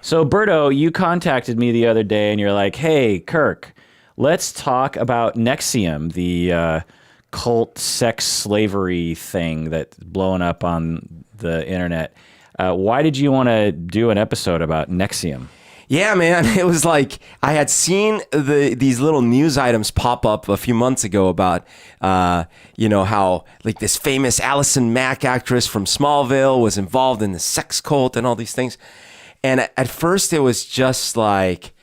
So, Berto, you contacted me the other day and you're like, hey, Kirk, let's talk about NXIVM, the cult sex slavery thing that's blowing up on the internet. Why did you want to do an episode about NXIVM? Yeah, man, it was like I had seen these little news items pop up a few months ago about, how like this famous Allison Mack actress from Smallville was involved in the sex cult and all these things. And at first it was just like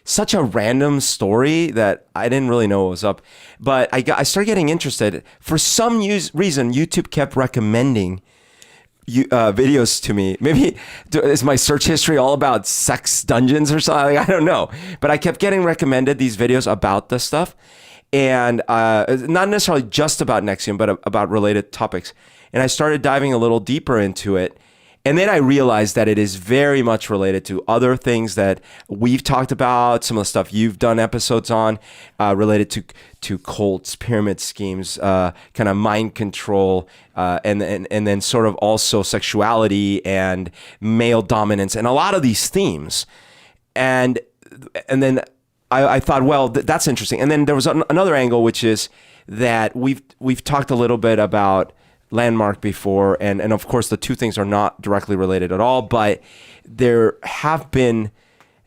such a random story that I didn't really know what was up. But I started getting interested. For some reason, YouTube kept recommending videos to me. Maybe is my search history all about sex dungeons or something? I don't know. But I kept getting recommended these videos about this stuff. And not necessarily just about NXIVM, but about related topics. And I started diving a little deeper into it. And then I realized that it is very much related to other things that we've talked about, some of the stuff you've done episodes on, related to cults, pyramid schemes, kind of mind control, and then sort of also sexuality and male dominance, and a lot of these themes. And then I thought, well, that's interesting. And then there was another angle, which is that we've talked a little bit about Landmark before, and of course the two things are not directly related at all, but there have been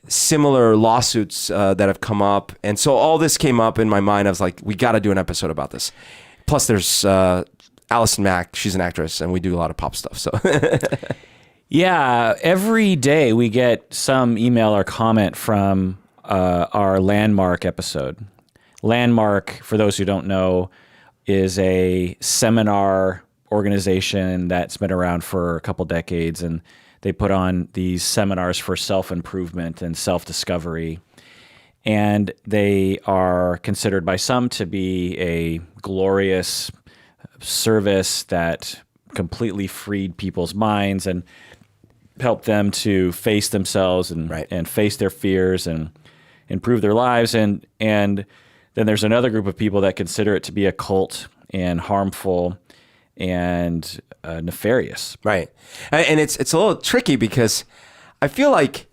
similar lawsuits that have come up, and so all this came up in my mind. I was like, we got to do an episode about this. Plus there's Allison Mack, she's an actress, and we do a lot of pop stuff, so Yeah, every day we get some email or comment from our Landmark episode. Landmark, for those who don't know, is a seminar organization that's been around for a couple decades, and they put on these seminars for self-improvement and self-discovery. And they are considered by some to be a glorious service that completely freed people's minds and helped them to face themselves and and face their fears and improve their lives. And then there's another group of people that consider it to be a cult and harmful and nefarious. Right. And it's a little tricky because I feel like,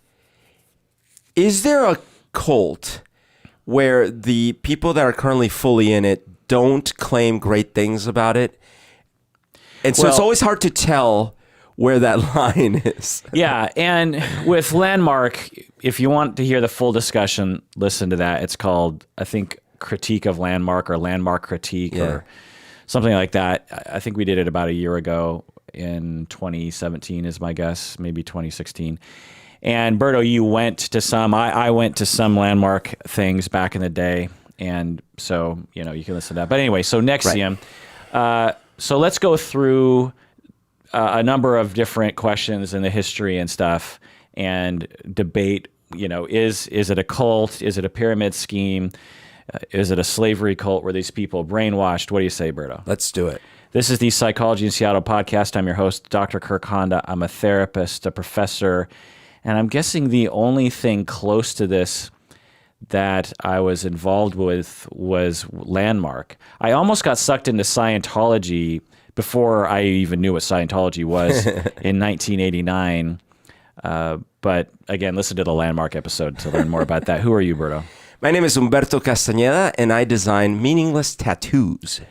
is there a cult where the people that are currently fully in it don't claim great things about it? And so it's always hard to tell where that line is. Yeah, and with Landmark, if you want to hear the full discussion, listen to that. It's called, I think, Critique of Landmark or Landmark Critique or something like that. I think we did it about a year ago in 2017 is my guess, maybe 2016. And Berto, you went to some, I went to some Landmark things back in the day. And so, you can listen to that. But anyway, so NXIVM. Right. So let's go through a number of different questions in the history and stuff and debate, is it a cult? Is it a pyramid scheme? Is it a slavery cult? Were these people brainwashed? What do you say, Berto? Let's do it. This is the Psychology in Seattle podcast. I'm your host, Dr. Kirk Honda. I'm a therapist, a professor, and I'm guessing the only thing close to this that I was involved with was Landmark. I almost got sucked into Scientology before I even knew what Scientology was in 1989. But again, listen to the Landmark episode to learn more about that. Who are you, Berto? My name is Humberto Castañeda, and I design meaningless tattoos.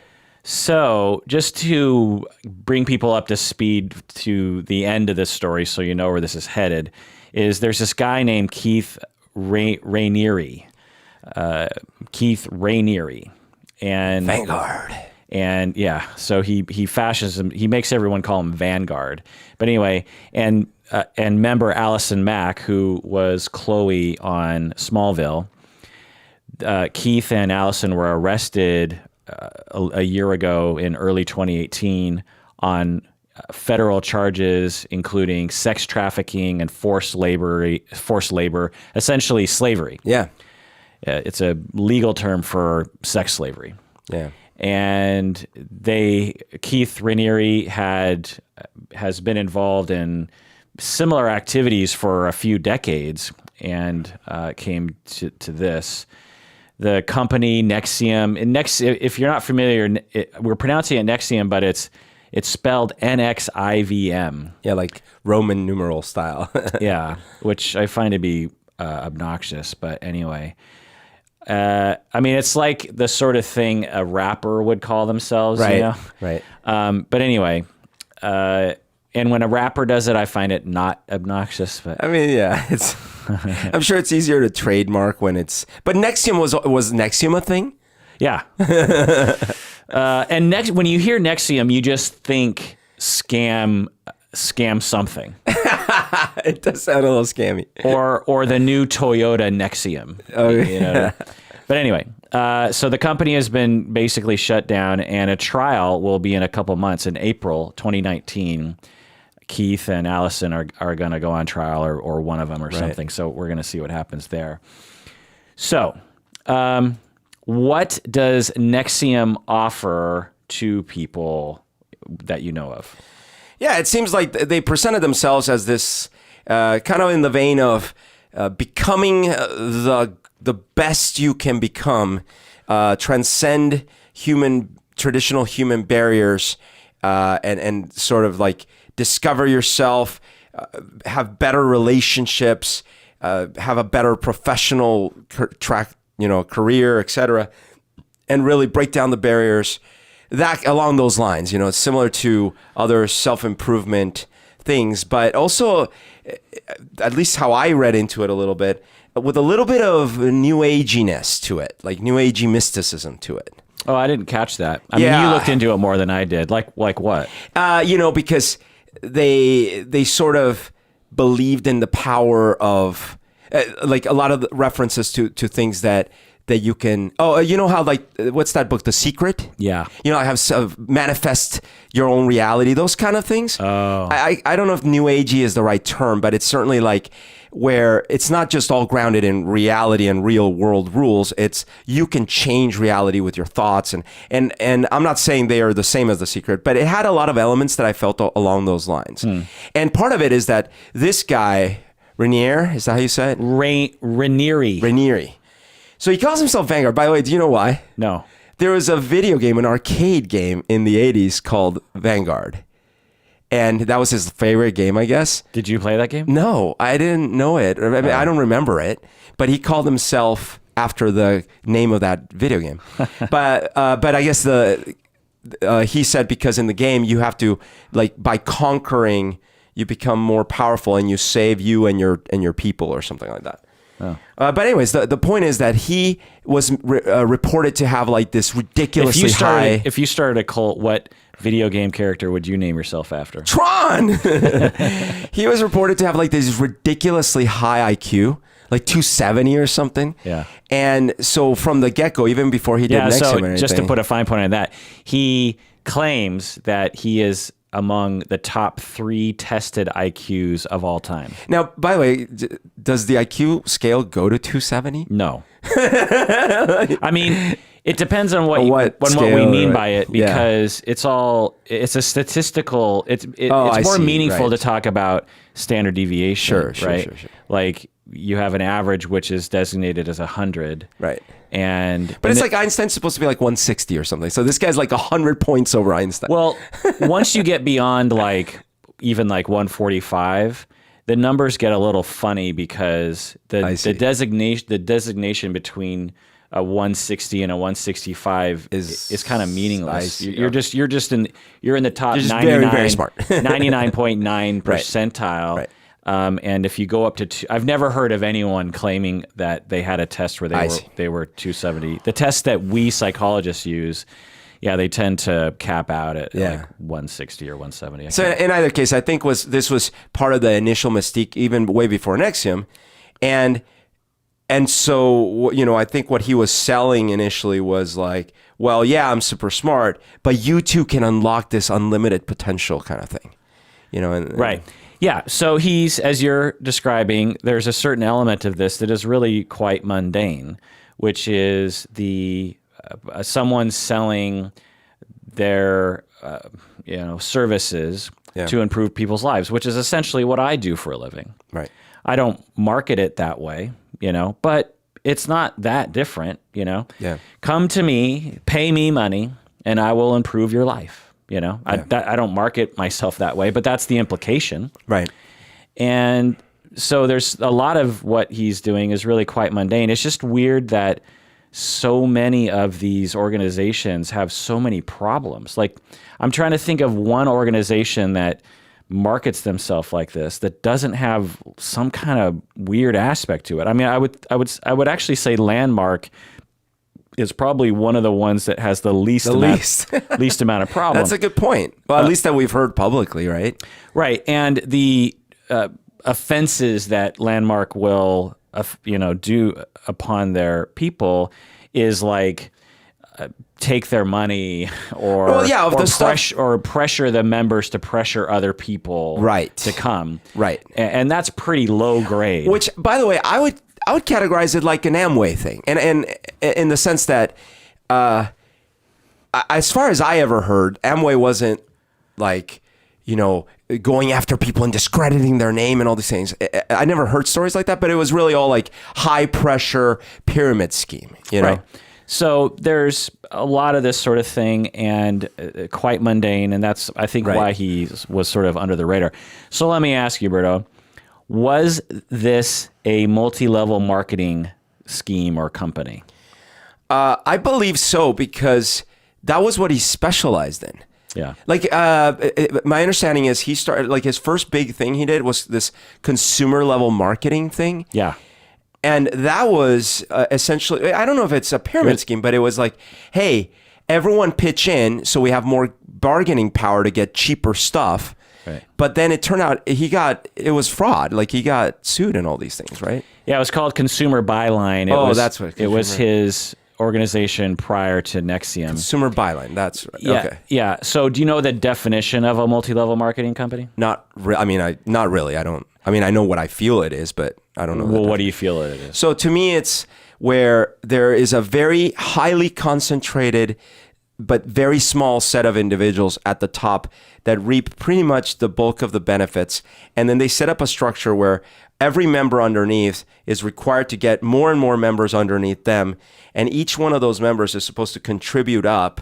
So just to bring people up to speed to the end of this story so you know where this is headed, is there's this guy named Keith Raniere. Keith Raniere. And Vanguard. And yeah, so he fashions him, he makes everyone call him Vanguard. But anyway, and member Allison Mack, who was Chloe on Smallville, Keith and Allison were arrested a year ago in early 2018 on federal charges, including sex trafficking and forced labor, essentially slavery. Yeah. It's a legal term for sex slavery. Yeah. And Keith Raniere has been involved in similar activities for a few decades and came to this. The company NXIVM, if you're not familiar, we're pronouncing it NXIVM, but It's spelled NXIVM. Yeah, like Roman numeral style. Yeah, which I find to be obnoxious. But anyway, I mean, it's like the sort of thing a rapper would call themselves. Right, You know? right. But anyway, and when a rapper does it, I find it not obnoxious. But I mean, yeah, it's. I'm sure it's easier to trademark when it's. But NXIVM was NXIVM a thing? yeah. And when you hear NXIVM, you just think scam something. It does sound a little scammy. or the new Toyota NXIVM. Oh, You know? But anyway, so the company has been basically shut down, and a trial will be in a couple months in April 2019. Keith and Allison are going to go on trial, or one of them or something. So we're going to see what happens there. So what does NXIVM offer to people that you know of? Yeah, it seems like they presented themselves as this kind of in the vein of becoming the best you can become, transcend traditional human barriers, and sort of like discover yourself, have better relationships, have a better professional career, etc., and really break down the barriers. That along those lines, it's similar to other self-improvement things, but also, at least how I read into it a little bit, with a little bit of new aginess to it, like new agey mysticism to it. Oh, I didn't catch that. I mean, you looked into it more than I did. Like what? Because they sort of believed in the power of, like a lot of the references to things that you can. Oh, you know how, like, what's that book, The Secret? Yeah. I have manifest your own reality, those kind of things. Oh. I don't know if new agey is the right term, but it's certainly like where it's not just all grounded in reality and real world rules. It's you can change reality with your thoughts, and I'm not saying they are the same as The Secret, but it had a lot of elements that I felt along those lines. And part of it is that this guy, Raniere, is that how you say it? Raniere. So he calls himself Vanguard. By the way, do you know why? No. There was a video game, an arcade game in the 80s called Vanguard. And that was his favorite game, I guess. Did you play that game? No, I didn't know it. I mean, I don't remember it. But he called himself after the name of that video game. but I guess he said because in the game you have to, like, by conquering, you become more powerful and you save you and your people or something like that. Oh. But anyways, the point is that he was reported to have like this ridiculously high. If you started a cult, what video game character would you name yourself after? Tron. He was reported to have like this ridiculously high IQ, like 270 or something. Yeah. And so from the get go, even before he did NXIVM or anything, just to put a fine point on that, he claims that he is among the top 3 tested IQs of all time. Now, by the way, does the IQ scale go to 270? No. I mean, it depends on what scale, we mean right? by it, because it's a statistical, it's more meaningful to talk about standard deviation, right? Sure. Like you have an average which is designated as 100. Right. But it's like Einstein's supposed to be like 160 or something. So this guy's like 100 points over Einstein. Well, once you get beyond even 145, the numbers get a little funny because the designation between a 160 and a one65 is kind of meaningless. You're in the top 99, very, very smart. 99.9 percentile. Right. And if you go up to I've never heard of anyone claiming that they had a test where they were 270. The test that we psychologists use, they tend to cap out at like 160 or 170. So in either case, I think this was part of the initial mystique, even way before NXIVM, and so I think what he was selling initially was like, well, yeah, I'm super smart, but you too can unlock this unlimited potential kind of thing, right. Yeah, so he's, as you're describing, there's a certain element of this that is really quite mundane, which is someone selling their services to improve people's lives, which is essentially what I do for a living. Right. I don't market it that way, but it's not that different, Yeah. Come to me, pay me money, and I will improve your life. I don't market myself that way, but that's the implication. Right. And so there's a lot of what he's doing is really quite mundane. It's just weird that so many of these organizations have so many problems. Like, I'm trying to think of one organization that markets themselves like this that doesn't have some kind of weird aspect to it. I mean, I would actually say Landmark is probably one of the ones that has the least amount of problems. That's a good point. Well, at least that we've heard publicly, right? Right. And the offenses that Landmark will do upon their people is like take their money or pressure the members to pressure other people to come. Right. And that's pretty low grade. Which, by the way, I would categorize it like an Amway thing. And in the sense that as far as I ever heard, Amway wasn't like, going after people and discrediting their name and all these things. I never heard stories like that, but it was really all like high pressure pyramid scheme, Right. So there's a lot of this sort of thing and quite mundane. And that's, I think, why he was sort of under the radar. So let me ask you, Berto, was this a multi-level marketing scheme or company? I believe so, because that was what he specialized in. Yeah. Like, my understanding is he started, like, his first big thing he did was this consumer level marketing thing. Yeah. And that was essentially, I don't know if it's a pyramid scheme, but it was like, hey, everyone pitch in so we have more bargaining power to get cheaper stuff. Right. But then it turned out it was fraud. Like, he got sued and all these things, right? Yeah, it was called Consumer Byline. That's what it was. His organization prior to NXIVM. Consumer Byline, that's right. Yeah, okay. Yeah. So do you know the definition of a multi-level marketing company? Not really. I don't. I mean, I know what I feel it is, but I don't know. Well, what do you feel it is? So to me, it's where there is a very highly concentrated but very small set of individuals at the top that reap pretty much the bulk of the benefits. And then they set up a structure where every member underneath is required to get more and more members underneath them. And each one of those members is supposed to contribute up.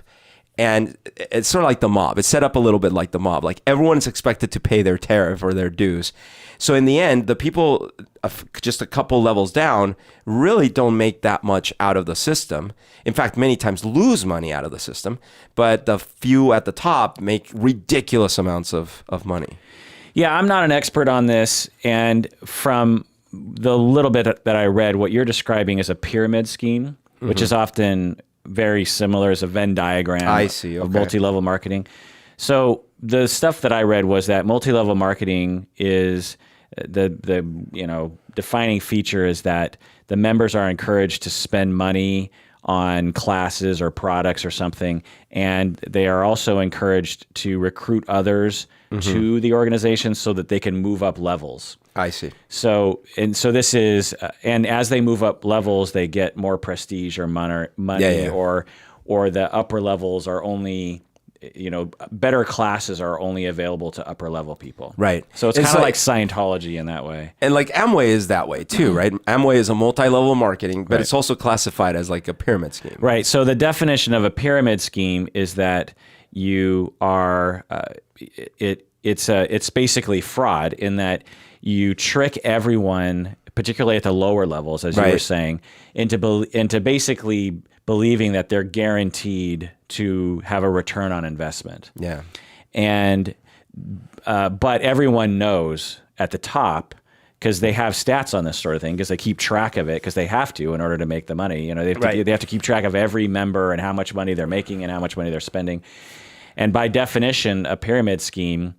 And it's sort of like the mob. It's set up a little bit like the mob. Like, everyone's expected to pay their tariff or their dues. So in the end, the people just a couple levels down really don't make that much out of the system. In fact, many times lose money out of the system. But the few at the top make ridiculous amounts of money. Yeah, I'm not an expert on this. And from the little bit that I read, what you're describing is a pyramid scheme, which is often very similar as a Venn diagram of multi-level marketing. So the stuff that I read was that multi-level marketing is the defining feature is that the members are encouraged to spend money on classes or products or something, and they are also encouraged to recruit others to the organization so that they can move up levels. I see. So this is, and as they move up levels, they get more prestige or money, or the upper levels are only, better classes are only available to upper level people. Right. So it's kind of like Scientology in that way. And like Amway is that way too, right? Amway is a multi-level marketing, but it's also classified as like a pyramid scheme. Right. So the definition of a pyramid scheme is that you are, it's basically fraud in that you trick everyone, particularly at the lower levels, as you were saying, into basically believing that they're guaranteed to have a return on investment. Yeah. And but everyone knows at the top, because they have stats on this sort of thing, because they keep track of it, because they have to in order to make the money. They have to keep track of every member and how much money they're making and how much money they're spending. And by definition, a pyramid scheme,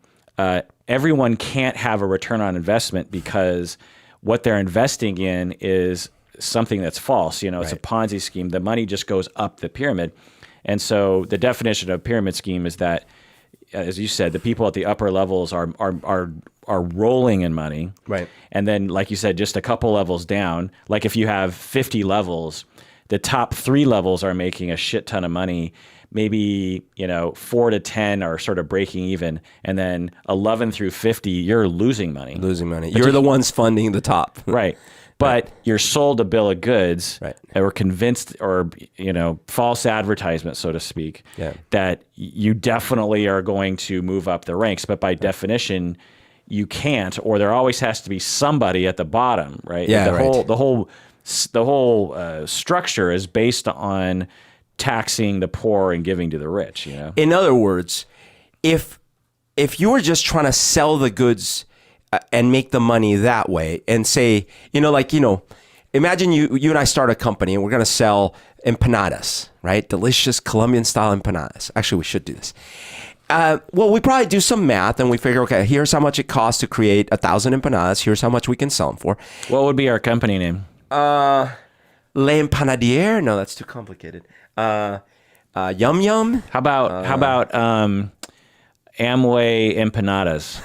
everyone can't have a return on investment because what they're investing in is something that's false. It's a Ponzi scheme. The money just goes up the pyramid. And so the definition of a pyramid scheme is that, as you said, the people at the upper levels are rolling in money. Right. And then, like you said, just a couple levels down, like if you have 50 levels, the top 3 levels are making a shit ton of money. Maybe 4 to 10 are sort of breaking even, and then 11 through 50, you're losing money. You're the ones funding the top. Right. But you're sold a bill of goods, Right. or convinced, or false advertisement, so to speak, that you definitely are going to move up the ranks. But by definition, you can't, or there always has to be somebody at the bottom, right? Yeah, the whole structure is based on taxing the poor and giving to the rich. In other words, if you were just trying to sell the goods and make the money that way, and say, imagine you and I start a company and we're going to sell empanadas, right? Delicious Colombian style empanadas. Actually, we should do this. Well, we probably do some math and we figure, okay, here's how much it costs to create 1,000 empanadas. Here's how much we can sell them for. What would be our company name? Le Empanadier? No, that's too complicated. Yum Yum? How about Amway Empanadas?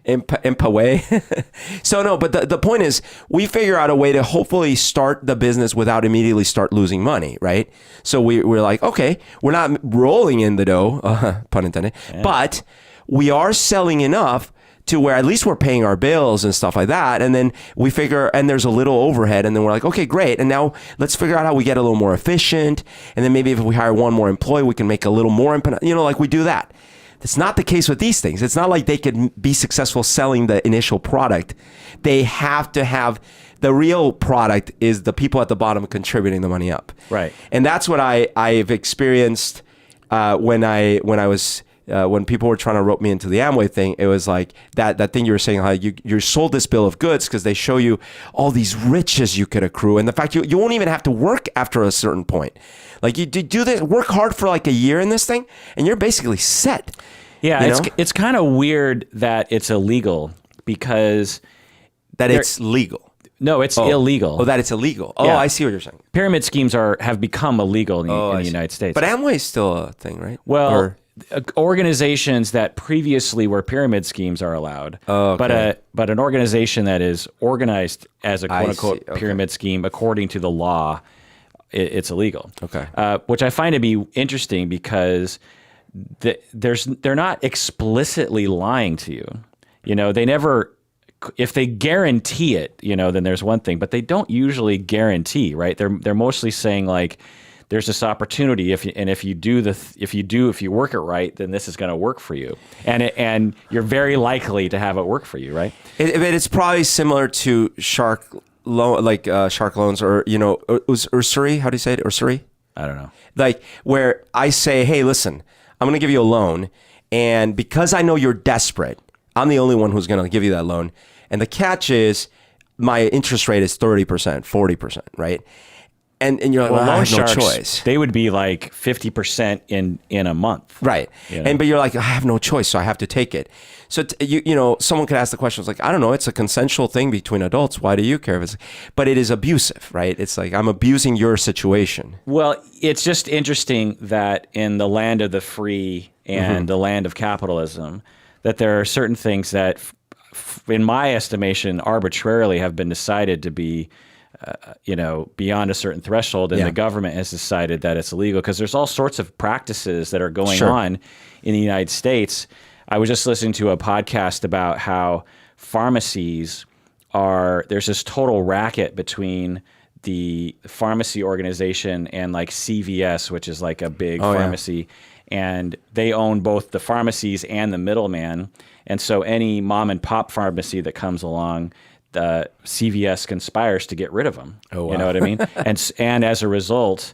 Empaway. So no, but the point is, we figure out a way to hopefully start the business without immediately start losing money, right? So we're like, okay, we're not rolling in the dough, pun intended, but we are selling enough to where at least we're paying our bills and stuff like that. And then we figure, and there's a little overhead, and then we're like, okay, great. And now let's figure out how we get a little more efficient. And then maybe if we hire one more employee, we can make a little more, like we do that. It's not the case with these things. It's not like they could be successful selling the initial product. They have to have, the real product is the people at the bottom contributing the money up. Right. And that's what I've experienced when people were trying to rope me into the Amway thing. It was like that thing you were saying, how you're sold this bill of goods because they show you all these riches you could accrue, and the fact you won't even have to work after a certain point. Like you do this, work hard for like a year in this thing, and you're basically set. Yeah, it's kind of weird that it's illegal, because it's legal. No, it's illegal. Oh, that it's illegal. Oh, yeah. I see what you're saying. Pyramid schemes have become illegal in the United States. But Amway is still a thing, right? Well, organizations that previously were pyramid schemes are allowed. Oh, okay. But an organization that is organized as a quote-unquote pyramid scheme according to the law, it's illegal. Okay. Which I find to be interesting, because they're not explicitly lying to you. They never, if they guarantee it, then there's one thing, but they don't usually guarantee, right? They're mostly saying like, there's this opportunity, if you work it right, then this is going to work for you, and you're very likely to have it work for you, right? It's probably similar to shark loans, or usury. How do you say it? Usury? I don't know. Like where I say, hey, listen, I'm going to give you a loan, and because I know you're desperate, I'm the only one who's going to give you that loan. And the catch is my interest rate is 30%, 40%, right? And you're like, well, I have no choice. They would be like 50% in a month. Right. But you're like, I have no choice, so I have to take it. So, someone could ask the question, it's like, I don't know, it's a consensual thing between adults. Why do you care? But it is abusive, right? It's like, I'm abusing your situation. Well, it's just interesting that in the land of the free and the land of capitalism, that there are certain things that, in my estimation, arbitrarily have been decided to be beyond a certain threshold, and the government has decided that it's illegal, because there's all sorts of practices that are going on in the United States. I was just listening to a podcast about how pharmacies there's this total racket between the pharmacy organization and like CVS, which is like a big pharmacy, and they own both the pharmacies and the middleman. And so any mom and pop pharmacy that comes along, the CVS conspires to get rid of them. Oh, wow. You know what I mean? And as a result,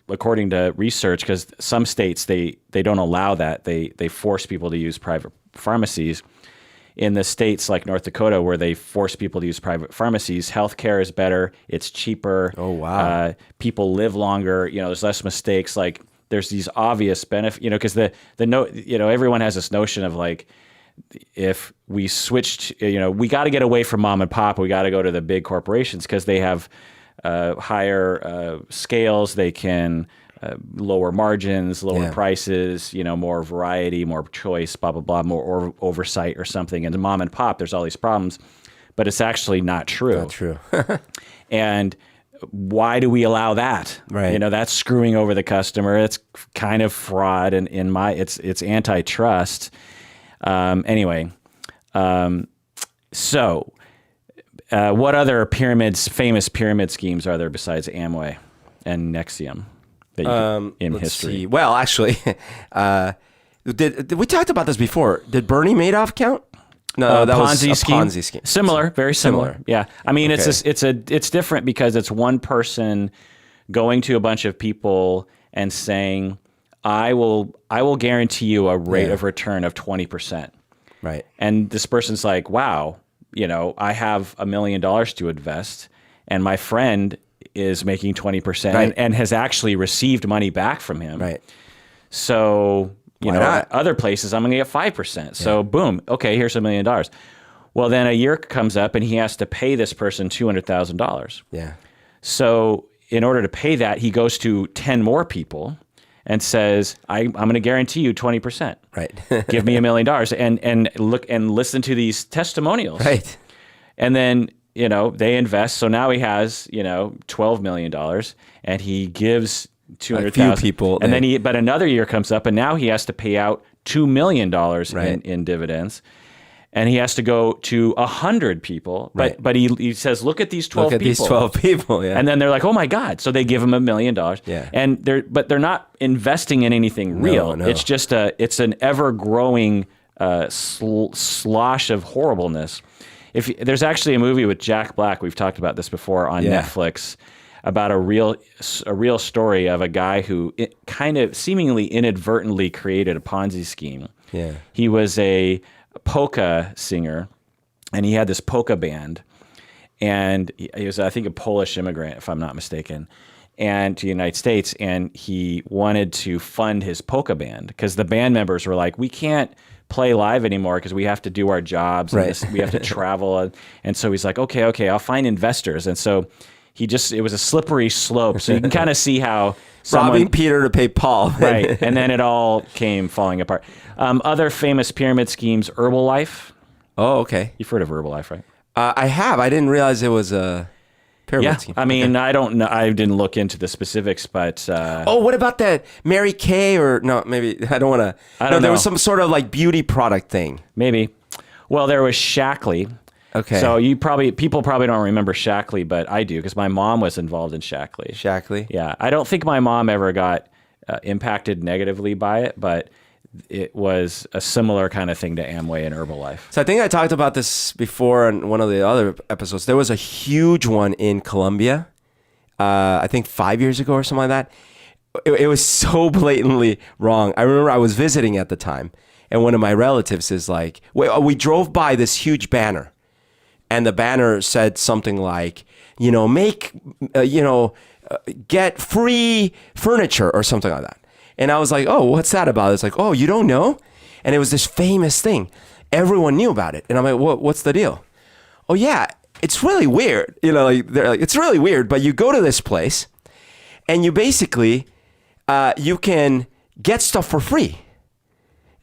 according to research, because some states they don't allow that, they force people to use private pharmacies. In the states like North Dakota, where they force people to use private pharmacies, healthcare is better, it's cheaper. Oh, wow. People live longer. There's less mistakes. Like there's these obvious benefits. Because everyone has this notion of like, if we switched, we got to get away from mom and pop. We got to go to the big corporations because they have higher scales. They can lower margins, lower prices, more variety, more choice, blah, blah, blah, more oversight or something. And the mom and pop, there's all these problems, but it's actually not true. Not true. And why do we allow that? Right. That's screwing over the customer. It's kind of fraud, and it's antitrust. So What other famous pyramid schemes are there besides Amway and NXIVM in let's history? see. Well, actually, did we talked about this before? Did Bernie Madoff count? No, that was a Ponzi scheme. Similar, very similar. Yeah, I mean, Okay. it's different because it's one person going to a bunch of people and saying, I will guarantee you a rate of return of 20%. Right. And this person's like, wow, I have $1 million to invest, and my friend is making 20% Right. and has actually received money back from him. Right. So, not? other places I'm going to get 5%. So boom, okay, here's $1 million. Well, then a year comes up and he has to pay this person $200,000. Yeah. So in order to pay that, he goes to 10 more people and says, I'm going to guarantee you 20%. Right. Give me $1 million and look and listen to these testimonials. Right. And then, they invest. So now he has, $12 million and he gives 200,000. A few people. And then but another year comes up and now he has to pay out $2 million in dividends. And he has to go to 100 people. But he says, look at these 12 Look at people. these 12 people. Yeah. And then they're like, oh my God. So they give him $1 million. Yeah. And they're not investing in anything real. No. It's just it's an ever growing slosh of horribleness. There's actually a movie with Jack Black, we've talked about this before on Netflix, about a real story of a guy who kind of seemingly inadvertently created a Ponzi scheme. Yeah. He was a polka singer, and he had this polka band, and he was, I think, a Polish immigrant, if I'm not mistaken, and to the United States, and he wanted to fund his polka band because the band members were like, we can't play live anymore because we have to do our jobs and we have to travel, and so he's like, okay, I'll find investors, and so it was a slippery slope, so you can kind of see how robbing Peter to pay Paul. Right, and then it all came falling apart. Other famous pyramid schemes, Herbalife. Oh, okay. You've heard of Herbalife, right? I have. I didn't realize it was a pyramid scheme. I mean, I don't know. I didn't look into the specifics, but what about that Mary Kay or no? Maybe I don't want to. I don't know. There was some sort of like beauty product thing. maybe. Well, there was Shackley. Okay. So people probably don't remember Shackley, but I do because my mom was involved in Shackley. Shackley. Yeah, I don't think my mom ever got impacted negatively by it, but it was a similar kind of thing to Amway and Herbalife. So I think I talked about this before in one of the other episodes. There was a huge one in Colombia, I think 5 years ago or something like that. It was so blatantly wrong. I remember I was visiting at the time, and one of my relatives is like, we drove by this huge banner, and the banner said something like, get free furniture or something like that. And I was like, oh, what's that about? It's like, oh, you don't know? And it was this famous thing. Everyone knew about it. And I'm like, what's the deal? Oh, yeah, it's really weird. They're like, it's really weird, but you go to this place and you basically, you can get stuff for free.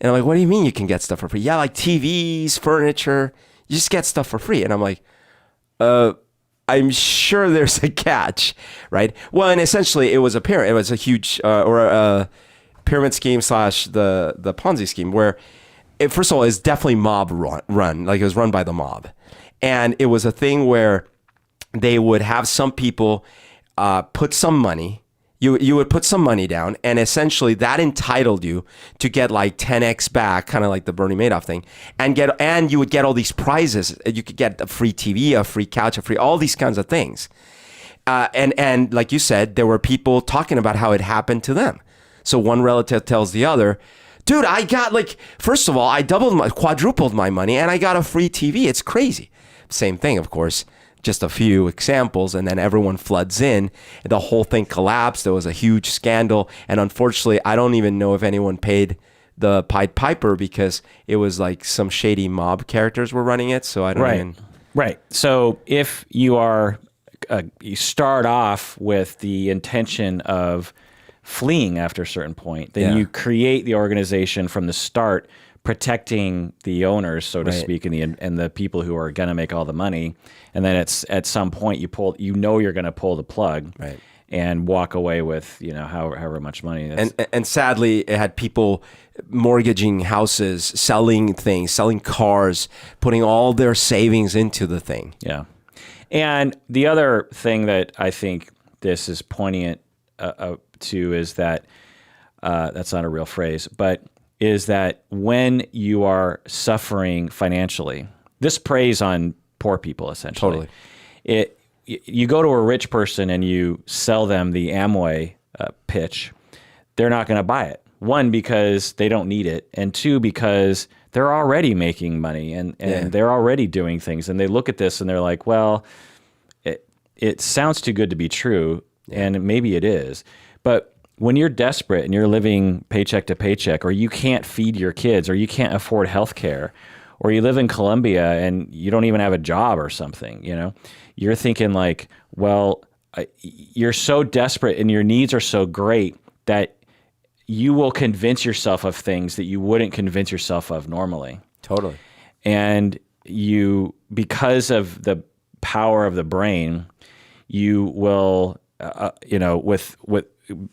And I'm like, what do you mean you can get stuff for free? Yeah, like TVs, furniture, you just get stuff for free. And I'm like, I'm sure there's a catch, right? Well, and essentially it was a huge a pyramid scheme / the Ponzi scheme where first of all, it's definitely mob run, like it was run by the mob. And it was a thing where they would have some people put some money. You would put some money down, and essentially that entitled you to get like 10x back, kind of like the Bernie Madoff thing, and you would get all these prizes. You could get a free TV, a free couch, all these kinds of things. And like you said, there were people talking about how it happened to them. So one relative tells the other, dude, I got first of all, I quadrupled my money, and I got a free TV. It's crazy. Same thing, of course. Just a few examples, and then everyone floods in. The whole thing collapsed. There was a huge scandal, and unfortunately, I don't even know if anyone paid the Pied Piper because it was like some shady mob characters were running it. So I don't even. Right. So if you you start off with the intention of fleeing after a certain point, then you create the organization from the start, protecting the owners, so to speak, and the people who are going to make all the money. And then it's at some point you're going to pull the plug and walk away with, however much money. And sadly, it had people mortgaging houses, selling things, selling cars, putting all their savings into the thing. Yeah. And the other thing that I think this is poignant to is that that's not a real phrase, but is that when you are suffering financially, this preys on poor people essentially. Totally. You go to a rich person and you sell them the Amway pitch, they're not going to buy it. One, because they don't need it, and two, because they're already making money and they're already doing things, and they look at this and they're like, well, it sounds too good to be true, and maybe it is. But when you're desperate and you're living paycheck to paycheck, or you can't feed your kids, or you can't afford health care, or you live in Colombia and you don't even have a job or something, you're thinking like, well, you're so desperate and your needs are so great that you will convince yourself of things that you wouldn't convince yourself of normally. Totally. And because of the power of the brain, you will, with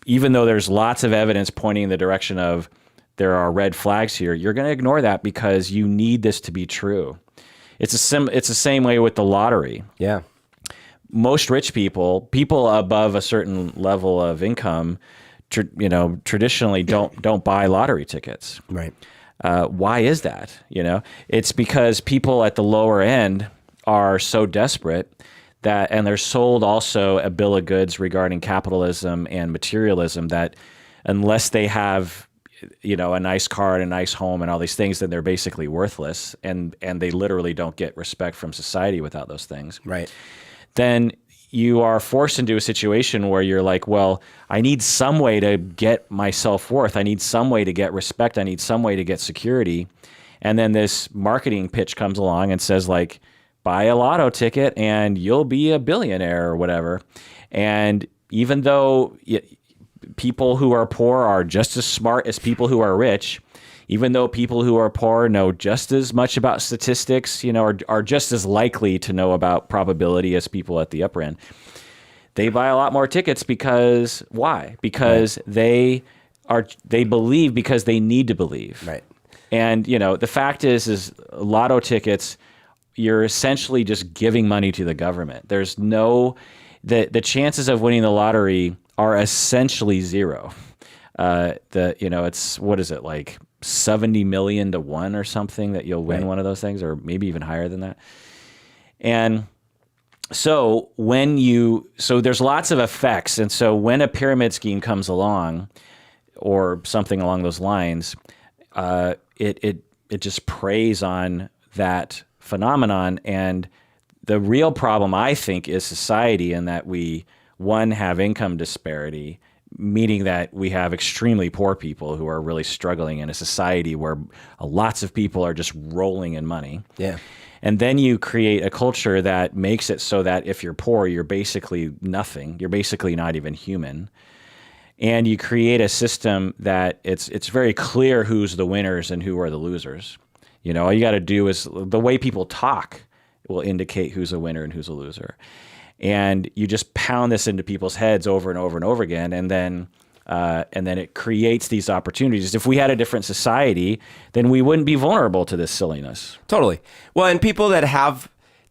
even though there's lots of evidence pointing in the direction of there are red flags here, you're going to ignore that because you need this to be true. It's the same way with the lottery. Yeah. Most rich people above a certain level of income, traditionally don't buy lottery tickets. Right. Why is that? It's because people at the lower end are so desperate and they're sold also a bill of goods regarding capitalism and materialism that unless they have, a nice car and a nice home and all these things, then they're basically worthless, and they literally don't get respect from society without those things. Right. Then you are forced into a situation where you're like, well, I need some way to get my self-worth. I need some way to get respect. I need some way to get security. And then this marketing pitch comes along and says like, buy a lotto ticket and you'll be a billionaire or whatever. And even though people who are poor are just as smart as people who are rich, even though people who are poor know just as much about statistics, are just as likely to know about probability as people at the upper end, they buy a lot more tickets because why? Because they believe because they need to believe. Right. And the fact is lotto tickets, you're essentially just giving money to the government. There's the chances of winning the lottery are essentially zero. It's what is it like 70 million to 1 or something that you'll win one of those things, or maybe even higher than that. And so there's lots of effects. And so when a pyramid scheme comes along or something along those lines, it just preys on that phenomenon. And the real problem, I think, is society, in that we, one, have income disparity, meaning that we have extremely poor people who are really struggling in a society where lots of people are just rolling in money. Yeah. And then you create a culture that makes it so that if you're poor, you're basically nothing. You're basically not even human. And you create a system that it's very clear who's the winners and who are the losers. All you got to do is the way people talk will indicate who's a winner and who's a loser. And you just pound this into people's heads over and over and over again, and then it creates these opportunities. If we had a different society, then we wouldn't be vulnerable to this silliness. Totally. Well, and people that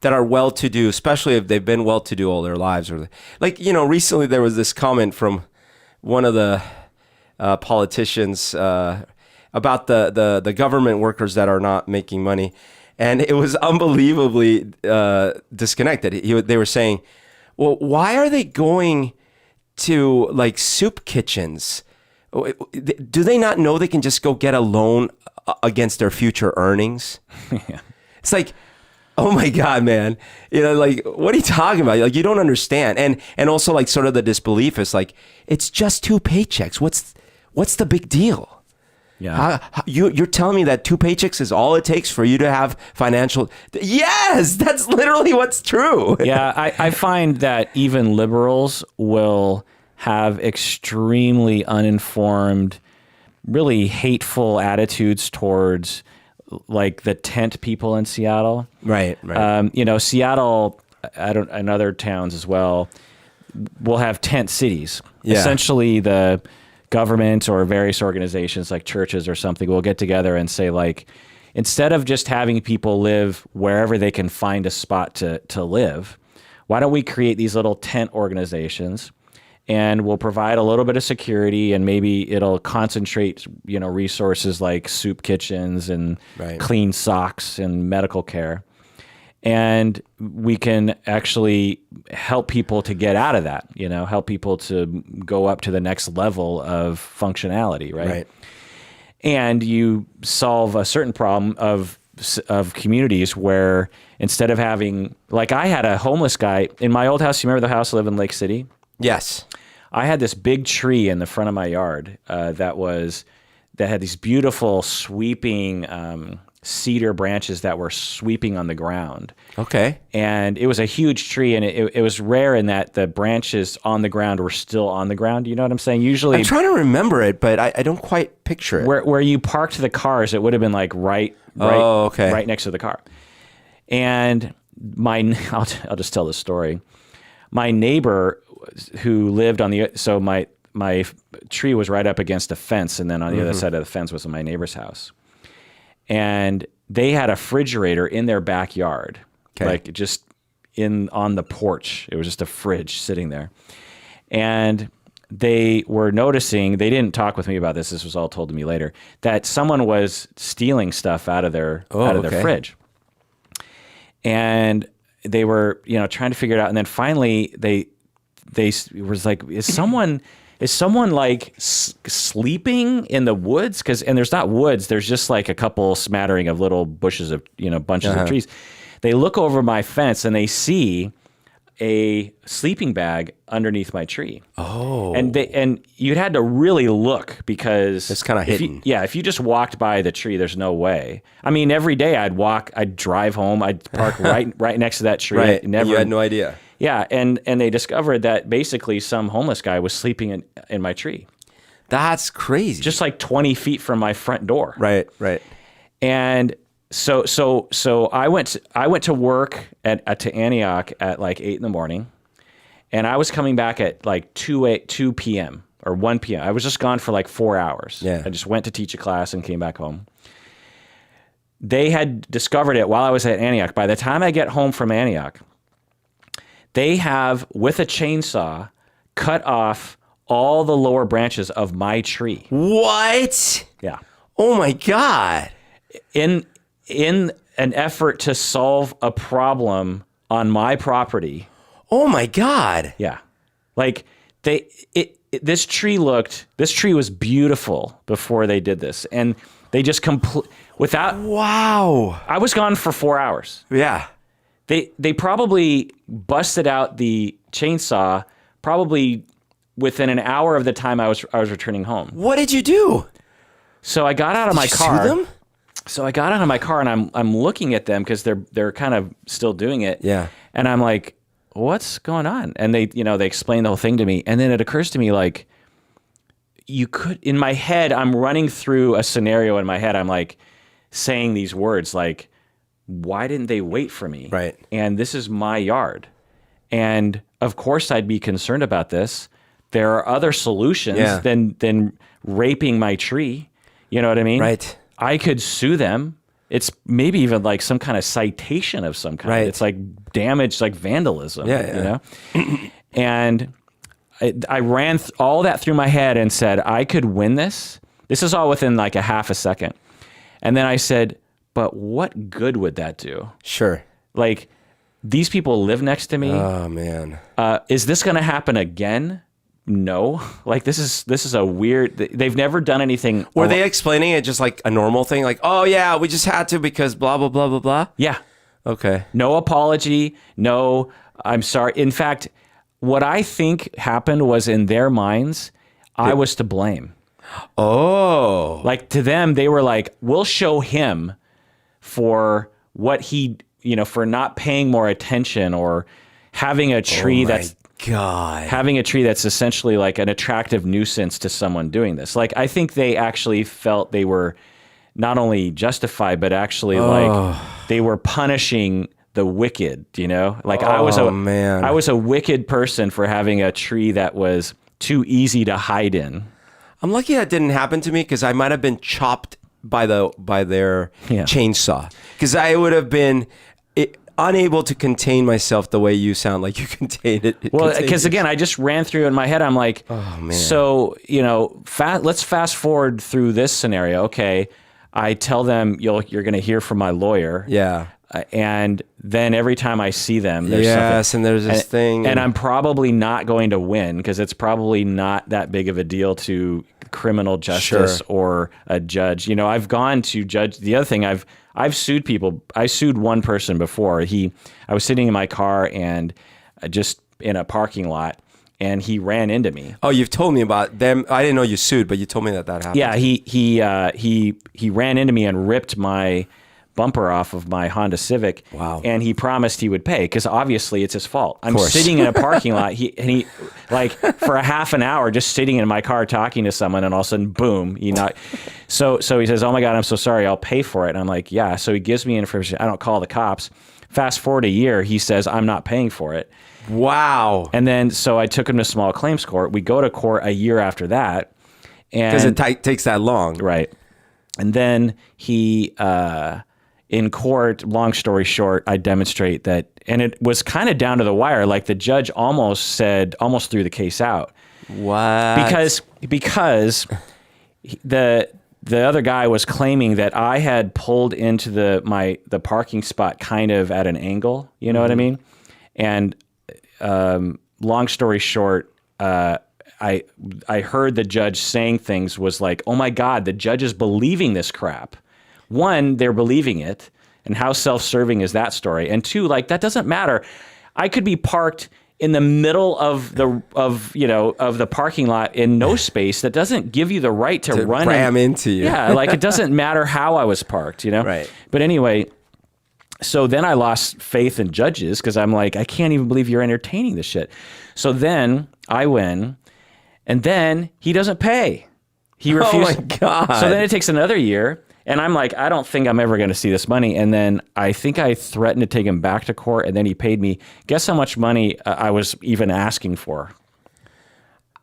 are well-to-do, especially if they've been well-to-do all their lives, or recently there was this comment from one of the politicians about the government workers that are not making money. And it was unbelievably disconnected. They were saying, well, why are they going to like soup kitchens? Do they not know they can just go get a loan against their future earnings? Yeah. It's like, oh my God, man. Like, what are you talking about? Like, you don't understand. And also like sort of the disbelief is like, it's just 2 paychecks. What's the big deal? Yeah. You're telling me that 2 paychecks is all it takes for you to have financial... Yes, that's literally what's true. Yeah, I find that even liberals will have extremely uninformed, really hateful attitudes towards like the tent people in Seattle. Right. Seattle, and other towns as well, will have tent cities. Yeah. Essentially, the government or various organizations like churches or something will get together and say, like, instead of just having people live wherever they can find a spot to live, why don't we create these little tent organizations, and we'll provide a little bit of security, and maybe it'll concentrate, resources like soup kitchens and clean socks and medical care. And we can actually help people to get out of that, help people to go up to the next level of functionality, right? And you solve a certain problem of communities where instead of having, like I had a homeless guy in my old house. You remember the house I live in Lake City? Yes. I had this big tree in the front of my yard that had these beautiful sweeping cedar branches that were sweeping on the ground. Okay. And it was a huge tree, and it was rare in that the branches on the ground were still on the ground. You know what I'm saying? Usually, I'm trying to remember it, but I don't quite picture it. Where you parked the cars, it would have been like right next to the car. And I'll just tell the story. My neighbor who lived on my tree was right up against a fence, and then on the other side of the fence was my neighbor's house. And they had a refrigerator in their backyard, like just on the porch. It was just a fridge sitting there. And they were noticing, they didn't talk with me about this, this was all told to me later, that someone was stealing stuff out of their fridge. And they were, trying to figure it out. And then finally they was like, is someone like sleeping in the woods? And there's not woods, there's just like a couple smattering of little bushes of, bunches of trees. They look over my fence and they see a sleeping bag underneath my tree. Oh. And you'd had to really look because it's kind of hidden. If you just walked by the tree, there's no way. I mean, every day I'd drive home, I'd park right next to that tree. Right. You had no idea. Yeah, and they discovered that basically some homeless guy was sleeping in my tree. That's crazy. Just like 20 feet from my front door. Right. And so I went to work to Antioch at like 8 a.m, and I was coming back at like 2 p.m. or 1 p.m. I was just gone for like 4 hours. Yeah. I just went to teach a class and came back home. They had discovered it while I was at Antioch. By the time I get home from Antioch, they have, with a chainsaw, cut off all the lower branches of my tree. What? Yeah. Oh my God. In an effort to solve a problem on my property. Oh my God. Yeah. Like this tree was beautiful before they did this. And they just Wow. I was gone for 4 hours. Yeah. They probably busted out the chainsaw probably within an hour of the time I was returning home. What did you do? So I got out of my car. Sue them? So I got out of my car and I'm looking at them because they're kind of still doing it. Yeah. And I'm like, what's going on? And they explained the whole thing to me. And then it occurs to me, like, in my head, I'm running through a scenario in my head. I'm like saying these words like, why didn't they wait for me? Right. And this is my yard. And of course I'd be concerned about this. There are other solutions than raping my tree. You know what I mean? Right. I could sue them. It's maybe even like some kind of citation of some kind. Right. It's like damage, like vandalism. Yeah. And I ran all that through my head and said, I could win this. This is all within like a half a second. And then I said, but what good would that do? Sure. Like, these people live next to me. Oh man. Is this going to happen again? No. Like, this is a weird. They've never done anything. Were they explaining it just like a normal thing? Like, oh yeah, we just had to because blah blah blah blah blah. Yeah. Okay. No apology. No, I'm sorry. In fact, what I think happened was in their minds, I was to blame. Oh. Like, to them, they were like, we'll show him for what he, for not paying more attention or having a tree having a tree that's essentially like an attractive nuisance to someone doing this. Like, I think they actually felt they were not only justified, but actually like they were punishing the wicked, Like, I was a wicked person for having a tree that was too easy to hide in. I'm lucky that didn't happen to me because I might have been chopped by their chainsaw. Because I would have been, unable to contain myself the way you sound like you contain it. Well, because again, I just ran through in my head. I'm like, oh man. So let's fast forward through this scenario. Okay, I tell them you're going to hear from my lawyer. Yeah. And then every time I see them, there's something. And there's this thing. And I'm probably not going to win because it's probably not that big of a deal to criminal justice or a judge. I've gone to judge. The other thing, I've sued people. I sued one person before. I was sitting in my car and just in a parking lot, and he ran into me. Oh, you've told me about them. I didn't know you sued, but you told me that happened. Yeah, he ran into me and ripped my bumper off of my Honda Civic. Wow. And he promised he would pay because obviously it's his fault. I'm sitting in a parking lot. He like for a half an hour just sitting in my car talking to someone, and all of a sudden, boom, So he says, "Oh my God, I'm so sorry. I'll pay for it." And I'm like, "Yeah." So he gives me information. I don't call the cops. Fast forward a year, he says, "I'm not paying for it." Wow. And then so I took him to small claims court. We go to court a year after that, because it takes that long, right? And then he. In court, long story short, I demonstrate that, and it was kind of down to the wire. Like the judge almost threw the case out. What? Because the other guy was claiming that I had pulled into the parking spot kind of at an angle. You know what I mean? And long story short, I heard the judge saying things was like, "Oh my God, the judge is believing this crap." One, they're believing it, and how self-serving is that story? And two, like that doesn't matter. I could be parked in the middle of the parking lot in no space. That doesn't give you the right to ram into you. Yeah, like it doesn't matter how I was parked, Right. But anyway, so then I lost faith in judges because I'm like, I can't even believe you're entertaining this shit. So then I win, and then he doesn't pay. He refuses. Oh my God. So then it takes another year. And I'm like, I don't think I'm ever going to see this money. And then I think I threatened to take him back to court, and then he paid me. Guess how much money I was even asking for?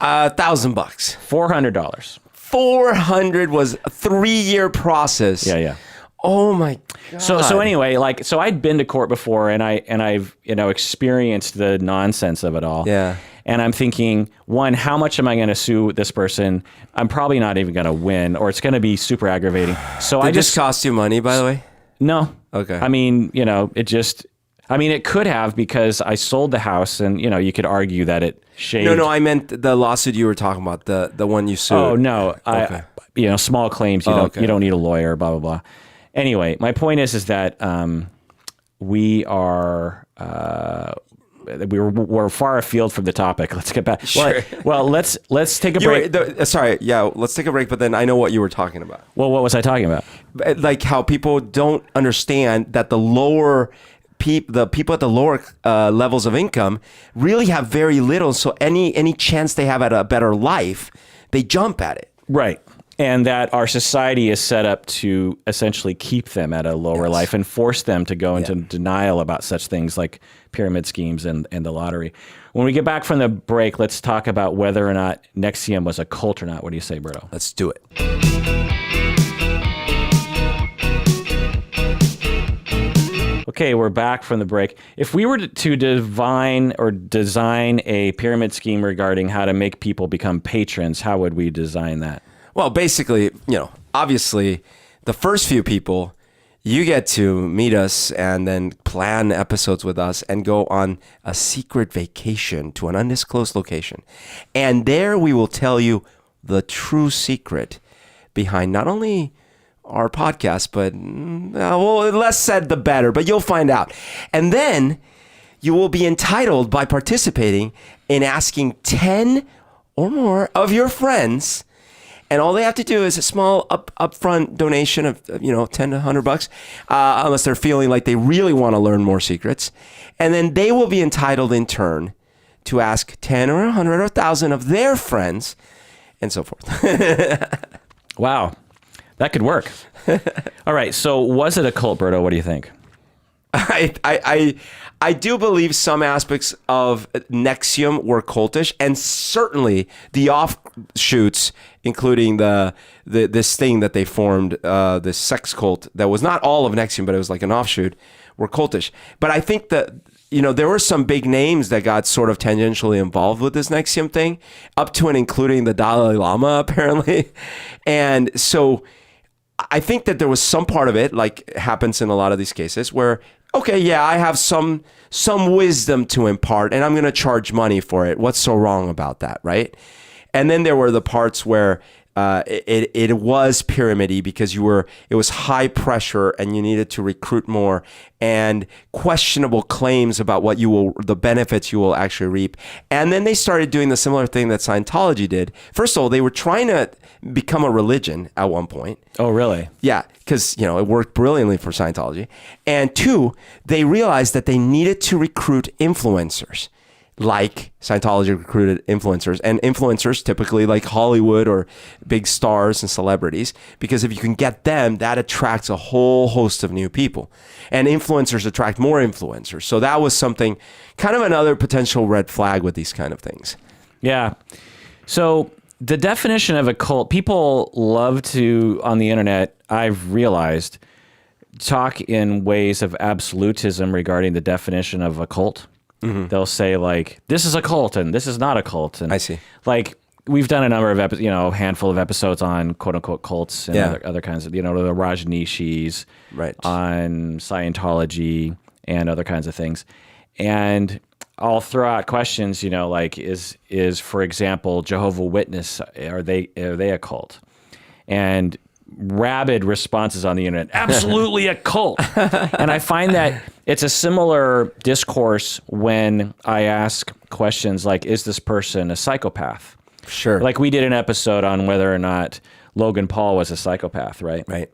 $1,000. $400. 400 was a 3-year process. Yeah. Oh my God. So anyway, so I'd been to court before, and I've experienced the nonsense of it all. Yeah. And I'm thinking, one, how much am I going to sue this person? I'm probably not even going to win, or it's going to be super aggravating. So Did this cost you money, by the way? No. Okay. I mean, it could have, because I sold the house, and you could argue that it shaved. No, I meant the lawsuit you were talking about, the one you sued. Oh no. Okay. Small claims. You don't need a lawyer. Blah blah blah. Anyway, my point is that we are. We're far afield from the topic. Let's get back. Sure. Well, let's take a break. Sorry, yeah, let's take a break. But then I know what you were talking about. Well, what was I talking about? Like how people don't understand that the people at the lower levels of income really have very little. So any chance they have at a better life, they jump at it. Right. And that our society is set up to essentially keep them at a lower life and force them to go into denial about such things like pyramid schemes and the lottery. When we get back from the break, let's talk about whether or not NXIVM was a cult or not. What do you say, Berto? Let's do it. Okay, we're back from the break. If we were to divine or design a pyramid scheme regarding how to make people become patrons, how would we design that? Well, basically, obviously, the first few people, you get to meet us and then plan episodes with us and go on a secret vacation to an undisclosed location. And there we will tell you the true secret behind not only our podcast, but, less said the better, but you'll find out. And then you will be entitled by participating in asking 10 or more of your friends. And all they have to do is a small upfront donation of, $10 to $100, unless they're feeling like they really want to learn more secrets. And then they will be entitled in turn to ask 10 or 100 or 1,000 of their friends, and so forth. Wow. That could work. All right. So was it a cult, Berto? What do you think? I do believe some aspects of NXIVM were cultish, and certainly the offshoots, including this thing that they formed, this sex cult that was not all of NXIVM, but it was like an offshoot, were cultish. But I think that, there were some big names that got sort of tangentially involved with this NXIVM thing, up to and including the Dalai Lama, apparently. And so I think that there was some part of it, like happens in a lot of these cases, where, okay, yeah, I have some wisdom to impart, and I'm going to charge money for it. What's so wrong about that, right? And then there were the parts where it was pyramid-y because it was high pressure and you needed to recruit more, and questionable claims about the benefits you will actually reap. And then they started doing the similar thing that Scientology did. First of all, they were trying to become a religion at one point. Oh, really? Yeah, because it worked brilliantly for Scientology. And two, they realized that they needed to recruit influencers, like Scientology recruited influencers, and influencers typically like Hollywood or big stars and celebrities, because if you can get them, that attracts a whole host of new people, and influencers attract more influencers. So that was something, kind of another potential red flag with these kind of things. Yeah. So the definition of a cult, people love to, on the internet, I've realized, talk in ways of absolutism regarding the definition of a cult. Mm-hmm. They'll say like, this is a cult and this is not a cult. And I see. Like, we've done a number of handful of episodes on quote unquote cults and other kinds of, the Rajneeshis, right, on Scientology and other kinds of things. And I'll throw out questions, like is for example, Jehovah's Witness, are they a cult? And rabid responses on the internet, absolutely a cult. And I find that it's a similar discourse when I ask questions like, is this person a psychopath? Sure. Like we did an episode on whether or not Logan Paul was a psychopath, right? Right.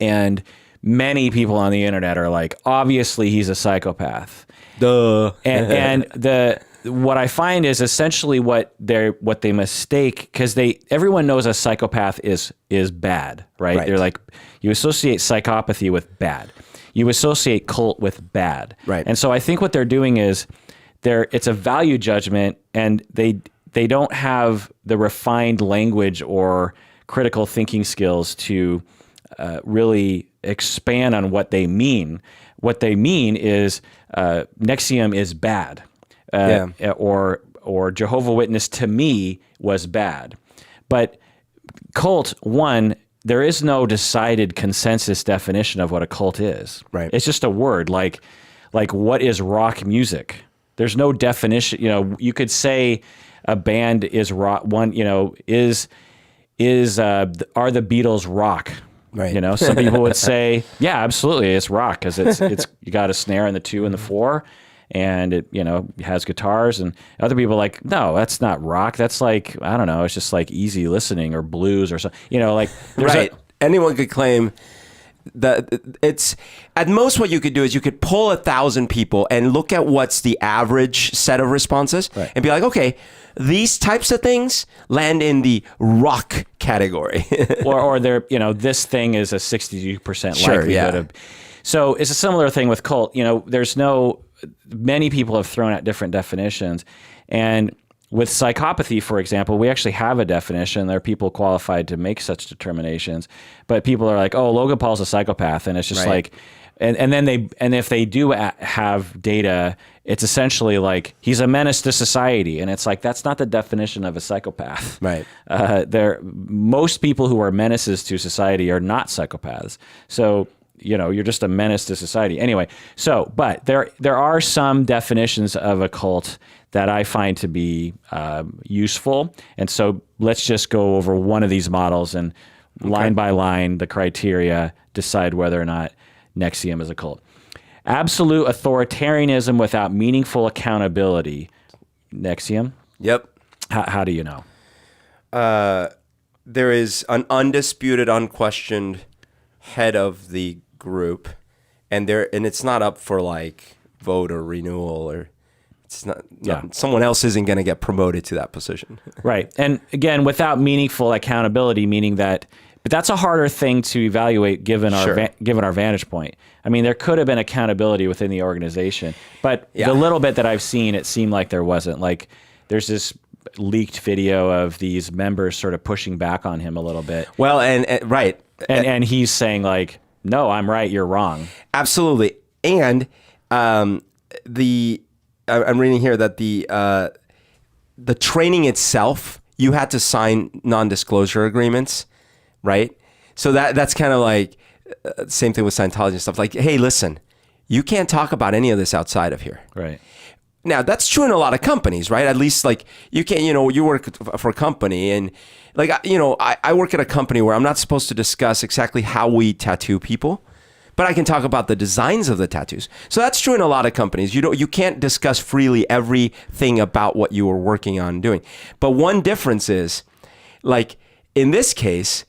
And many people on the internet are like, obviously he's a psychopath. Duh. And what I find is essentially what they mistake, because everyone knows a psychopath is bad, right? They're like, you associate psychopathy with bad. You associate cult with bad. Right. And so I think what they're doing is it's a value judgment, and they don't have the refined language or critical thinking skills to really expand on what they mean. What they mean is NXIVM is bad. Or Jehovah's Witness to me was bad. But cult, one, there is no decided consensus definition of what a cult is. Right. It's just a word, like what is rock music? There's no definition. You could say a band is rock. One, are the Beatles rock? Right. Some people would say, yeah, absolutely, it's rock because it's you got a snare in the 2 and the 4. And it, has guitars, and other people are like, no, that's not rock. That's like, I don't know. It's just like easy listening or blues or something, right. Anyone could claim that it's, at most what you could do is you could pull 1,000 people and look at what's the average set of responses, right, and be like, okay, these types of things land in the rock category. or they're, this thing is a 62% likelihood of. So it's a similar thing with cult. Many people have thrown out different definitions. And with psychopathy, for example, we actually have a definition. There are people qualified to make such determinations. But people are like, oh, Logan Paul's a psychopath. And it's just like, and if they do have data, it's essentially like, he's a menace to society. And it's like, that's not the definition of a psychopath. Right. Most people who are menaces to society are not psychopaths. So, you're just a menace to society. Anyway, but there are some definitions of a cult that I find to be useful. And so let's just go over one of these models and line by line, the criteria, decide whether or not NXIVM is a cult. Absolute authoritarianism without meaningful accountability. NXIVM? Yep. How do you know? There is an undisputed, unquestioned head of the group, and it's not up for like vote or renewal, or it's not someone else isn't going to get promoted to that position. Right. And again, without meaningful accountability, meaning that But that's a harder thing to evaluate given our vantage point. I mean, there could have been accountability within the organization, but the little bit that I've seen, it seemed like there wasn't. Like, there's this leaked video of these members sort of pushing back on him a little bit. Well, and he's saying like, no, I'm right, you're wrong. Absolutely. And I'm reading here that the training itself, you had to sign non-disclosure agreements, right? So that's kind of like same thing with Scientology and stuff. Like, hey, listen, you can't talk about any of this outside of here. Right. Now, that's true in a lot of companies, right? At least, like, you can't, you work for a company, and, like, I work at a company where I'm not supposed to discuss exactly how we tattoo people, but I can talk about the designs of the tattoos. So that's true in a lot of companies. You can't discuss freely everything about what you were working on doing. But one difference is, like, in this case,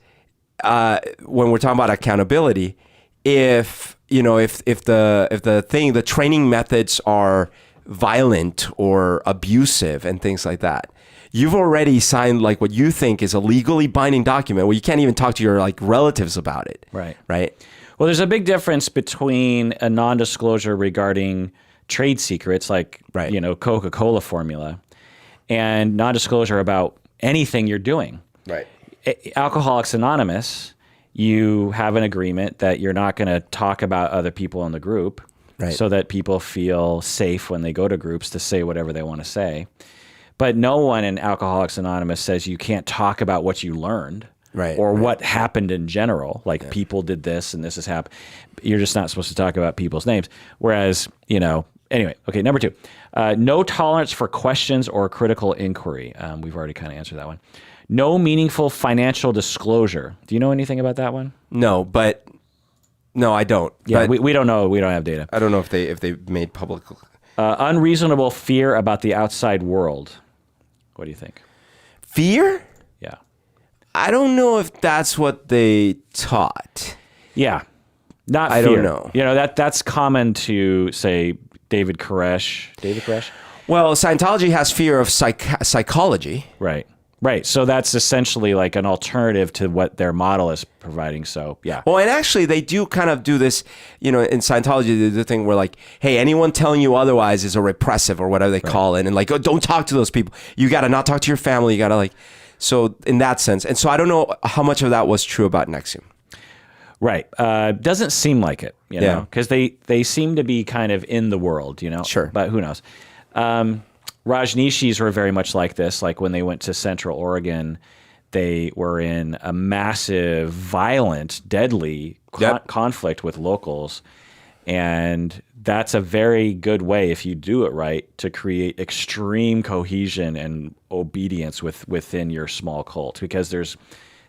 when we're talking about accountability, if the training methods are violent or abusive and things like that, you've already signed like what you think is a legally binding document where you can't even talk to your like relatives about it. Right. Well, there's a big difference between a non-disclosure regarding trade secrets like Coca-Cola formula and non-disclosure about anything you're doing. Right. Alcoholics Anonymous, you have an agreement that you're not going to talk about other people in the group. Right. So that people feel safe when they go to groups to say whatever they want to say. But no one in Alcoholics Anonymous says you can't talk about what you learned or what happened in general. Like people did this and this has happened. You're just not supposed to talk about people's names. Whereas, anyway, okay, number 2, no tolerance for questions or critical inquiry. We've already kind of answered that one. No meaningful financial disclosure. Do you know anything about that one? No, I don't. Yeah, we don't know. We don't have data. I don't know if they made public. Unreasonable fear about the outside world. What do you think? Fear? Yeah. I don't know if that's what they taught. Yeah. Not fear. I don't know. That's common to, say, David Koresh. David Koresh? Well, Scientology has fear of psychology. Right. So that's essentially like an alternative to what their model is providing. So, yeah. Well, and actually they do kind of do this, in Scientology, they do the thing where like, hey, anyone telling you otherwise is a repressive or whatever they call it. And like, oh, don't talk to those people. You got to not talk to your family. You got to so in that sense. And so I don't know how much of that was true about NXIVM. Right. Doesn't seem like it, because they seem to be kind of in the world, Sure. But who knows? Rajneeshis were very much like this. Like when they went to Central Oregon, they were in a massive, violent, deadly conflict with locals. And that's a very good way, if you do it right, to create extreme cohesion and obedience within your small cult. Because there's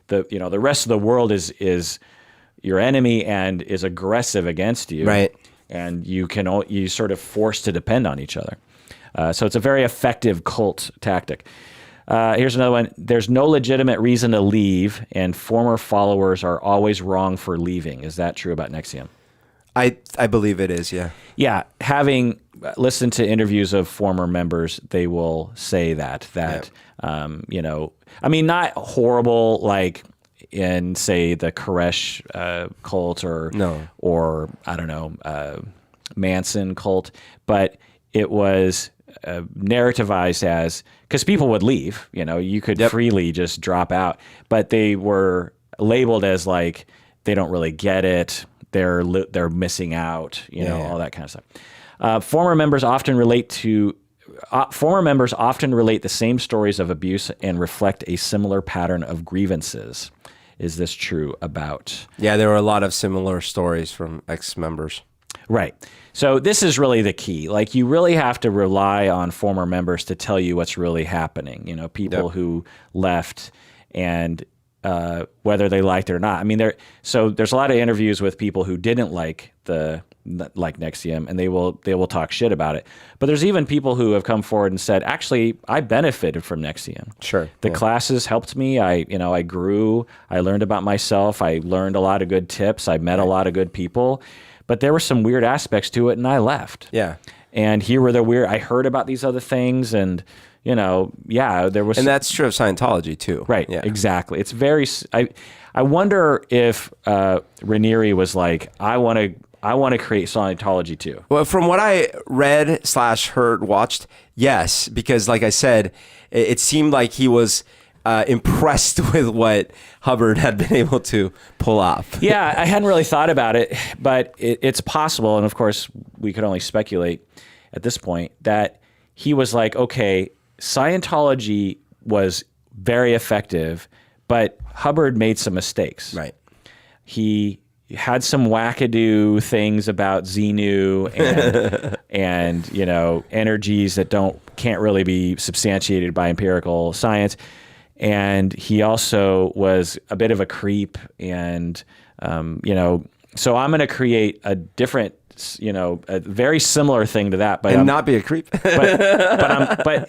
the rest of the world is your enemy and is aggressive against you. Right. And you sort of forced to depend on each other. So it's a very effective cult tactic. Here's another one. There's no legitimate reason to leave, and former followers are always wrong for leaving. Is that true about NXIVM? I believe it is, yeah. Yeah, having listened to interviews of former members, they will say that I mean, not horrible like in, say, the Koresh cult or I don't know, Manson cult, but it was narrativized as, because people would leave, you could freely just drop out, but they were labeled as like, they don't really get it. They're missing out, all that kind of stuff. Former members often relate the same stories of abuse and reflect a similar pattern of grievances. Is this true about? Yeah, there were a lot of similar stories from ex-members. Right. So this is really the key. Like, you really have to rely on former members to tell you what's really happening. People who left and whether they liked it or not. I mean, there's a lot of interviews with people who didn't like NXIVM, and they will talk shit about it. But there's even people who have come forward and said, actually, I benefited from NXIVM. Sure. The classes helped me. I grew. I learned about myself. I learned a lot of good tips. I met a lot of good people. But there were some weird aspects to it, and I left. Yeah. And here were the weird. I heard about these other things, and there was. And that's true of Scientology too. Right. Yeah. Exactly. It's very. I I wonder if Raniere was like, I want to create Scientology too. Well, from what I read / heard, watched, yes, because like I said, it seemed like he was impressed with what Hubbard had been able to pull off. Yeah, I hadn't really thought about it, but it's possible, and of course, we could only speculate at this point, that he was like, okay, Scientology was very effective, but Hubbard made some mistakes. Right. He had some wackadoo things about Xenu and energies that can't really be substantiated by empirical science. And he also was a bit of a creep, and so I'm going to create a different, a very similar thing to that, but not be a creep.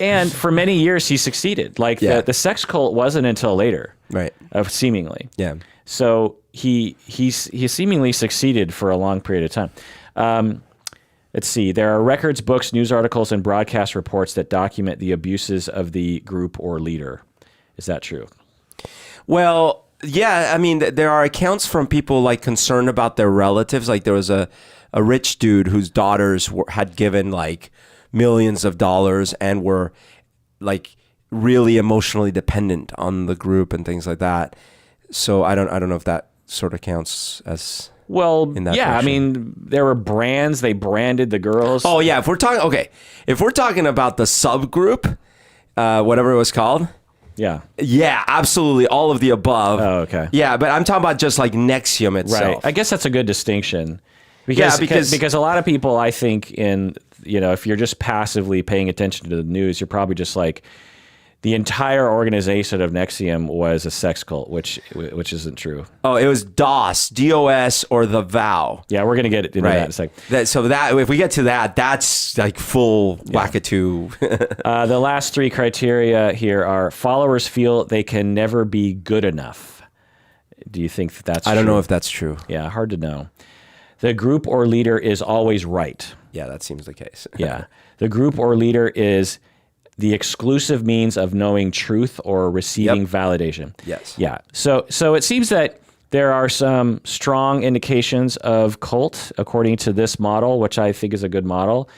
and for many years he succeeded. Like the sex cult wasn't until later, right? Seemingly, yeah. So he seemingly succeeded for a long period of time. Let's see. There are records, books, news articles, and broadcast reports that document the abuses of the group or leader. Is that true? Well, yeah. I mean, there are accounts from people like concerned about their relatives. Like there was a rich dude whose daughters had given like millions of dollars and were like really emotionally dependent on the group and things like that. So I don't know if that sort of counts as well. In that yeah, direction. I mean, there were brands. They branded the girls. Oh yeah, if we're talking about the subgroup, whatever it was called. Yeah. Yeah, absolutely. All of the above. Oh, okay. Yeah, but I'm talking about just like NXIVM itself. Right. I guess that's a good distinction. Because a lot of people, I think, if you're just passively paying attention to the news, you're probably just like, the entire organization of NXIVM was a sex cult, which isn't true. Oh, it was DOS, or the Vow. Yeah, we're gonna get into that in a second. So if we get to that, that's like full wackatoo. The last three criteria here are: followers feel they can never be good enough. Do you think that's true? I don't know if that's true. Yeah, hard to know. The group or leader is always right. Yeah, that seems the case. Yeah. The group or leader is the exclusive means of knowing truth or receiving validation. Yes. Yeah. So it seems that there are some strong indications of cult according to this model, which I think is a good model,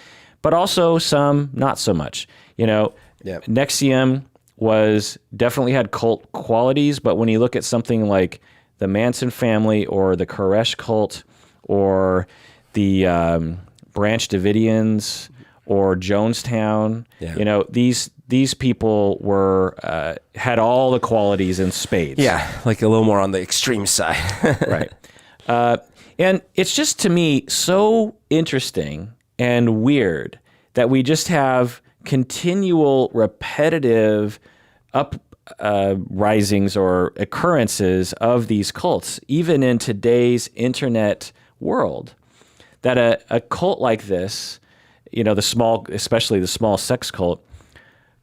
but also some not so much. NXIVM definitely had cult qualities, but when you look at something like the Manson family or the Koresh cult or the Branch Davidians or Jonestown, these people had all the qualities in spades. Yeah, like a little more on the extreme side. Right. And it's just, to me, so interesting and weird that we just have continual repetitive uprisings or occurrences of these cults, even in today's internet world, that a cult like this, especially the small sex cult,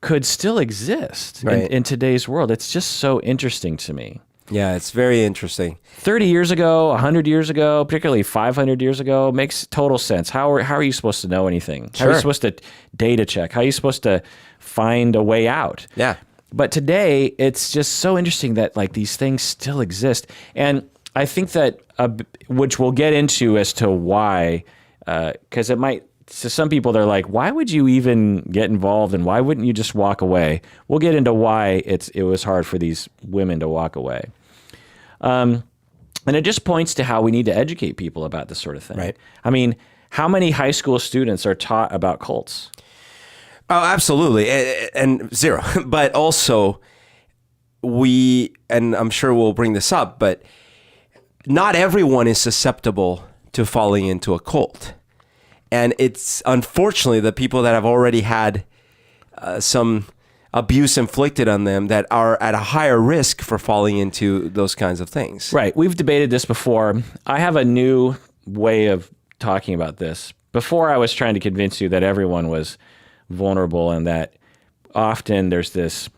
could still exist in today's world. It's just so interesting to me. Yeah, it's very interesting. 30 years ago, 100 years ago, particularly 500 years ago, makes total sense. How are you supposed to know anything? How are you supposed to data check? How are you supposed to find a way out? Yeah. But today, it's just so interesting that like these things still exist. And I think that, which we'll get into as to why, because it might, to some people, they're like, why would you even get involved and why wouldn't you just walk away? We'll get into why it was hard for these women to walk away. And it just points to how we need to educate people about this sort of thing. Right. I mean, how many high school students are taught about cults? Oh, absolutely. And zero. But also, and I'm sure we'll bring this up, but not everyone is susceptible to falling into a cult. And it's unfortunately the people that have already had some abuse inflicted on them that are at a higher risk for falling into those kinds of things. Right. We've debated this before. I have a new way of talking about this. Before, I was trying to convince you that everyone was vulnerable and that often there's this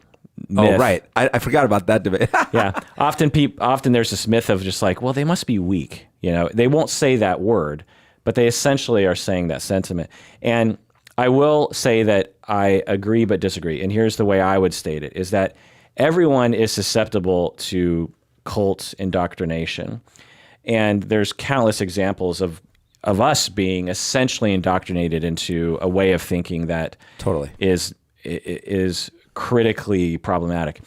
myth. Oh, right. I forgot about that debate. Yeah. Often there's this myth of just like, well, they must be weak. They won't say that word, but they essentially are saying that sentiment. And I will say that I agree but disagree. And here's the way I would state it, is that everyone is susceptible to cult indoctrination. And there's countless examples of us being essentially indoctrinated into a way of thinking that Totally is critically problematic.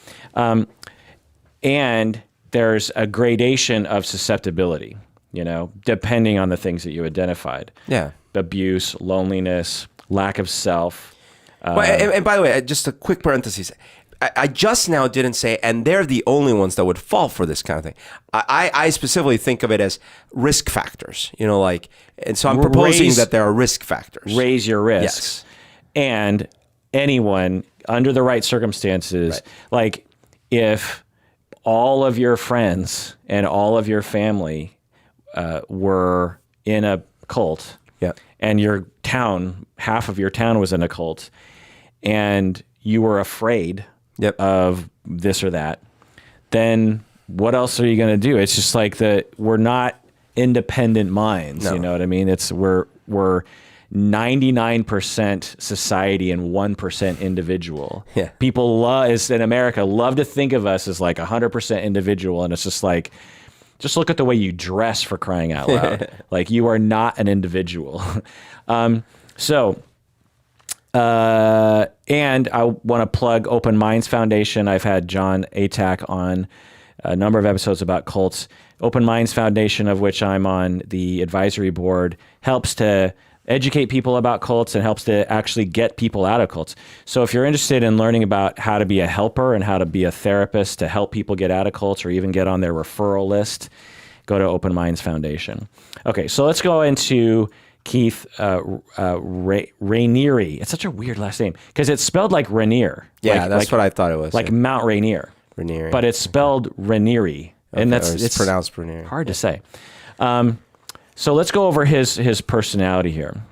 And there's a gradation of susceptibility, depending on the things that you identified. Yeah. Abuse, loneliness, lack of self. And by the way, just a quick parenthesis. I just now didn't say, and they're the only ones that would fall for this kind of thing. I specifically think of it as risk factors, and so I'm proposing that there are risk factors. Raise your risks. Yes. And anyone under the right circumstances, like if all of your friends and all of your family were in a cult, and your town, half of your town was in a cult, and you were afraid of this or that, then what else are you going to do? It's just like we're not independent minds. No. You know what I mean? We're 99% society and 1% individual. Yeah. People in America love to think of us as like 100% individual, and it's just like, just look at the way you dress, for crying out loud. Like, you are not an individual. And I want to plug Open Minds Foundation. I've had John Atack on a number of episodes about cults. Open Minds Foundation, of which I'm on the advisory board, helps to educate people about cults and helps to actually get people out of cults. So if you're interested in learning about how to be a helper and how to be a therapist to help people get out of cults or even get on their referral list, go to Open Minds Foundation. Okay, so let's go into Keith Raniere. It's such a weird last name because it's spelled like Raniere. Yeah, that's what I thought it was. Like Mount Rainier. Raniere. But it's spelled Raniere. And it's pronounced Raniere. Hard to say. So let's go over his personality here.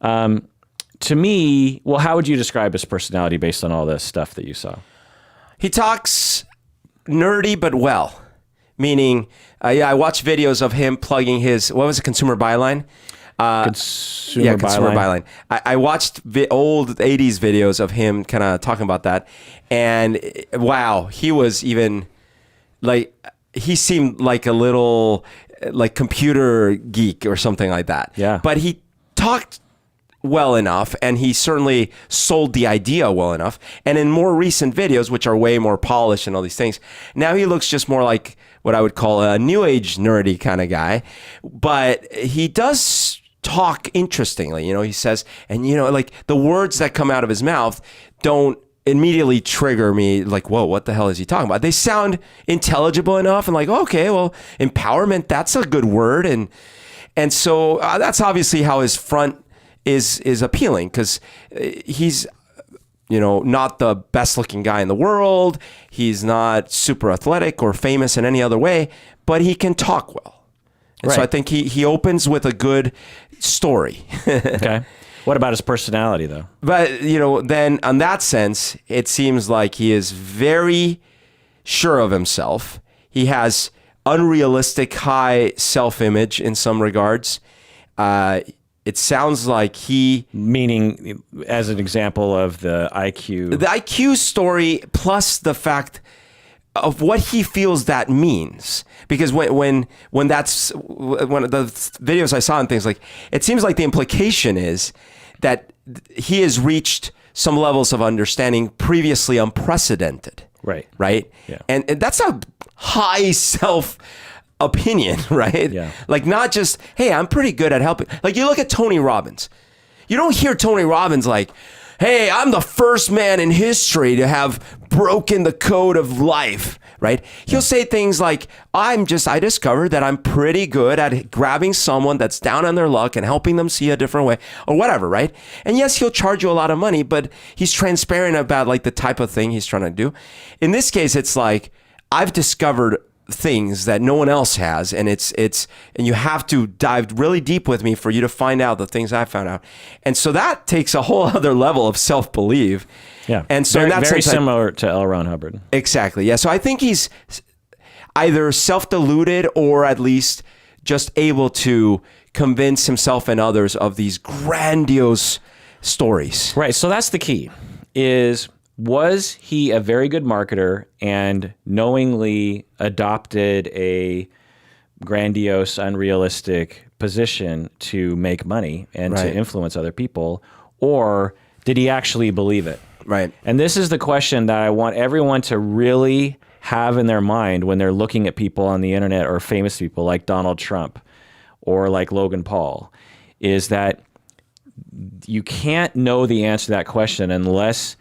To me, well, how would you describe his personality based on all this stuff that you saw? He talks nerdy but well. Meaning, I watched videos of him plugging his, what was it, consumer byline? Consumer byline. I watched old 80s videos of him kind of talking about that. And wow, he was even like, he seemed like a little like computer geek or something like that. Yeah. But he talked well enough, and he certainly sold the idea well enough. And in more recent videos, which are way more polished and all these things, now he looks just more like what I would call a new age nerdy kind of guy. But he does talk interestingly, he says, and like the words that come out of his mouth don't immediately trigger me like, whoa, what the hell is he talking about? They sound intelligible enough and like, okay, well, empowerment, that's a good word. And so that's obviously how his front is appealing, because he's not the best looking guy in the world. He's not super athletic or famous in any other way, but he can talk well. And so I think he opens with a good story. Okay. What about his personality, though? But, then on that sense, it seems like he is very sure of himself. He has unrealistic high self-image in some regards. It sounds like meaning, as an example of the IQ. The IQ story plus the fact of what he feels that means. Because when that's one of the videos I saw and things, like, it seems like the implication is that he has reached some levels of understanding previously unprecedented. Right? Yeah. And that's a high self opinion, right? Yeah. Like, not just, hey, I'm pretty good at helping. Like, you look at Tony Robbins. You don't hear Tony Robbins like, hey, I'm the first man in history to have broken the code of life, right? He'll say things like, I discovered that I'm pretty good at grabbing someone that's down on their luck and helping them see a different way, or whatever, right? And yes, he'll charge you a lot of money, but he's transparent about like the type of thing he's trying to do. In this case, it's like, I've discovered things that no one else has, and and you have to dive really deep with me for you to find out the things I found out. And so that takes a whole other level of self-belief. Yeah. And so very similar to L. Ron Hubbard. Exactly. Yeah. So I think he's either self-deluded or at least just able to convince himself and others of these grandiose stories. Right. So that's the key, is was he a very good marketer and knowingly adopted a grandiose, unrealistic position to make money and to influence other people, or did he actually believe it? Right. And this is the question that I want everyone to really have in their mind when they're looking at people on the internet or famous people like Donald Trump or like Logan Paul, is that you can't know the answer to that question unless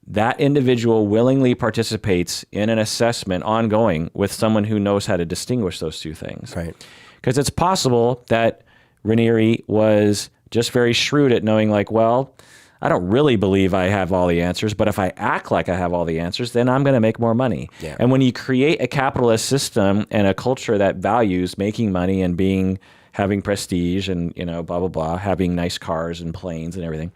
that individual willingly participates in an assessment ongoing with someone who knows how to distinguish those two things. Right. Because it's possible that Raniere was just very shrewd at knowing, like, well, I don't really believe I have all the answers, but if I act like I have all the answers, then I'm going to make more money. Yeah. And when you create a capitalist system and a culture that values making money and having prestige and, blah, blah, blah, having nice cars and planes and everything,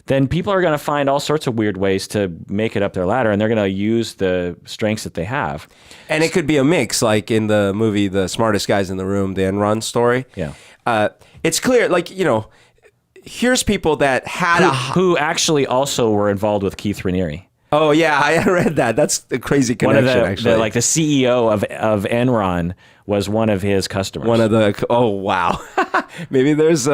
then people are going to find all sorts of weird ways to make it up their ladder, and they're going to use the strengths that they have. And it could be a mix, like in the movie The Smartest Guys in the Room, the Enron story. Yeah. It's clear, like, here's people that had who actually also were involved with Keith Raniere. Oh, yeah, I read that. That's a crazy connection, actually. The CEO of Enron was one of his customers. Oh, wow. Maybe there's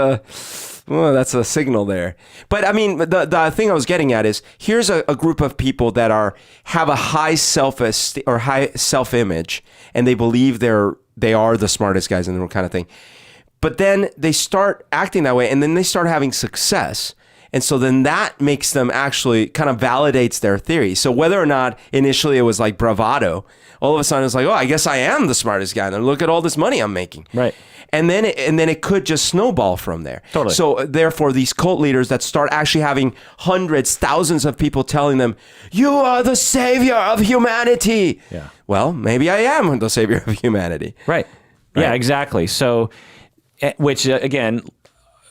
that's a signal there. But I mean, the thing I was getting at is, here's a group of people that have a high self-esteem or high self-image, and they believe they are the smartest guys in the room, kind of thing. But then they start acting that way, and then they start having success. And so then that makes them actually kind of validates their theory. So whether or not initially it was like bravado, all of a sudden it's like, oh, I guess I am the smartest guy. And look at all this money I'm making. Right. And then it could just snowball from there. Totally. So therefore, these cult leaders that start actually having hundreds, thousands of people telling them, you are the savior of humanity. Yeah. Well, maybe I am the savior of humanity. Right. Yeah, exactly. So, which again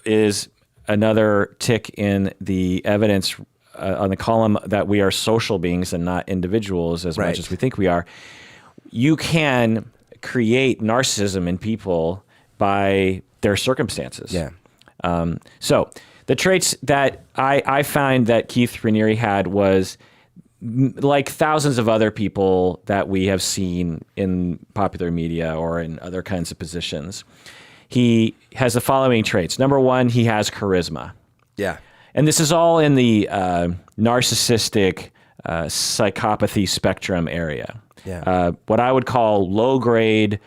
is another tick in the evidence on the column that we are social beings and not individuals as much as we think we are. You can create narcissism in people by their circumstances. Yeah. So the traits that I find that Keith Raniere had was like thousands of other people that we have seen in popular media or in other kinds of positions. He has the following traits. Number one, he has charisma. Yeah. And this is all in the narcissistic psychopathy spectrum area. Yeah. What I would call low-grade,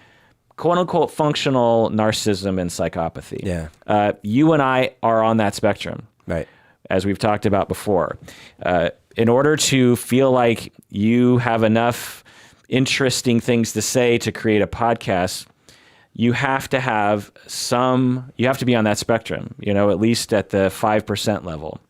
quote-unquote, functional narcissism and psychopathy. Yeah. You and I are on that spectrum. Right. As we've talked about before. In order to feel like you have enough interesting things to say to create a podcast, you have to be on that spectrum, at least at the 5% level.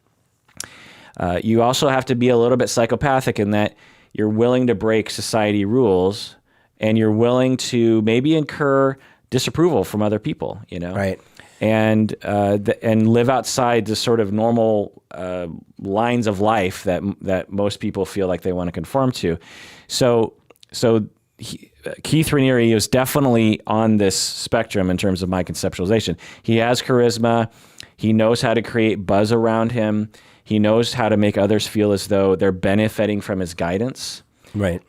You also have to be a little bit psychopathic in that you're willing to break society rules and you're willing to maybe incur disapproval from other people, Right. And live outside the sort of normal lines of life that most people feel like they want to conform to. So Keith Raniere is definitely on this spectrum in terms of my conceptualization. He has charisma. He knows how to create buzz around him. He knows how to make others feel as though they're benefiting from his guidance. Right.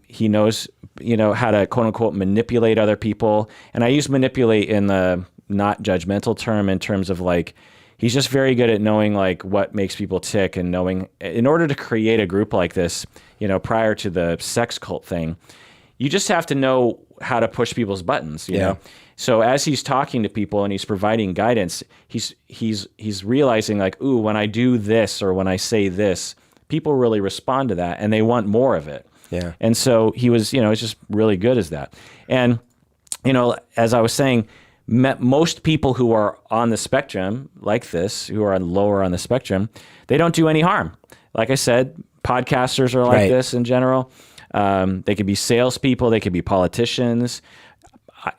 He knows, how to quote unquote manipulate other people. And I use manipulate in the not judgmental term in terms of like, he's just very good at knowing like what makes people tick and knowing in order to create a group like this, prior to the sex cult thing, you just have to know how to push people's buttons, you know? So as he's talking to people and he's providing guidance, he's realizing like, ooh, when I do this or when I say this, people really respond to that and they want more of it. Yeah. And so he was, he's just really good as that. And, as I was saying, most people who are on the spectrum like this, who are lower on the spectrum, they don't do any harm. Like I said, podcasters are like this in general. They could be salespeople. They could be politicians.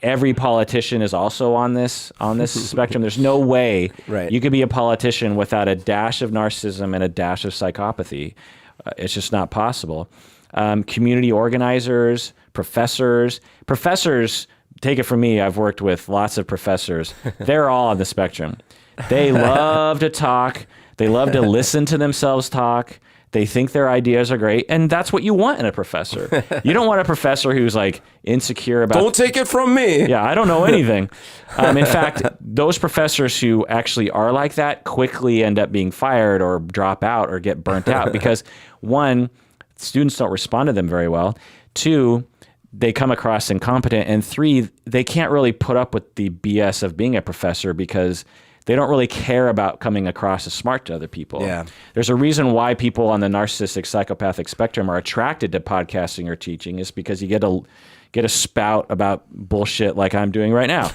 Every politician is also on this spectrum. There's no way you could be a politician without a dash of narcissism and a dash of psychopathy. It's just not possible. Community organizers, professors. Take it from me. I've worked with lots of professors. They're all on the spectrum. They love to talk. They love to listen to themselves talk. They think their ideas are great, and that's what you want in a professor. You don't want a professor who's like insecure about. Don't take it from me. Yeah, I don't know anything. In fact, those professors who actually are like that quickly end up being fired or drop out or get burnt out because, one, students don't respond to them very well. Two, they come across incompetent. And three, they can't really put up with the BS of being a professor because they don't really care about coming across as smart to other people. Yeah. There's a reason why people on the narcissistic psychopathic spectrum are attracted to podcasting or teaching is because you get a spout about bullshit like I'm doing right now.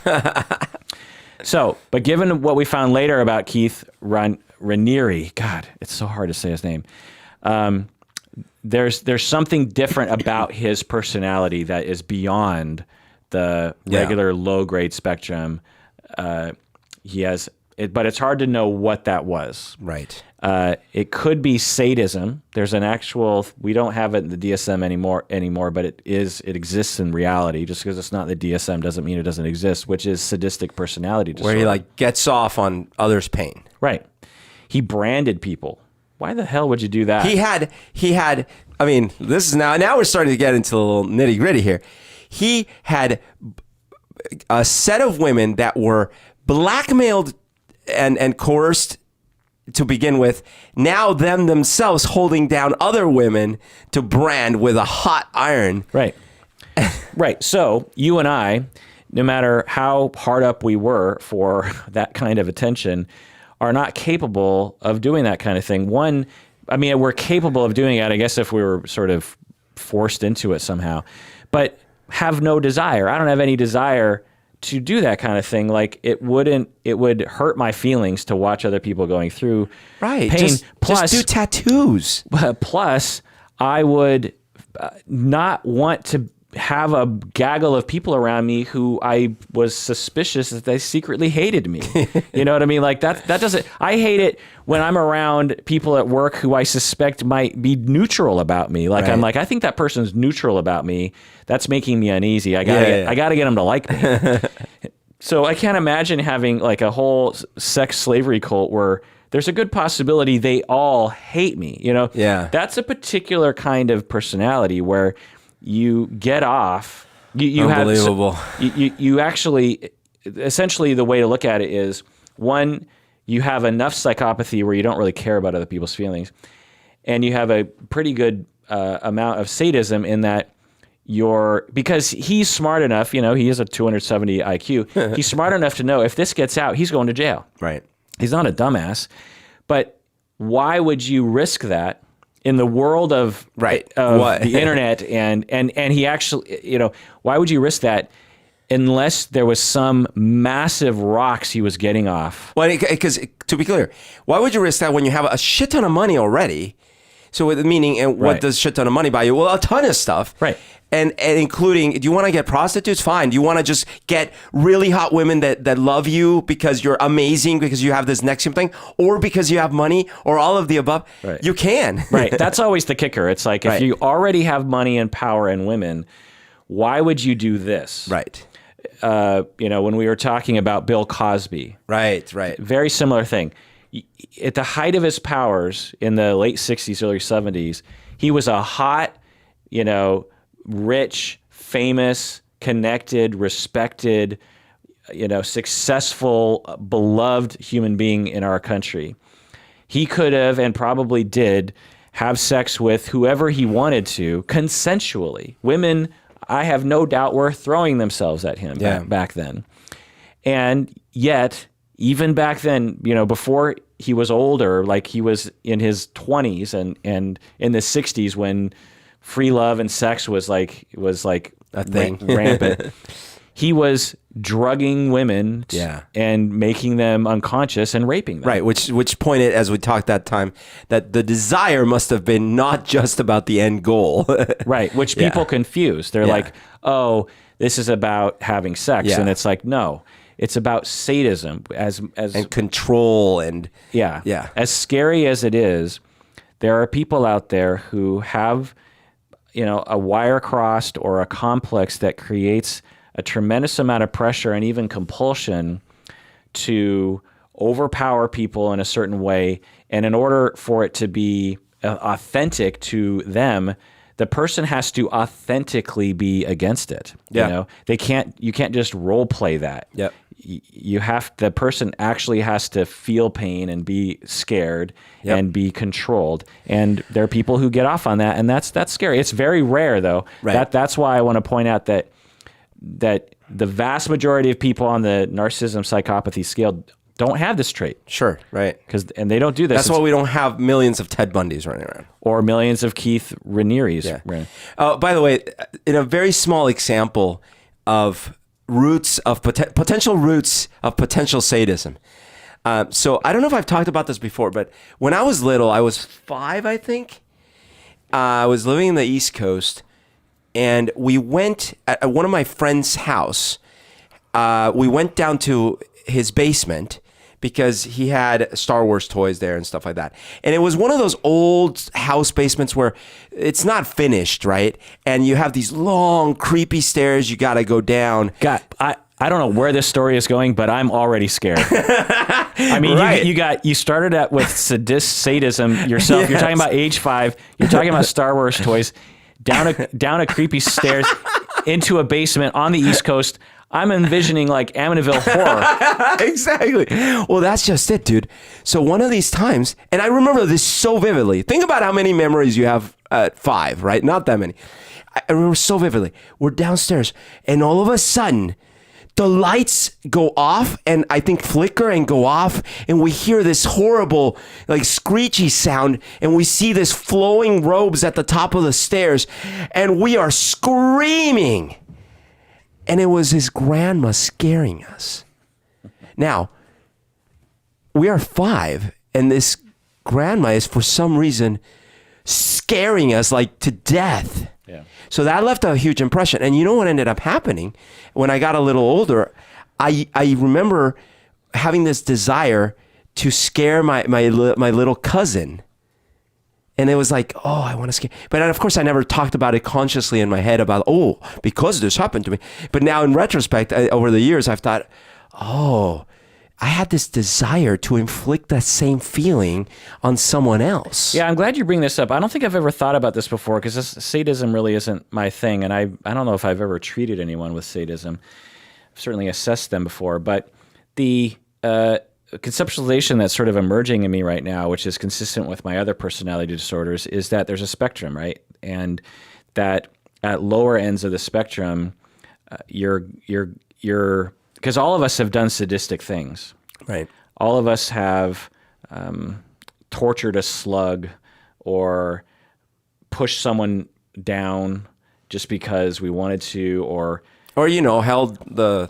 So, but given what we found later about Keith Raniere, God, it's so hard to say his name. There's something different about his personality that is beyond the regular low grade spectrum. He has. But it's hard to know what that was. Right. It could be sadism. There's an actual, we don't have it in the DSM anymore, but it exists in reality. Just because it's not the DSM doesn't mean it doesn't exist, which is sadistic personality disorder. Where he like gets off on others' pain. Right. He branded people. Why the hell would you do that? He had, I mean, this is now we're starting to get into a little nitty gritty here. He had a set of women that were blackmailed and coerced to begin with, now them themselves holding down other women to brand with a hot iron. Right. Right. So you and I, no matter how hard up we were for that kind of attention, are not capable of doing that kind of thing. One, I mean, we're capable of doing it, I guess, if we were sort of forced into it somehow, but have no desire. I don't have any desire to do that kind of thing. Like it would hurt my feelings to watch other people going through pain. Just do tattoos. Plus, I would not want to have a gaggle of people around me who I was suspicious that they secretly hated me. You know what I mean? Like that doesn't, I hate it when I'm around people at work who I suspect might be neutral about me. Like I'm like, I think that person's neutral about me. That's making me uneasy. I gotta get them to like me. So I can't imagine having like a whole sex slavery cult where there's a good possibility they all hate me. You know? Yeah. That's a particular kind of personality where you get off. Unbelievable. You actually, essentially the way to look at it is, one, you have enough psychopathy where you don't really care about other people's feelings. And you have a pretty good amount of sadism in that because he's smart enough, you know, he is a 270 IQ. He's smart enough to know if this gets out, he's going to jail. Right. He's not a dumbass. But why would you risk that? In the world of the internet and he actually, you know, why would you risk that unless there was some massive rocks he was getting off? Well, because to be clear, why would you risk that when you have a shit ton of money already? So meaning, and what does shit ton of money buy you? Well, a ton of stuff. Right. And including, do you want to get prostitutes? Fine. Do you want to just get really hot women that love you because you're amazing, because you have this NXIVM thing, or because you have money, or all of the above? Right. You can. Right. That's always the kicker. It's like, if you already have money and power and women, why would you do this? Right. You know, when we were talking about Bill Cosby. Right. Very similar thing. At the height of his powers in the late 60s, early 70s, he was a hot, you know, rich, famous, connected, respected, you know, successful, beloved human being in our country. He could have, and probably did, have sex with whoever he wanted to consensually. Women, I have no doubt, were throwing themselves at him back then. And yet, even back then, you know, before he was older, like he was in his 20s and in the 60s when free love and sex was like a thing, rampant. He was drugging women and making them unconscious and raping them. Right, which pointed, as we talked that time, that the desire must have been not just about the end goal. Right, which people confuse. They're like, oh, this is about having sex. And it's like, no, it's about sadism and control and As scary as it is, there are people out there who have, you know, a wire crossed or a complex that creates a tremendous amount of pressure and even compulsion to overpower people in a certain way. And in order for it to be authentic to them, the person has to authentically be against it. Yeah. You know, you can't just role play that. Yep. The person actually has to feel pain and be scared and be controlled. And there are people who get off on that, and that's scary. It's very rare though. Right. That's why I want to point out that the vast majority of people on the narcissism psychopathy scale don't have this trait. Sure, right. And they don't do this. That's why we don't have millions of Ted Bundys running around. Or millions of Keith Ranieres. Yeah. By the way, in a very small example of potential roots of potential sadism. So I don't know if I've talked about this before, but when I was little, I was 5, I think. I was living in the East Coast, and we went at one of my friend's house. We went down to his basement because he had Star Wars toys there and stuff like that. And it was one of those old house basements where it's not finished, right? And you have these long, creepy stairs you got to go down. God, I don't know where this story is going, but I'm already scared. I mean, Right. you started out with sadism yourself. Yes. You're talking about age 5. You're talking about Star Wars toys. Down a creepy stairs into a basement on the East Coast. I'm envisioning like Amityville Horror. Exactly. Well, that's just it, dude. So one of these times, and I remember this so vividly. Think about how many memories you have at 5, right? Not that many. I remember so vividly. We're downstairs, and all of a sudden, the lights go off, and I think flicker and go off, and we hear this horrible, like screechy sound, and we see this flowing robes at the top of the stairs, and we are screaming. And it was his grandma scaring us. Now, we are 5, and this grandma is, for some reason, scaring us like to death. Yeah. So that left a huge impression. And you know what ended up happening? When I got a little older, I remember having this desire to scare my little cousin. And it was like, oh, I want to scare. But of course, I never talked about it consciously in my head about, because this happened to me. But now in retrospect, over the years, I've thought, I had this desire to inflict that same feeling on someone else. Yeah, I'm glad you bring this up. I don't think I've ever thought about this before because sadism really isn't my thing. And I don't know if I've ever treated anyone with sadism. I've certainly assessed them before. But the conceptualization that's sort of emerging in me right now, which is consistent with my other personality disorders, is that there's a spectrum, right? And that at lower ends of the spectrum, you're because all of us have done sadistic things. Right. All of us have tortured a slug or pushed someone down just because we wanted to, or held the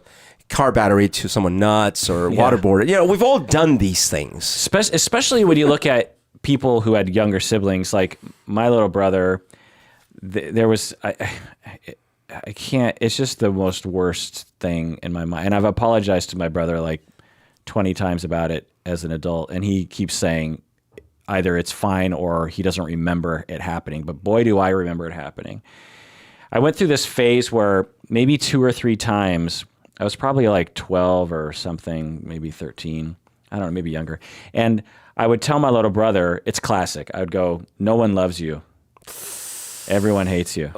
car battery to someone nuts or waterboarded. We've all done these things. Especially when you look at people who had younger siblings, like my little brother. There was I can't. It's just the most worst thing in my mind, and I've apologized to my brother like 20 times about it as an adult, and he keeps saying either it's fine or he doesn't remember it happening. But boy, do I remember it happening. I went through this phase where maybe 2 or 3 times. I was probably like 12 or something, maybe 13. I don't know, maybe younger. And I would tell my little brother, it's classic. I would go, no one loves you. Everyone hates you.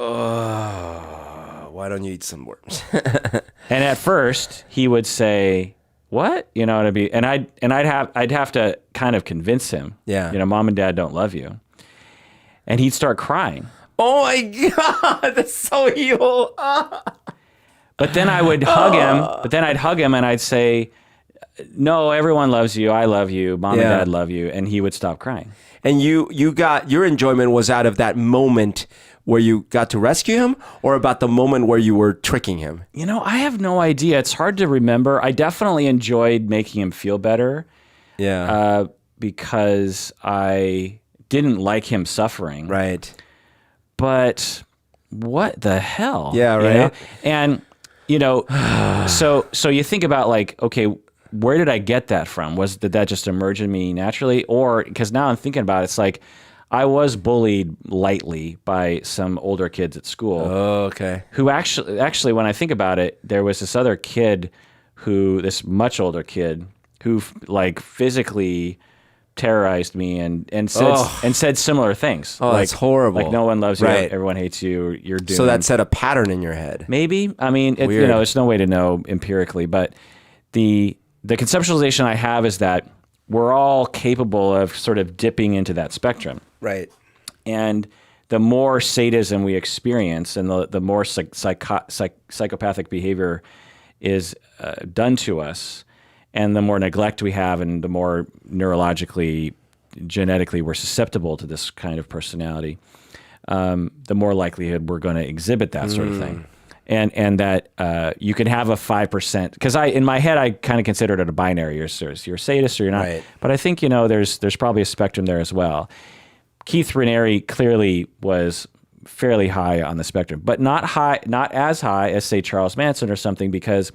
Why don't you eat some worms? And at first he would say, what? And I'd have to kind of convince him. Yeah. Mom and dad don't love you. And he'd start crying. Oh my God, that's so evil. But then I would hug him. But then I'd hug him and I'd say, no, everyone loves you. I love you. Mom and dad love you. And he would stop crying. And you got your enjoyment was out of that moment where you got to rescue him, or about the moment where you were tricking him? I have no idea. It's hard to remember. I definitely enjoyed making him feel better. Yeah. Because I didn't like him suffering. Right. But what the hell? Yeah, right. And so you think about like, okay, where did I get that from? Did that just emerge in me naturally? Or because now I'm thinking about it, it's like I was bullied lightly by some older kids at school. Oh, okay. Who actually, when I think about it, there was this other kid this much older kid who like physically terrorized me and said similar things. Oh, that's horrible. Like, no one loves you, Right. everyone hates you, you're doomed. So that set a pattern in your head. Maybe. I mean, Weird. there's no way to know empirically, but the conceptualization I have is that we're all capable of sort of dipping into that spectrum. Right. And the more sadism we experience and the more psychopathic behavior is done to us, and the more neglect we have and the more neurologically, genetically we're susceptible to this kind of personality, the more likelihood we're going to exhibit that sort of thing. And that you can have a 5%, because in my head I kind of considered it a binary. You're a sadist or you're not. Right. But I think there's probably a spectrum there as well. Keith Raniere clearly was fairly high on the spectrum, but not as high as say Charles Manson or something, because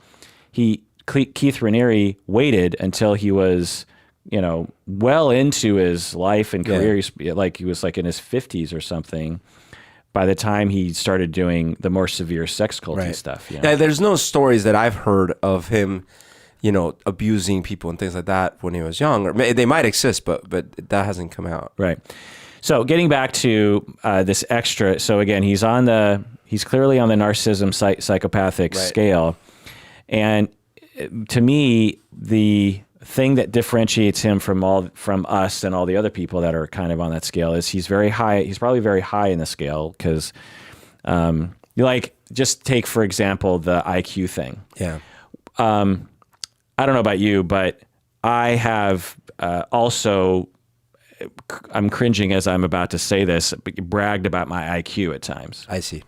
Keith Raniere waited until he was well into his life and career. Yeah. He was like in his 50s or something by the time he started doing the more severe sex culty stuff. Yeah, there's no stories that I've heard of him, abusing people and things like that when he was young. Or they might exist, but that hasn't come out. Right. So getting back to this extra. So again, he's clearly on the narcissism psychopathic scale, and to me, the thing that differentiates him from us and all the other people that are kind of on that scale is he's very high. He's probably very high in the scale because, just take for example the IQ thing. Yeah. I don't know about you, but I have also. I'm cringing as I'm about to say this, bragged about my IQ at times. I see.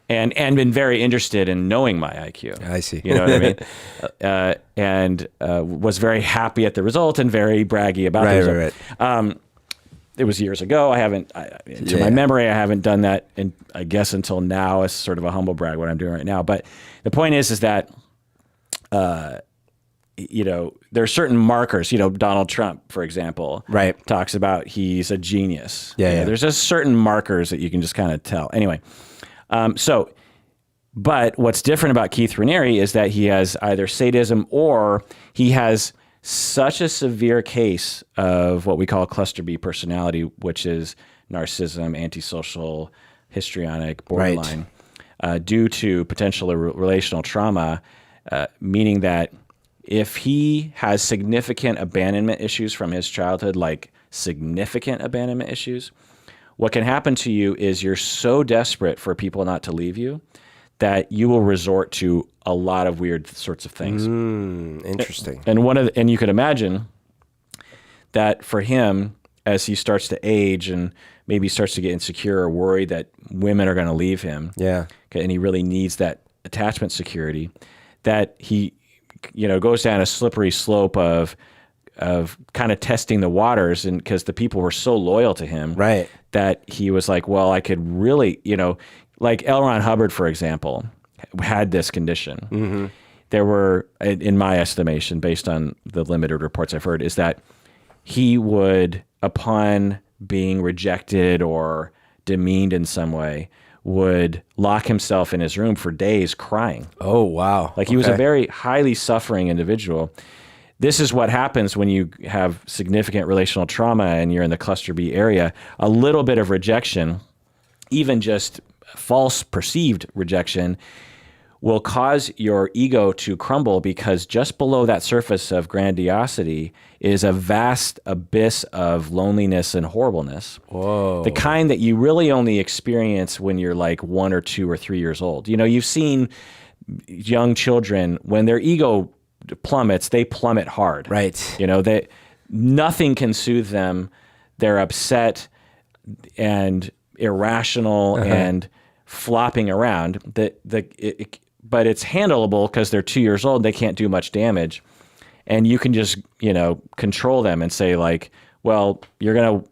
And been very interested in knowing my IQ. I see. You know what I mean? And was very happy at the result and very braggy about the result. Right. It was years ago. To my memory, I haven't done that, and I guess until now, as sort of a humble brag, what I'm doing right now. But the point is that there are certain markers. Donald Trump, for example, talks about he's a genius. Yeah. There's just certain markers that you can just kind of tell. Anyway, but what's different about Keith Raniere is that he has either sadism or he has such a severe case of what we call cluster B personality, which is narcissism, antisocial, histrionic, borderline, due to potential relational trauma, meaning that if he has significant abandonment issues from his childhood, like significant abandonment issues, what can happen to you is you're so desperate for people not to leave you that you will resort to a lot of weird sorts of things. Interesting. And you could imagine that for him, as he starts to age and maybe starts to get insecure or worried that women are going to leave him, and he really needs that attachment security, that he goes down a slippery slope of kind of testing the waters, and because the people were so loyal to him, that he was like, well, I could really, like L. Ron Hubbard, for example, had this condition. Mm-hmm. There were, in my estimation, based on the limited reports I've heard, is that he would, upon being rejected or demeaned in some way, would lock himself in his room for days crying. Oh, wow. Like he was a very highly suffering individual. This is what happens when you have significant relational trauma and you're in the cluster B area. A little bit of rejection, even just false perceived rejection, will cause your ego to crumble, because just below that surface of grandiosity is a vast abyss of loneliness and horribleness. Whoa. The kind that you really only experience when you're like 1 or 2 or 3 years old. You've seen young children, when their ego plummets, they plummet hard. Nothing can soothe them. They're upset and irrational and flopping around. But it's handleable because they're 2 years old. They can't do much damage. And you can just, control them and say like, well, you're going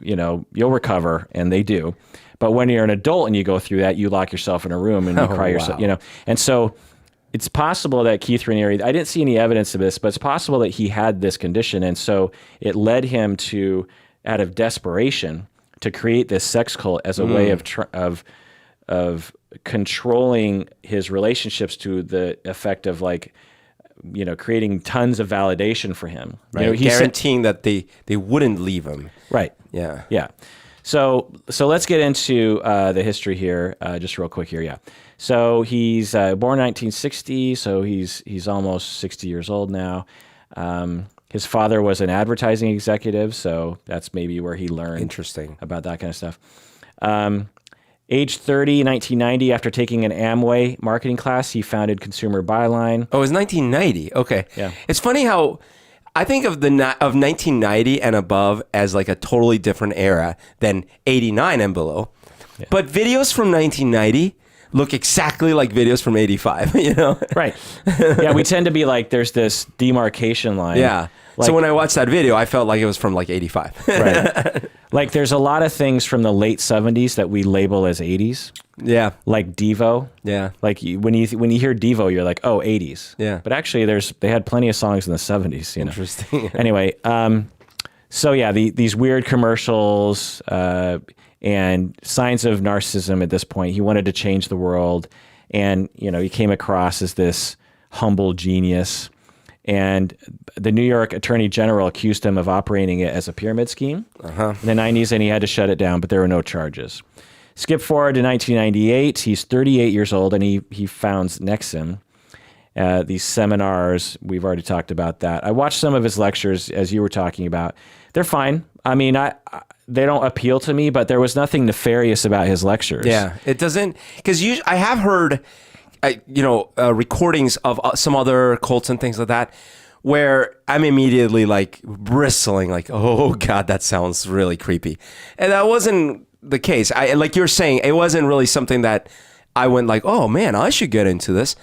to, you'll recover. And they do. But when you're an adult and you go through that, you lock yourself in a room and you cry yourself, And so it's possible that Keith Raniere, I didn't see any evidence of this, but it's possible that he had this condition. And so it led him to, out of desperation, to create this sex cult as a way of controlling his relationships to the effect of like creating tons of validation for him. Right. Guaranteeing that they wouldn't leave him. Right. Yeah. Yeah. So let's get into the history here, just real quick here. Yeah. So he's born in 1960, so he's almost 60 years old now. His father was an advertising executive, so that's maybe where he learned about that kind of stuff. Age 30, 1990, after taking an Amway marketing class, he founded Consumer Byline. Oh, it was 1990. Okay. Yeah. It's funny how I think of 1990 and above as like a totally different era than 89 and below. Yeah. But videos from 1990 look exactly like videos from 85, Right. Yeah, we tend to be like, there's this demarcation line. Yeah. Like, so when I watched that video, I felt like it was from like 85. Right. Like there's a lot of things from the late 70s that we label as 80s. Yeah. Like Devo. Yeah. Like when you hear Devo, you're like, oh, 80s. Yeah. But actually they had plenty of songs in the 70s, Interesting. Anyway, so yeah, these weird commercials and signs of narcissism at this point. He wanted to change the world, and he came across as this humble genius. And the New York Attorney General accused him of operating it as a pyramid scheme in the 90s, and he had to shut it down, but there were no charges. Skip forward to 1998. He's 38 years old, and he founds NXIVM. These seminars, we've already talked about that. I watched some of his lectures, as you were talking about. They're fine. I mean, they don't appeal to me, but there was nothing nefarious about his lectures. Yeah, it doesn't, because I have heard recordings of some other cults and things like that, where I'm immediately like bristling, like, oh God, that sounds really creepy. And that wasn't the case. Like you're saying, it wasn't really something that I went like, oh man, I should get into this.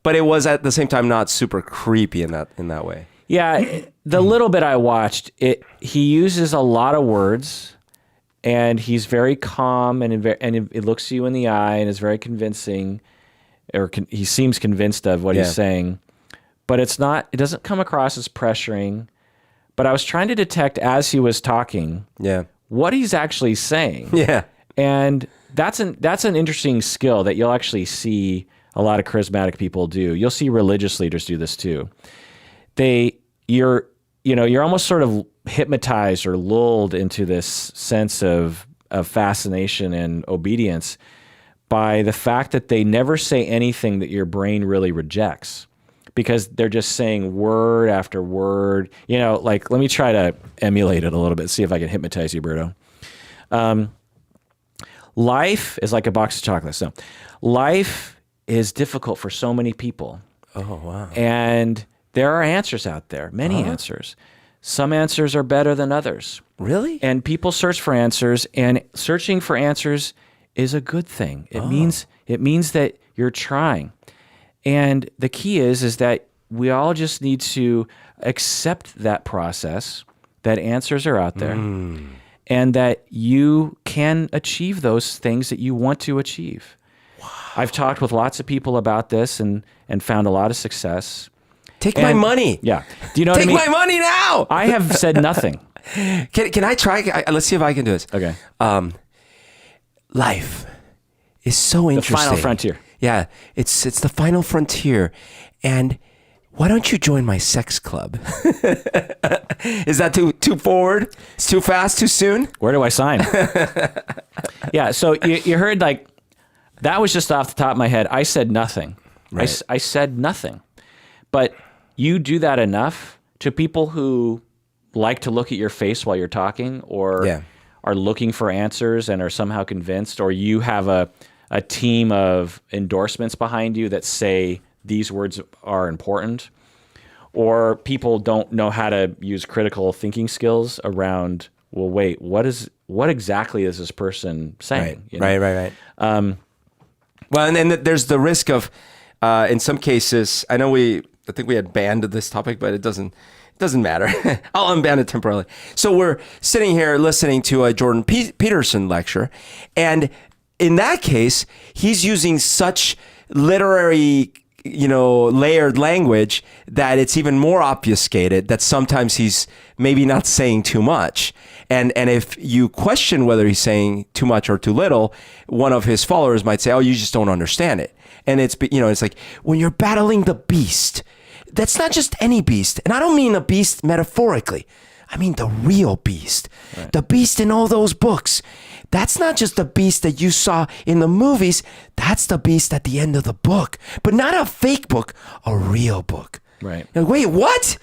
But it was at the same time not super creepy in that way. Yeah, the little bit I watched, he uses a lot of words, and he's very calm, and it looks you in the eye and is very convincing. He seems convinced of what he's saying, but it doesn't come across as pressuring. But I was trying to detect as he was talking, what he's actually saying. Yeah. And that's an interesting skill that you'll actually see a lot of charismatic people do. You'll see religious leaders do this too. You're almost sort of hypnotized or lulled into this sense of fascination and obedience by the fact that they never say anything that your brain really rejects, because they're just saying word after word. Like, let me try to emulate it a little bit, see if I can hypnotize you, Berto. Life is like a box of chocolates. No, life is difficult for so many people. Oh, wow. And there are answers out there, many answers. Some answers are better than others. Really? And people search for answers, and searching for answers is a good thing. It means that you're trying. And the key is that we all just need to accept that process, that answers are out there, and that you can achieve those things that you want to achieve. Wow. I've talked with lots of people about this and found a lot of success. Take my money. Yeah. Do you know what I mean? Take my money now. I have said nothing. Can I try? Let's see if I can do this. Okay. Life is so interesting. The final frontier. Yeah, it's the final frontier. And why don't you join my sex club? Is that too forward? It's too fast, too soon? Where do I sign? Yeah, so you heard, like, that was just off the top of my head. I said nothing. Right. I said nothing. But you do that enough to people who like to look at your face while you're talking, or are looking for answers and are somehow convinced, or you have a team of endorsements behind you that say these words are important, or people don't know how to use critical thinking skills around, well, wait, what exactly is this person saying? Right. Well, and then there's the risk of, in some cases, I think we had banned this topic, but it doesn't matter. I'll unban it temporarily. So we're sitting here listening to a Jordan Peterson lecture, and in that case, he's using such literary, layered language that it's even more obfuscated, that sometimes he's maybe not saying too much. And if you question whether he's saying too much or too little, one of his followers might say, oh, you just don't understand it. And it's like, when you're battling the beast, that's not just any beast. And I don't mean a beast metaphorically. I mean the real beast. Right. The beast in all those books. That's not just the beast that you saw in the movies. That's the beast at the end of the book. But not a fake book, a real book. Right. Like, wait, what?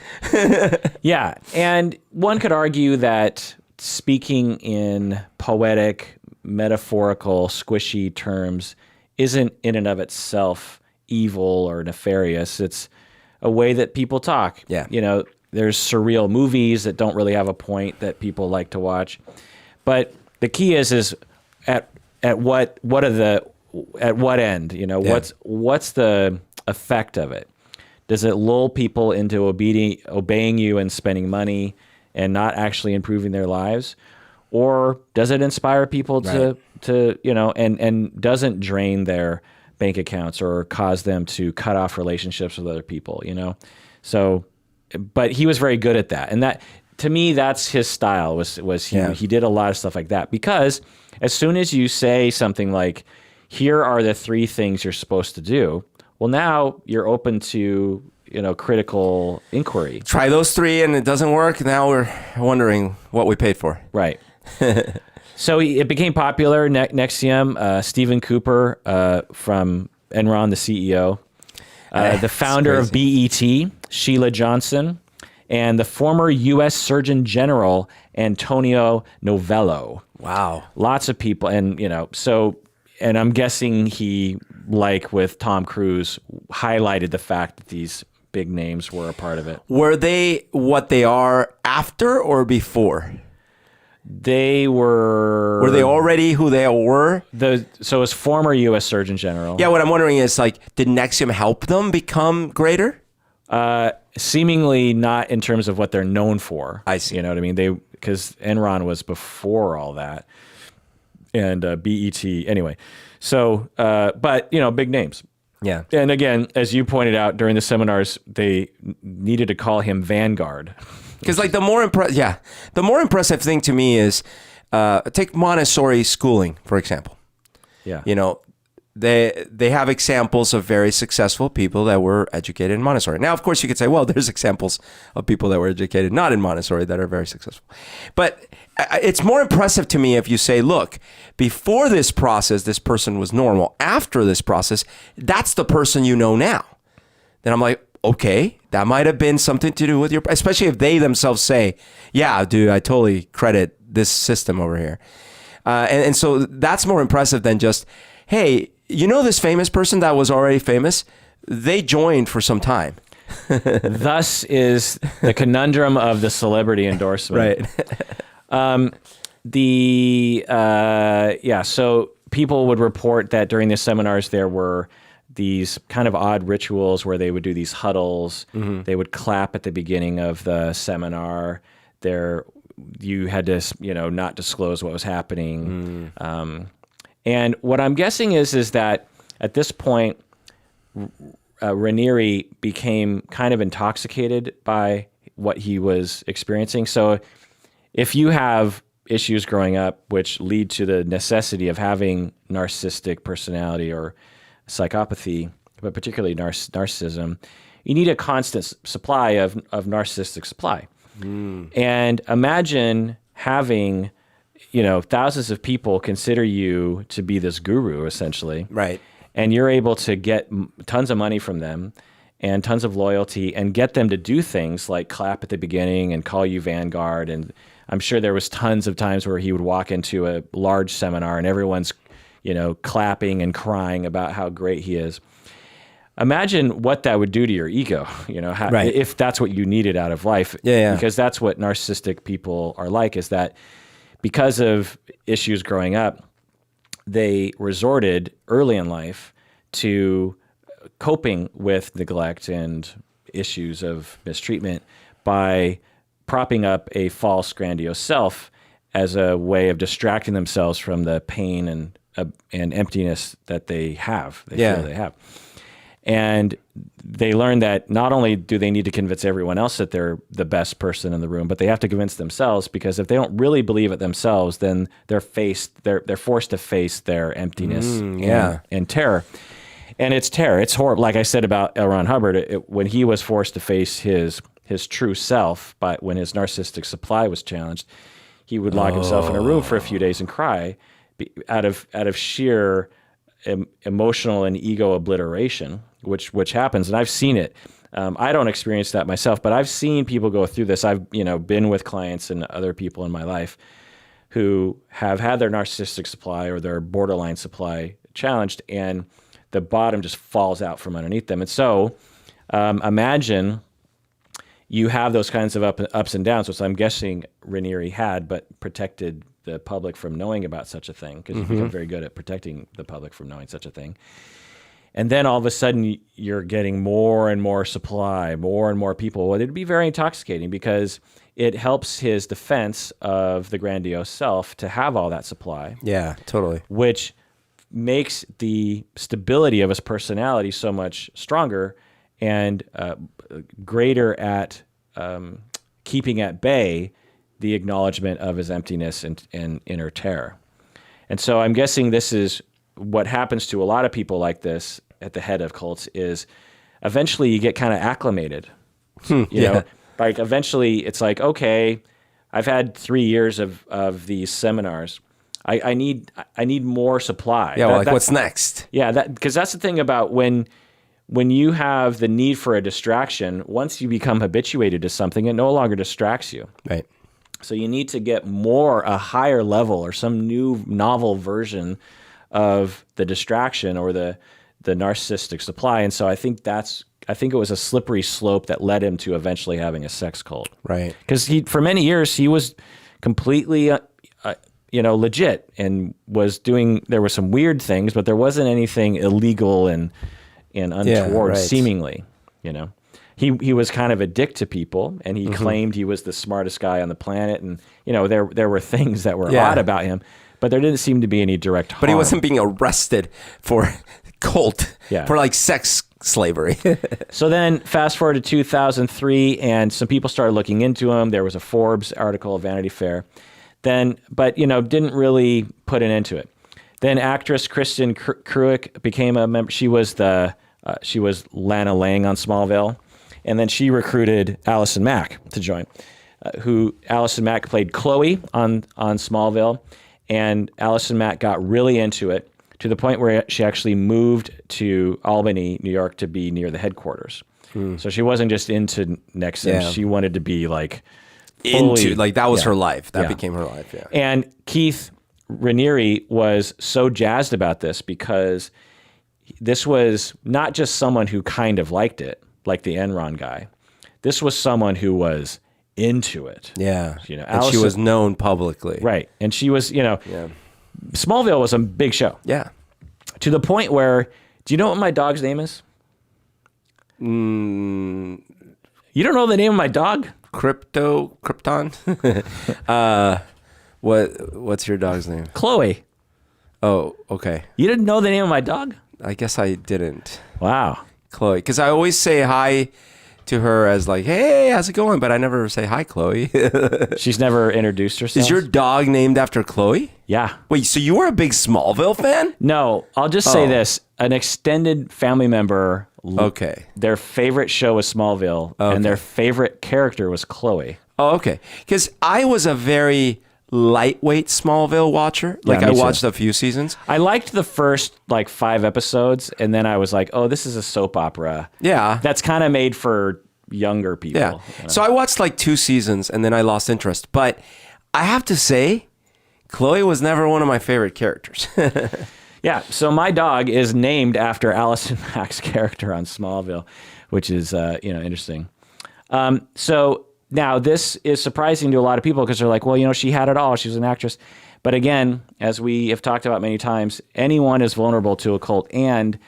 Yeah. And one could argue that speaking in poetic, metaphorical, squishy terms isn't in and of itself evil or nefarious. It's a way that people talk. Yeah. You know, there's surreal movies that don't really have a point that people like to watch. But the key is at what end, you know, Yeah. what's the effect of it? Does it lull people into obeying you and spending money and not actually improving their lives? Or does it inspire people to you know, and doesn't drain their bank accounts or cause them to cut off relationships with other people, you know? So, but he was very good at that. And that, to me, that's his style, he did a lot of stuff like that. Because as soon as you say something like, here are the 3 things you're supposed to do, well, now you're open to, you know, critical inquiry. Try those 3 and it doesn't work. Now we're wondering what we paid for. Right. So it became popular. NXIVM, Stephen Cooper from Enron, the CEO, the founder of BET, Sheila Johnson, and the former U.S. Surgeon General, Antonio Novello. Wow. Lots of people. And, you know, so, and I'm guessing he, like with Tom Cruise, highlighted the fact that these big names were a part of it. Were they what they are after or before? They were... Were they already who they were? So as former U.S. Surgeon General. Yeah, what I'm wondering is, like, did NXIVM help them become greater? Seemingly not in terms of what they're known for. I see. You know what I mean? Because Enron was before all that. And BET, anyway. So, but, you know, big names. Yeah. And again, as you pointed out during the seminars, they needed to call him Vanguard. Because like the more impressive thing to me is take Montessori schooling, for example. Yeah. You know, they have examples of very successful people that were educated in Montessori. Now, of course, you could say, well, there's examples of people that were educated not in Montessori that are very successful. But it's more impressive to me if you say, look, before this process, this person was normal. After this process, that's the person you know now. Then I'm like, okay, that might have been something to do with your, especially if they themselves say, yeah, dude, I totally credit this system over here. And so that's more impressive than just, hey, you know this famous person that was already famous? They joined for some time. Thus is the conundrum of the celebrity endorsement. Right. So people would report that during the seminars there were these kind of odd rituals where they would do these huddles. Mm-hmm. They would clap at the beginning of the seminar. You had to, you know, not disclose what was happening. And what I'm guessing is that at this point, Raniere became kind of intoxicated by what he was experiencing. So if you have issues growing up which lead to the necessity of having narcissistic personality or psychopathy, but particularly narcissism, you need a constant supply of narcissistic supply. And imagine having, you know, thousands of people consider you to be this guru, essentially. Right. And you're able to get tons of money from them and tons of loyalty and get them to do things like clap at the beginning and call you Vanguard. And I'm sure there was tons of times where he would walk into a large seminar and everyone's, you know, clapping and crying about how great he is. Imagine what that would do to your ego, you know, if that's what you needed out of life. Yeah. Because that's what narcissistic people are like, is that because of issues growing up, they resorted early in life to coping with neglect and issues of mistreatment by propping up a false grandiose self as a way of distracting themselves from the pain and emptiness that they have. Feel they have. And they learn that not only do they need to convince everyone else that they're the best person in the room, but they have to convince themselves, because if they don't really believe it themselves, then they're forced to face their emptiness and terror. And it's terror. It's horrible. Like I said about L. Ron Hubbard, when he was forced to face his true self, but when his narcissistic supply was challenged, he would lock himself in a room for a few days and cry out of sheer emotional and ego obliteration, which happens. And I've seen it. I don't experience that myself, but I've seen people go through this. I've been with clients and other people in my life who have had their narcissistic supply or their borderline supply challenged, and the bottom just falls out from underneath them. And so imagine you have those kinds of ups and downs, which I'm guessing Raniere had, but protected the public from knowing about such a thing, because you've become very good at protecting the public from knowing such a thing. And then all of a sudden you're getting more and more supply, more and more people. Well, it'd be very intoxicating because it helps his defense of the grandiose self to have all that supply. Yeah, totally. Which makes the stability of his personality so much stronger and greater at keeping at bay the acknowledgement of his emptiness and inner terror. And so I'm guessing this is what happens to a lot of people like this at the head of cults is eventually you get kind of acclimated. You know, like eventually it's like, okay, I've had 3 years of these seminars. I need more supply. Yeah, what's next? Yeah, because that's the thing about when you have the need for a distraction, once you become habituated to something, it no longer distracts you. Right. So you need to get a higher level or some new novel version of the distraction or the narcissistic supply. And so I think it was a slippery slope that led him to eventually having a sex cult. Right. Because for many years he was completely legit and was doing, there were some weird things, but there wasn't anything illegal and untoward seemingly, He was kind of a dick to people, and he claimed he was the smartest guy on the planet, and there were things that were odd about him, but there didn't seem to be any direct harm. But he wasn't being arrested for cult, for like sex slavery. So then fast forward to 2003, and some people started looking into him. There was a Forbes article, Vanity Fair. But didn't really put an end to it. Then actress Kristen Kruick became a member. She was Lana Lang on Smallville. And then she recruited Allison Mack to join, who Allison Mack played Chloe on Smallville. And Allison Mack got really into it to the point where she actually moved to Albany, New York, to be near the headquarters. So she wasn't just into NXIVM. She wanted to be like fully, that was her life. That became her life. Yeah. And Keith Raniere was so jazzed about this because this was not just someone who kind of liked it, like the Enron guy. This was someone who was into it. Yeah. And she was known publicly. Right. And she was, Smallville was a big show. Yeah. To the point where, do you know what my dog's name is? You don't know the name of my dog? Krypton? What's your dog's name? Chloe. Oh, okay. You didn't know the name of my dog? I guess I didn't. Wow. Chloe. Because I always say hi to her as like, hey, how's it going? But I never say hi, Chloe. She's never introduced herself? Is your dog named after Chloe? Yeah. Wait, so you were a big Smallville fan? No, I'll just say this. An extended family member, their favorite show was Smallville, and their favorite character was Chloe. Oh, okay. Because I was a very lightweight Smallville watcher. Like I watched a few seasons. I liked the first 5 episodes, and then I was like, oh, this is a soap opera. Yeah. That's kind of made for younger people. Yeah. So I watched 2 seasons, and then I lost interest. But I have to say, Chloe was never one of my favorite characters. Yeah. So my dog is named after Allison Mack's character on Smallville, which is interesting. So now this is surprising to a lot of people because they're like, well, she had it all. She was an actress. But again, as we have talked about many times, anyone is vulnerable to a cult. And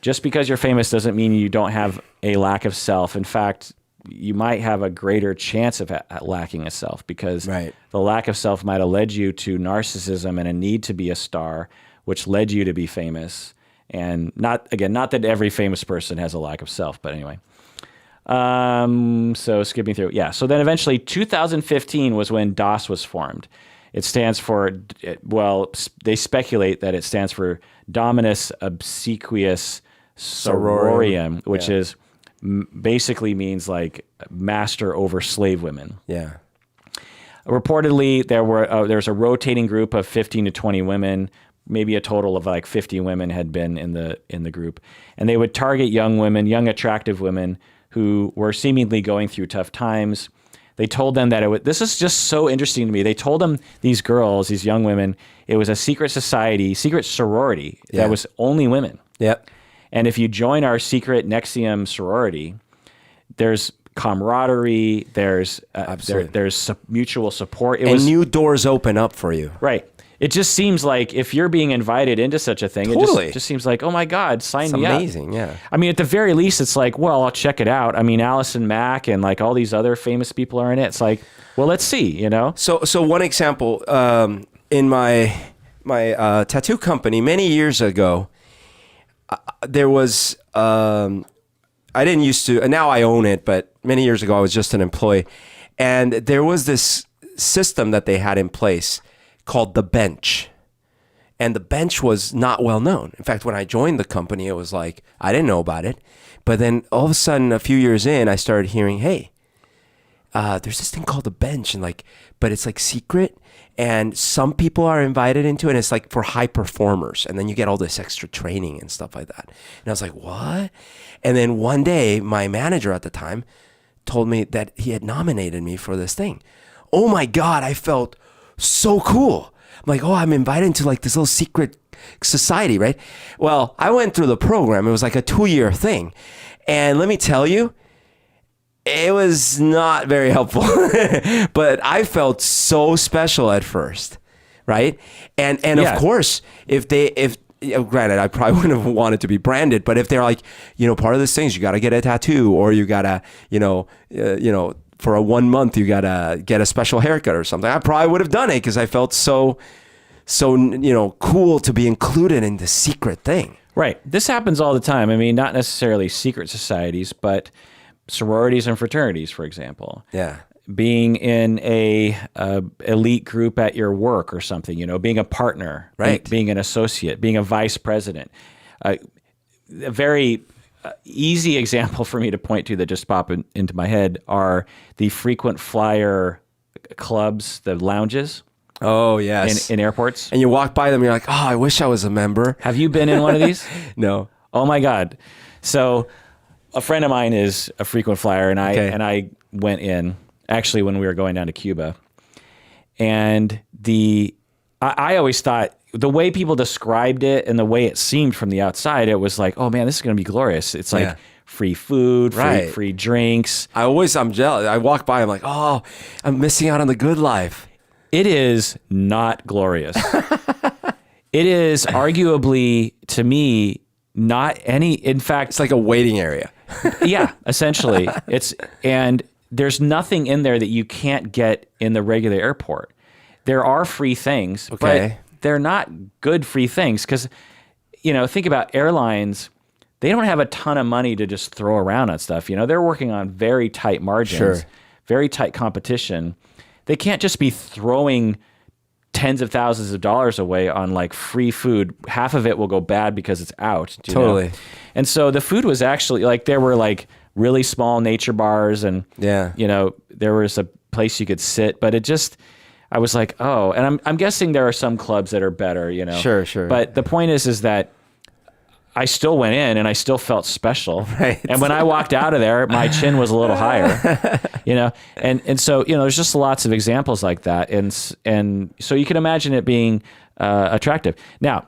just because you're famous doesn't mean you don't have a lack of self. In fact, you might have a greater chance of lacking a self because the lack of self might have led you to narcissism and a need to be a star, which led you to be famous. And not that every famous person has a lack of self, but anyway. So skipping through. Yeah. So then eventually 2015 was when DOS was formed. It stands for, they speculate that it stands for Dominus Obsequious sororium, which Yeah. is basically means like master over slave women. Yeah. Reportedly, there's a rotating group of 15 to 20 women. Maybe a total of like 50 women had been in the group, and they would target young women, young attractive women who were seemingly going through tough times. They told them that this is just so interesting to me. They told them, these girls, these young women, it was a secret society, secret sorority that was only women. Yep. And if you join our secret NXIVM sorority, there's camaraderie, there's mutual support. New doors open up for you. Right. It just seems like if you're being invited into such a thing, Totally. it just seems like, oh my God, sign me up. It's amazing, yeah. I mean, at the very least, it's like, well, I'll check it out. I mean, Allison Mack and like all these other famous people are in it. It's like, well, let's see, you know? So one example, in my tattoo company many years ago, there was, I didn't used to, and now I own it, but many years ago I was just an employee. And there was this system that they had in place called the bench. And the bench was not well known. In fact, when I joined the company, it was like, I didn't know about it. But then all of a sudden, a few years in, I started hearing, hey, there's this thing called the bench, and like, but it's like secret, and some people are invited into it, and it's like for high performers, and then you get all this extra training and stuff like that. And I was like, what? And then one day, my manager at the time told me that he had nominated me for this thing. Oh my God, I felt so cool. I'm like, oh, I'm invited into like this little secret society, right? Well, I went through the program. It was like a 2-year thing. And let me tell you, it was not very helpful, but I felt so special at first, right? And of course, if granted, I probably wouldn't have wanted to be branded, but if they're like, part of this thing is you got to get a tattoo, or you got to, for a 1 month, you got to get a special haircut or something, I probably would have done it because I felt so cool to be included in this secret thing. Right. This happens all the time. I mean, not necessarily secret societies, but sororities and fraternities, for example. Yeah. Being in a elite group at your work or something, being a partner, right? Being an associate, being a vice president. A very easy example for me to point to that just popped into my head are the frequent flyer clubs, the lounges. Oh, yes. In airports. And you walk by them, you're like, oh, I wish I was a member. Have you been in one of these? No. Oh my God. So a friend of mine is a frequent flyer, and I went in actually when we were going down to Cuba. And I always thought the way people described it and the way it seemed from the outside, it was like, oh man, this is going to be glorious. It's like free food, free drinks. I'm jealous. I walk by, I'm like, oh, I'm missing out on the good life. It is not glorious. It is arguably, to me, not any, in fact, it's like a waiting area. Yeah, essentially. And there's nothing in there that you can't get in the regular airport. There are free things, but they're not good free things because, think about airlines. They don't have a ton of money to just throw around on stuff. They're working on very tight margins, very tight competition. They can't just be throwing tens of thousands of dollars away on like free food. Half of it will go bad because it's out. Totally. And so the food was actually like, there were like really small nature bars, and there was a place you could sit, but I was like, oh, and I'm guessing there are some clubs that are better, Sure. But the point is that I still went in and I still felt special. Right. And when I walked out of there, my chin was a little higher, and so, there's just lots of examples like that. And so you can imagine it being attractive. Now,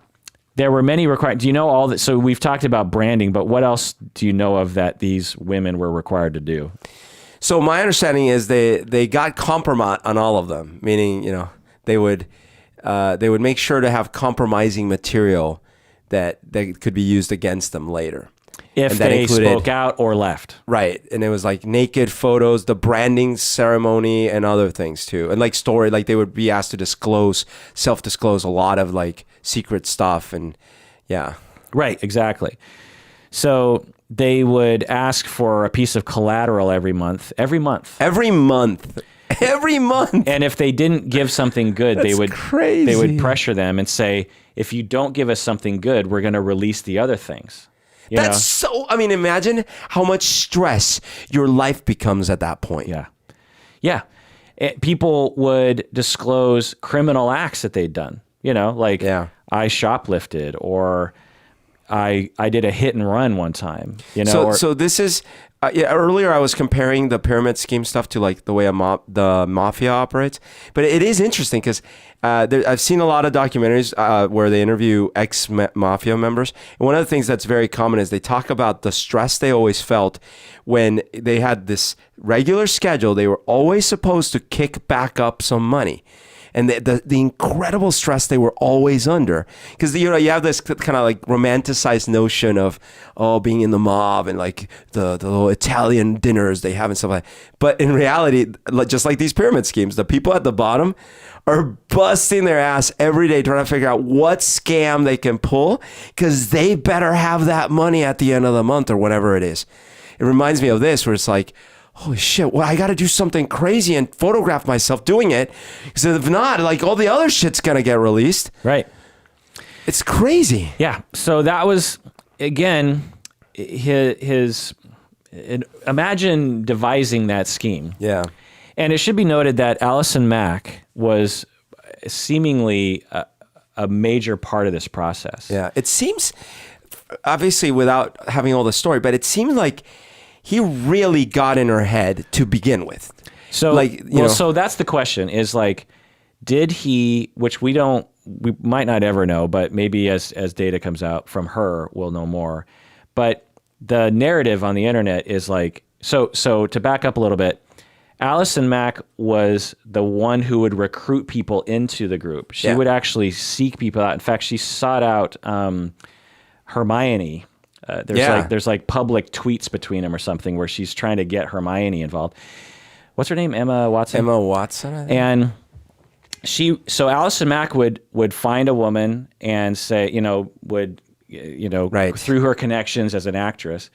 there were many required, do you know all that? So we've talked about branding, but what else do you know of that these women were required to do? So my understanding is they got compromise on all of them, meaning, they would make sure to have compromising material that could be used against them later. If they spoke out or left. Right. And it was like naked photos, the branding ceremony, and other things too. And like they would be asked to self-disclose a lot of like secret stuff, and yeah. Right, exactly. So they would ask for a piece of collateral every month. And if they didn't give something good, they would pressure them and say, if you don't give us something good, we're going to release the other things. That's so, I mean, imagine how much stress your life becomes at that point. Yeah. Yeah. People would disclose criminal acts that they'd done, like I shoplifted or I did a hit and run one time, So this is, earlier I was comparing the pyramid scheme stuff to like the way the mafia operates, but it is interesting because I've seen a lot of documentaries where they interview ex-mafia members. And one of the things that's very common is they talk about the stress they always felt when they had this regular schedule. They were always supposed to kick back up some money. And the incredible stress they were always under, because you have this kind of like romanticized notion of being in the mob and like the little Italian dinners they have and stuff like that. But in reality, just like these pyramid schemes, the people at the bottom are busting their ass every day trying to figure out what scam they can pull, because they better have that money at the end of the month or whatever it is. It reminds me of this, where it's like, holy shit, well, I got to do something crazy and photograph myself doing it, because if not, like all the other shit's going to get released. Right. It's crazy. Yeah. So that was, again, his imagine devising that scheme. Yeah. And it should be noted that Allison Mack was seemingly a major part of this process. Yeah. It seems, obviously without having all the story, but it seems like he really got in her head to begin with. So, like, so that's the question is like, did he, which we might not ever know, but maybe as data comes out from her, we'll know more. But the narrative on the internet is like, so to back up a little bit, Allison Mack was the one who would recruit people into the group. She would actually seek people out. In fact, she sought out Hermione. There's like public tweets between them or something where she's trying to get Hermione involved. What's her name? Emma Watson? Emma Watson, I think. And so Allison Mack would find a woman and say, right, through her connections as an actress,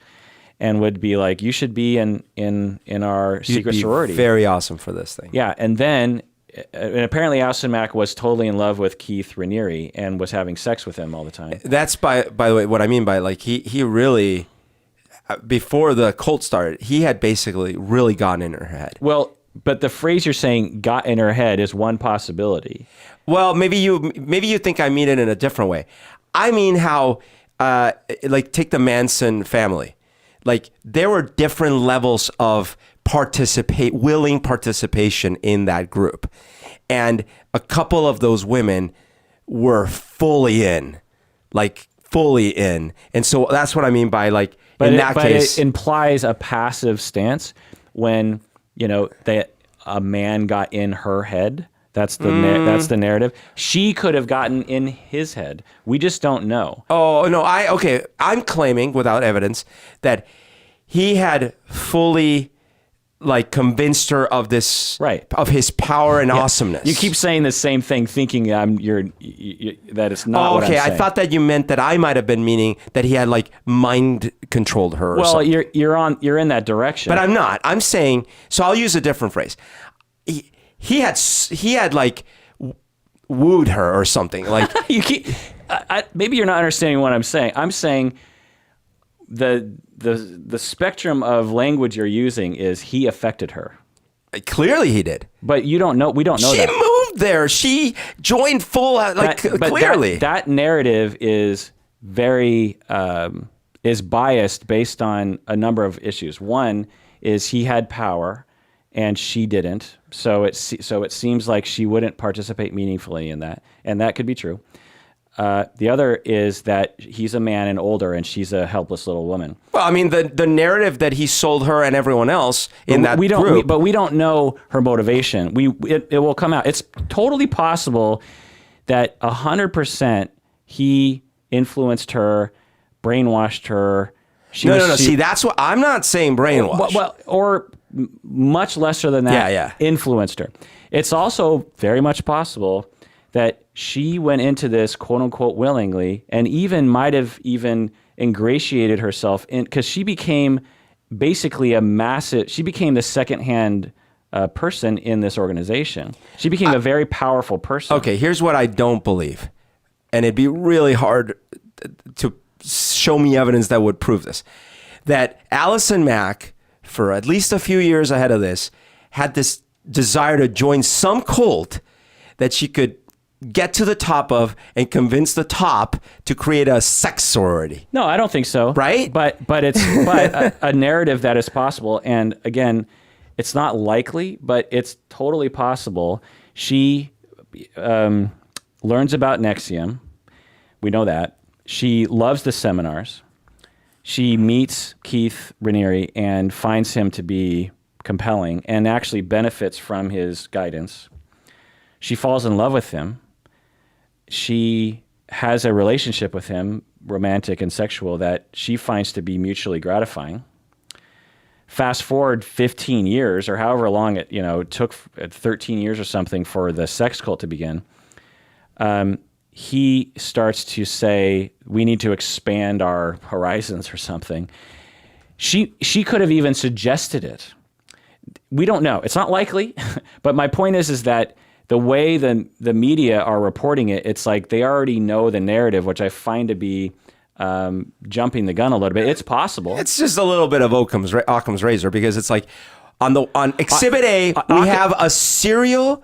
and would be like, you should be in our secret sorority. Very awesome for this thing. Yeah, and then and apparently Allison Mack was totally in love with Keith Raniere and was having sex with him all the time. That's by the way what I mean by like he really, before the cult started, he had basically really gotten in her head. Well, but the phrase you're saying "got in her head" is one possibility. Well, maybe you think I mean it in a different way. I mean how like take the Manson family. Like there were different levels of willing participation in that group. And a couple of those women were fully in. And so that's what I mean by like, in that case. It implies a passive stance when, a man got in her head. That's the narrative. She could have gotten in his head. We just don't know. Oh, no. I'm claiming without evidence that he had fully like convinced her of this, right, of his power and awesomeness. You keep saying the same thing, thinking that it's not. Oh, what I'm saying. I thought that you meant that I might have been meaning that he had like mind controlled her. Well, something. you're in that direction, but I'm not. I'm saying, so I'll use a different phrase. He had like wooed her or something. Like you keep. Maybe you're not understanding what I'm saying. I'm saying the spectrum of language you're using is he affected her. Clearly he did. But you don't know. We don't know that. She moved there. She joined full, clearly. That narrative is very, is biased based on a number of issues. One is he had power and she didn't. So it seems like she wouldn't participate meaningfully in that. And that could be true. The other is that he's a man and older, and she's a helpless little woman. Well, I mean, the narrative that he sold her and everyone else in that group. But we don't know her motivation. It will come out. It's totally possible that 100% he influenced her, brainwashed her. No. See, that's what I'm not saying. Brainwashed. Well, or much lesser than that. Yeah. Influenced her. It's also very much possible that she went into this quote unquote willingly and might have ingratiated herself in, because she became basically she became the secondhand person in this organization. She became a very powerful person. Okay, here's what I don't believe. And it'd be really hard to show me evidence that would prove this. That Allison Mack, for at least a few years ahead of this, had this desire to join some cult that she could get to the top of and convince the top to create a sex sorority. No, I don't think so. Right? But it's a narrative that is possible. And again, it's not likely, but it's totally possible. She learns about NXIVM. We know that. She loves the seminars. She meets Keith Raniere and finds him to be compelling and actually benefits from his guidance. She falls in love with him. She has a relationship with him, romantic and sexual, that she finds to be mutually gratifying. Fast forward 15 years or however long it took, 13 years or something for the sex cult to begin. He starts to say, we need to expand our horizons or something. She could have even suggested it. We don't know. It's not likely, but my point is that the way the media are reporting it, it's like they already know the narrative, which I find to be jumping the gun a little bit. It's possible. It's just a little bit of Occam's razor, because it's like on Exhibit A, we have a serial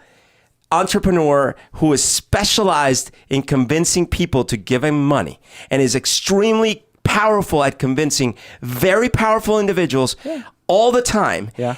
entrepreneur who is specialized in convincing people to give him money and is extremely powerful at convincing very powerful individuals all the time. Yeah.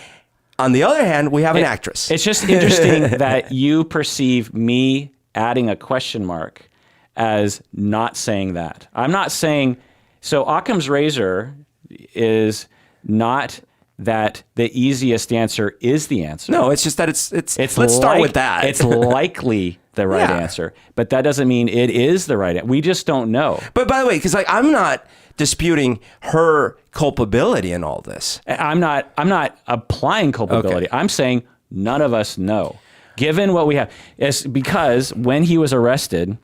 On the other hand, we have an actress. It's just interesting that you perceive me adding a question mark as not saying that. I'm not saying, so Occam's razor is not that the easiest answer is the answer. No, it's just that it's let's start with that. It's likely the right answer, but that doesn't mean it is the right answer. We just don't know. But by the way, because I'm not disputing her culpability in all this. I'm not applying culpability. Okay. I'm saying none of us know. Given what we have, it's because when he was arrested,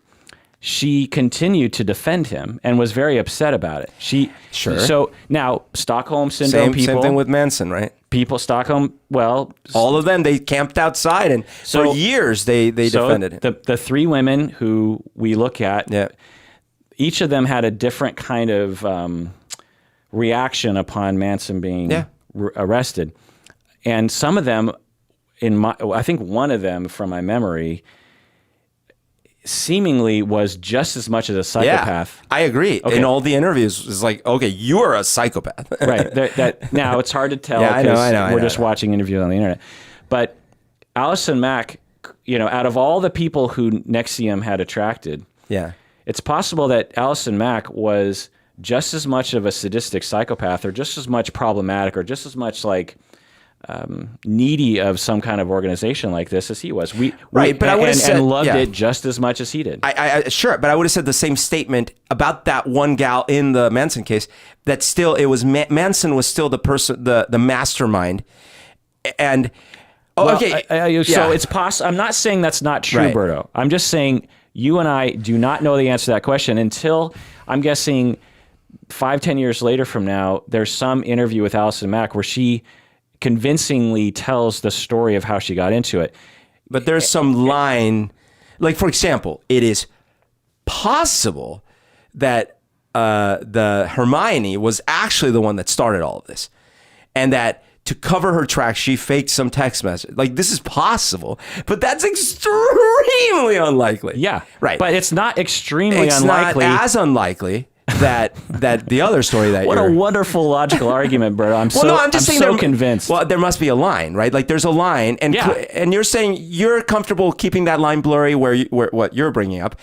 she continued to defend him and was very upset about it. Sure. So now Stockholm syndrome people. Same thing with Manson, right? Stockholm, well. All of them, they camped outside and for years they defended him. The three women who we look at, each of them had a different kind of reaction upon Manson being arrested. And some of them, I think one of them from my memory, seemingly was just as much as a psychopath. Yeah, I agree. Okay. In all the interviews, it's like, okay, you are a psychopath. Right. Now, it's hard to tell because we're just watching interviews on the internet. But Allison Mack, out of all the people who NXIVM had attracted, it's possible that Allison Mack was just as much of a sadistic psychopath or just as much problematic or just as much like needy of some kind of organization like this as he was. But I would have said, and loved it just as much as he did. Sure, but I would have said the same statement about that one gal in the Manson case. That still, it was Manson was still the person, the mastermind, and so it's possible. I'm not saying that's not true, Right. Berto. I'm just saying you and I do not know the answer to that question until I'm guessing 5-10 years later from now. There's some interview with Allison Mack where she convincingly tells the story of how she got into it. But there's some line, like for example, it is possible that the Hermione was actually the one that started all of this, and that to cover her tracks, she faked some text message. Like this is possible, but that's extremely unlikely. Yeah, right. But it's not extremely unlikely. It's not as unlikely that the other story that what a wonderful logical argument, bro. I'm so convinced. Well, there must be a line, right? Like there's a line, and you're saying you're comfortable keeping that line blurry where what you're bringing up.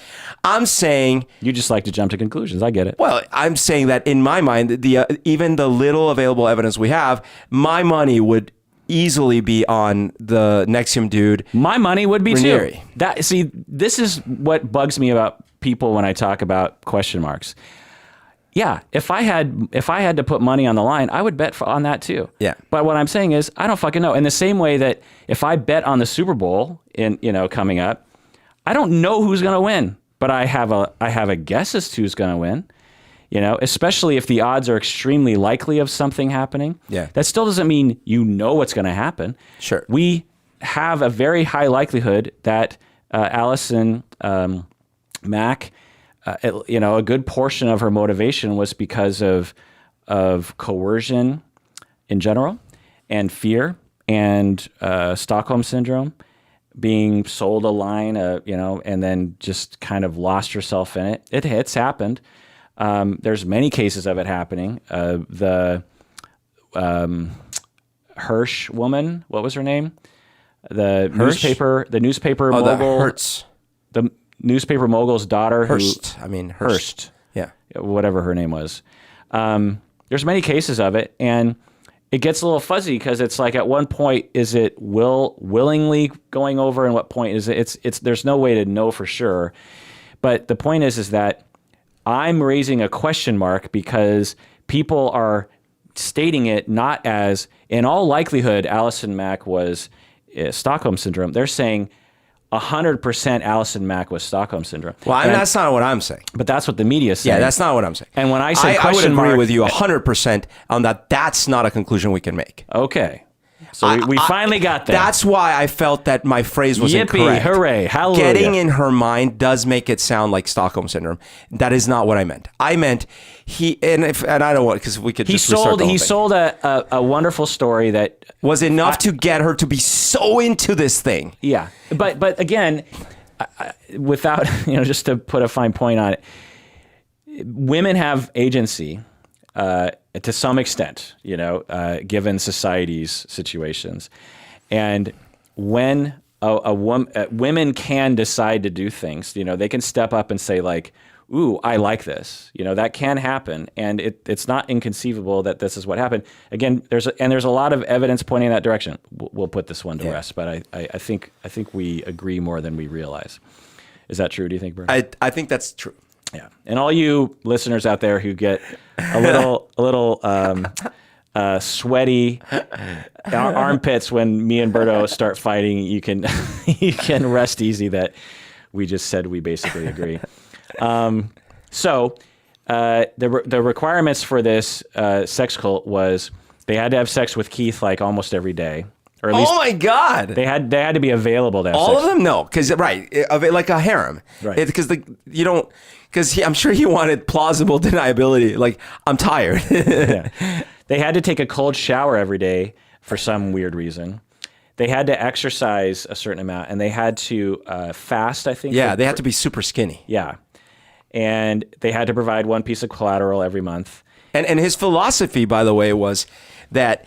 I'm saying you just like to jump to conclusions. I get it. Well, I'm saying that in my mind, even the little available evidence we have, my money would easily be on the NXIVM dude. My money would be Raniere. too. This is what bugs me about people when I talk about question marks. Yeah, if I had to put money on the line, I would bet on that too. Yeah. But what I'm saying is, I don't fucking know. In the same way that if I bet on the Super Bowl coming up, I don't know who's going to win, but I have a guess as to who's going to win. Especially if the odds are extremely likely of something happening. Yeah. That still doesn't mean you know what's going to happen. Sure. We have a very high likelihood that Allison Mack a good portion of her motivation was because of coercion in general, and fear, and Stockholm syndrome, being sold a line, and then just kind of lost herself in it. It's happened. There's many cases of it happening. The Hirsch woman, what was her name? The newspaper mogul. The Hertz. The newspaper mogul's daughter. Hearst. Hearst. Yeah. Whatever her name was. There's many cases of it, and it gets a little fuzzy because it's like at one point is it willingly going over, and what point is it? It's there's no way to know for sure. But the point is that I'm raising a question mark because people are stating it not as, in all likelihood, Allison Mack was Stockholm syndrome. They're saying 100% Allison Mack was Stockholm syndrome. Well, that's not what I'm saying. But that's what the media is saying. Yeah, that's not what I'm saying. And when I say I would question agree mark, with you 100% on that. That's not a conclusion we can make. Okay. So we finally got there. That's why I felt that my phrase was Yippee, incorrect. hooray, hallelujah. Getting in her mind does make it sound like Stockholm syndrome. That is not what I meant. I meant and I don't want, because we could just restart the whole thing. Sold a wonderful story that was enough to get her to be so into this thing. Yeah, but again, without just to put a fine point on it, women have agency. To some extent, given society's situations. And when women can decide to do things, they can step up and say like, ooh, I like this. That can happen. And it's not inconceivable that this is what happened. Again, there's a lot of evidence pointing in that direction. We'll put this one to rest, but I think we agree more than we realize. Is that true, do you think, Bert? I think that's true. Yeah, and all you listeners out there who get a little sweaty armpits when me and Berto start fighting, you can rest easy that we just said we basically agree. So the requirements for this sex cult was they had to have sex with Keith like almost every day. Or at least oh my God! They had to be available to have all sex. of them. No, because like a harem, right? Because you don't. Because I'm sure he wanted plausible deniability. Like, I'm tired. Yeah. They had to take a cold shower every day for some weird reason. They had to exercise a certain amount, and they had to fast, I think. Yeah, they had to be super skinny. Yeah. And they had to provide one piece of collateral every month. And his philosophy, by the way, was that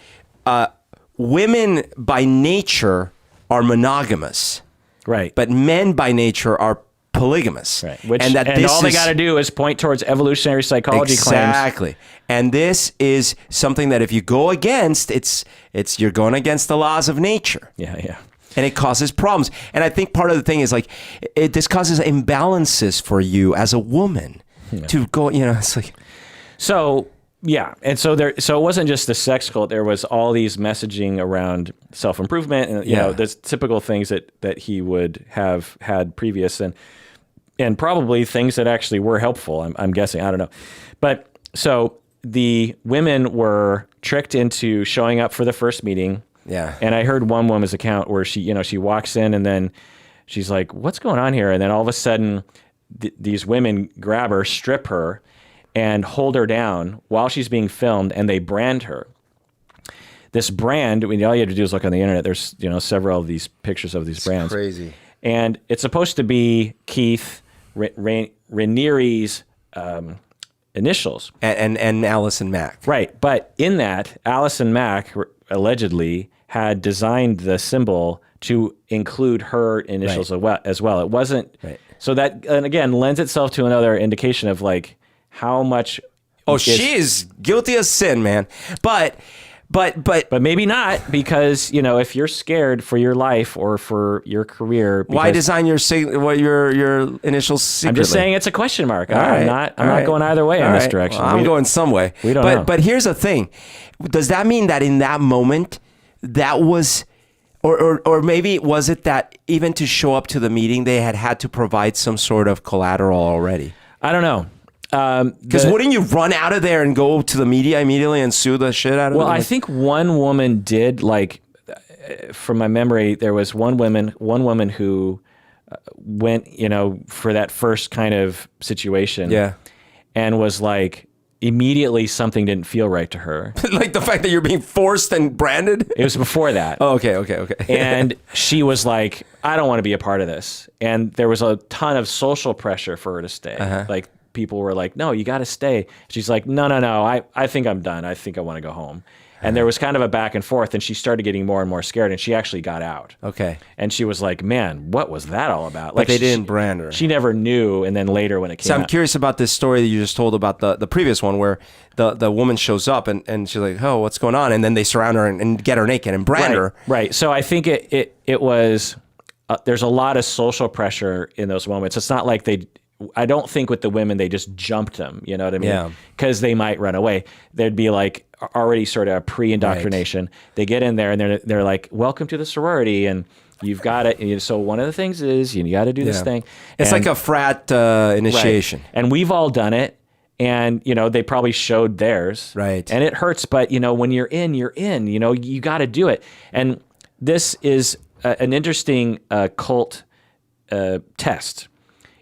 women by nature are monogamous. Right. But men by nature are polygamous. Right. And all they got to do is point towards evolutionary psychology claims. Exactly. And this is something that if you go against, you're going against the laws of nature. Yeah. And it causes problems. And I think part of the thing is like, this causes imbalances for you as a woman to go, it's like. So, yeah. And so it wasn't just the sex cult. There was all these messaging around self-improvement and, the typical things that he would have had previous and probably things that actually were helpful. I'm guessing. I don't know. But so the women were tricked into showing up for the first meeting. Yeah. And I heard one woman's account where she walks in and then she's like, what's going on here? And then all of a sudden these women grab her, strip her, and hold her down while she's being filmed, and they brand her. This brand, all you have to do is look on the internet. There's several of these pictures of these brands. Crazy. And it's supposed to be Keith Raniere's initials. And Allison Mack. Right. But in that, Allison Mack allegedly had designed the symbol to include her initials as well. It wasn't. Right. So that, and again, lends itself to another indication of like how much. Oh, she is guilty of sin, man. But maybe not, because if you're scared for your life or for your career, why design your initials secretly? I'm just saying it's a question mark. I'm not going either way in this direction. Well, I'm going some way. We don't know. But here's the thing: does that mean that in that moment that was, or maybe was it that even to show up to the meeting they had to provide some sort of collateral already? I don't know. Because wouldn't you run out of there and go to the media immediately and sue the shit out of them? Well, I think one woman did, like, from my memory, there was one woman who went, for that first kind of situation. Yeah. And was like, immediately something didn't feel right to her. Like the fact that you're being forced and branded? It was before that. Oh, okay. And she was like, I don't want to be a part of this. And there was a ton of social pressure for her to stay. Like people were like, no, you got to stay. She's like, no. I think I'm done. I think I want to go home. And there was kind of a back and forth, and she started getting more and more scared, and she actually got out. Okay. And she was like, man, what was that all about? Like, they didn't brand her. She never knew, and then later when it came out. I'm curious about this story that you just told about the previous one, where the woman shows up, and she's like, oh, what's going on? And then they surround her and get her naked and brand her. Right. So I think it was, there's a lot of social pressure in those moments. It's not like I don't think with the women, they just jumped them, you know what I mean? Yeah. Because they might run away. There'd be like already sort of a pre-indoctrination. Right. They get in there and they're like, welcome to the sorority, and you've got it. So one of the things is you got to do this thing. It's like a frat initiation. Right. And we've all done it. And, they probably showed theirs. Right. And it hurts. But, when you're in, you got to do it. And this is an interesting cult test,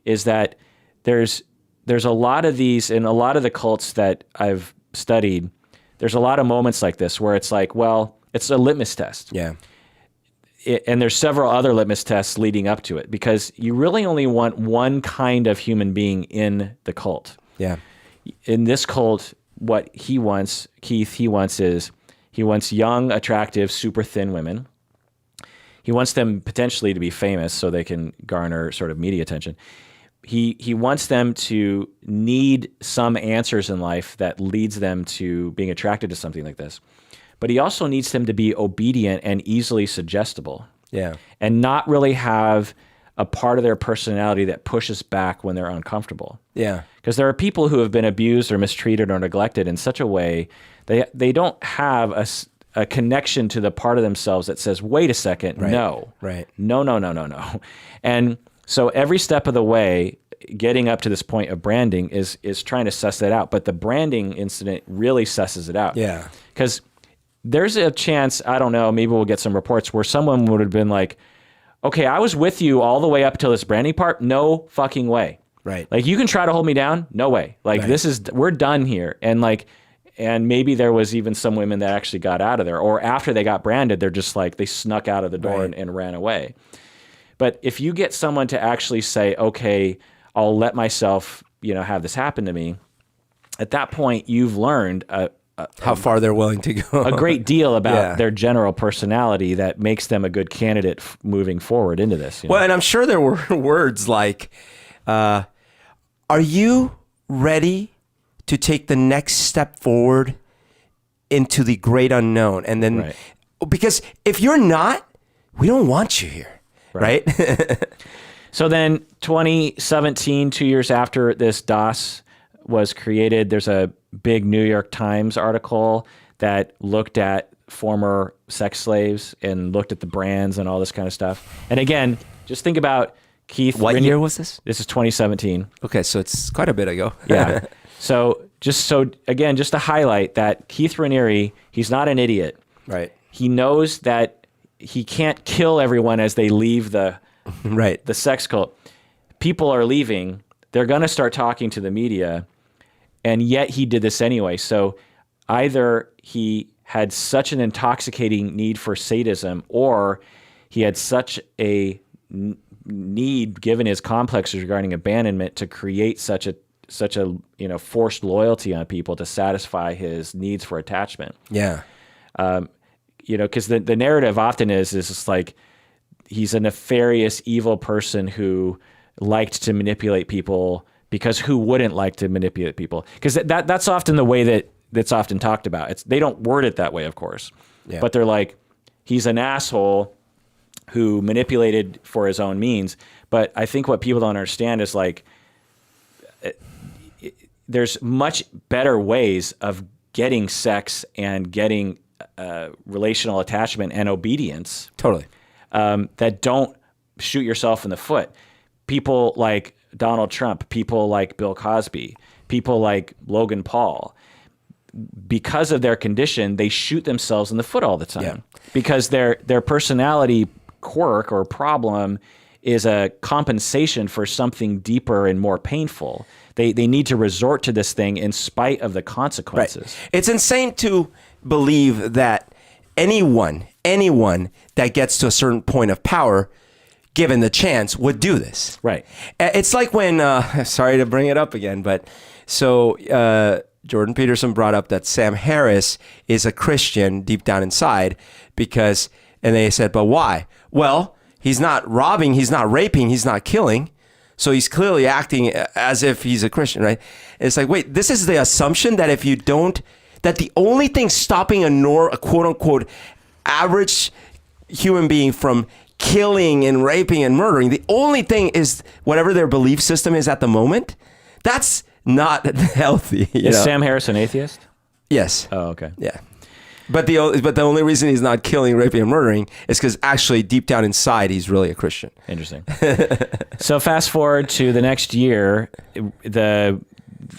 is that there's a lot of these, in a lot of the cults that I've studied, there's a lot of moments like this where it's like, well, it's a litmus test. Yeah. And there's several other litmus tests leading up to it, because you really only want one kind of human being in the cult. Yeah. In this cult, what he wants is he wants young, attractive, super thin women. He wants them potentially to be famous so they can garner sort of media attention. He wants them to need some answers in life that leads them to being attracted to something like this. But he also needs them to be obedient and easily suggestible. Yeah. And not really have a part of their personality that pushes back when they're uncomfortable. Yeah. Because there are people who have been abused or mistreated or neglected in such a way they don't have a connection to the part of themselves that says, wait a second, no. Right. No. And so every step of the way, getting up to this point of branding is trying to suss that out. But the branding incident really susses it out. Yeah. Because there's a chance, I don't know, maybe we'll get some reports where someone would have been like, okay, I was with you all the way up till this branding part. No fucking way. Right. Like, you can try to hold me down. No way. Like, we're done here. And maybe there was even some women that actually got out of there, or after they got branded, they're just like, they snuck out of the door and ran away. But if you get someone to actually say, okay, I'll let myself, have this happen to me, at that point, you've learned how far they're willing to go. A great deal about their general personality that makes them a good candidate moving forward into this. Well, and I'm sure there were words like, are you ready to take the next step forward into the great unknown? And then, because if you're not, we don't want you here. Right. So then 2017, 2 years after this DOS was created, there's a big New York Times article that looked at former sex slaves and looked at the brands and all this kind of stuff. And again, just think about Keith. What year was this? This is 2017. Okay, so it's quite a bit ago. Yeah. So just to highlight that Keith Raniere, he's not an idiot. Right. He knows that he can't kill everyone as they leave the sex cult. People are leaving. They're going to start talking to the media, and yet he did this anyway. So either he had such an intoxicating need for sadism, or he had such a need, given his complexes regarding abandonment, to create such a forced loyalty on people to satisfy his needs for attachment. Yeah. Because the narrative often is just like he's a nefarious, evil person who liked to manipulate people, because who wouldn't like to manipulate people? Because that's often the way that's often talked about. They don't word it that way, of course, but they're like, he's an asshole who manipulated for his own means. But I think what people don't understand is like, there's much better ways of getting sex and getting relational attachment and obedience. Totally. That don't shoot yourself in the foot. People like Donald Trump, people like Bill Cosby, people like Logan Paul, because of their condition, they shoot themselves in the foot all the time because their personality quirk or problem is a compensation for something deeper and more painful. They need to resort to this thing in spite of the consequences. Right. It's insane to believe that anyone that gets to a certain point of power, given the chance, would do this. Right. It's like when, sorry to bring it up again, but so Jordan Peterson brought up that Sam Harris is a Christian deep down inside and they said, but why? Well, he's not robbing, he's not raping, he's not killing. So he's clearly acting as if he's a Christian, right? It's like, wait, this is the assumption that if you don't, that the only thing stopping a quote unquote average human being from killing and raping and murdering, the only thing is whatever their belief system is at the moment. That's not healthy. Is Sam Harris an atheist? Yes. Oh, okay. Yeah. But the only reason he's not killing, raping, and murdering is because actually deep down inside he's really a Christian. Interesting. So fast forward to the next year, the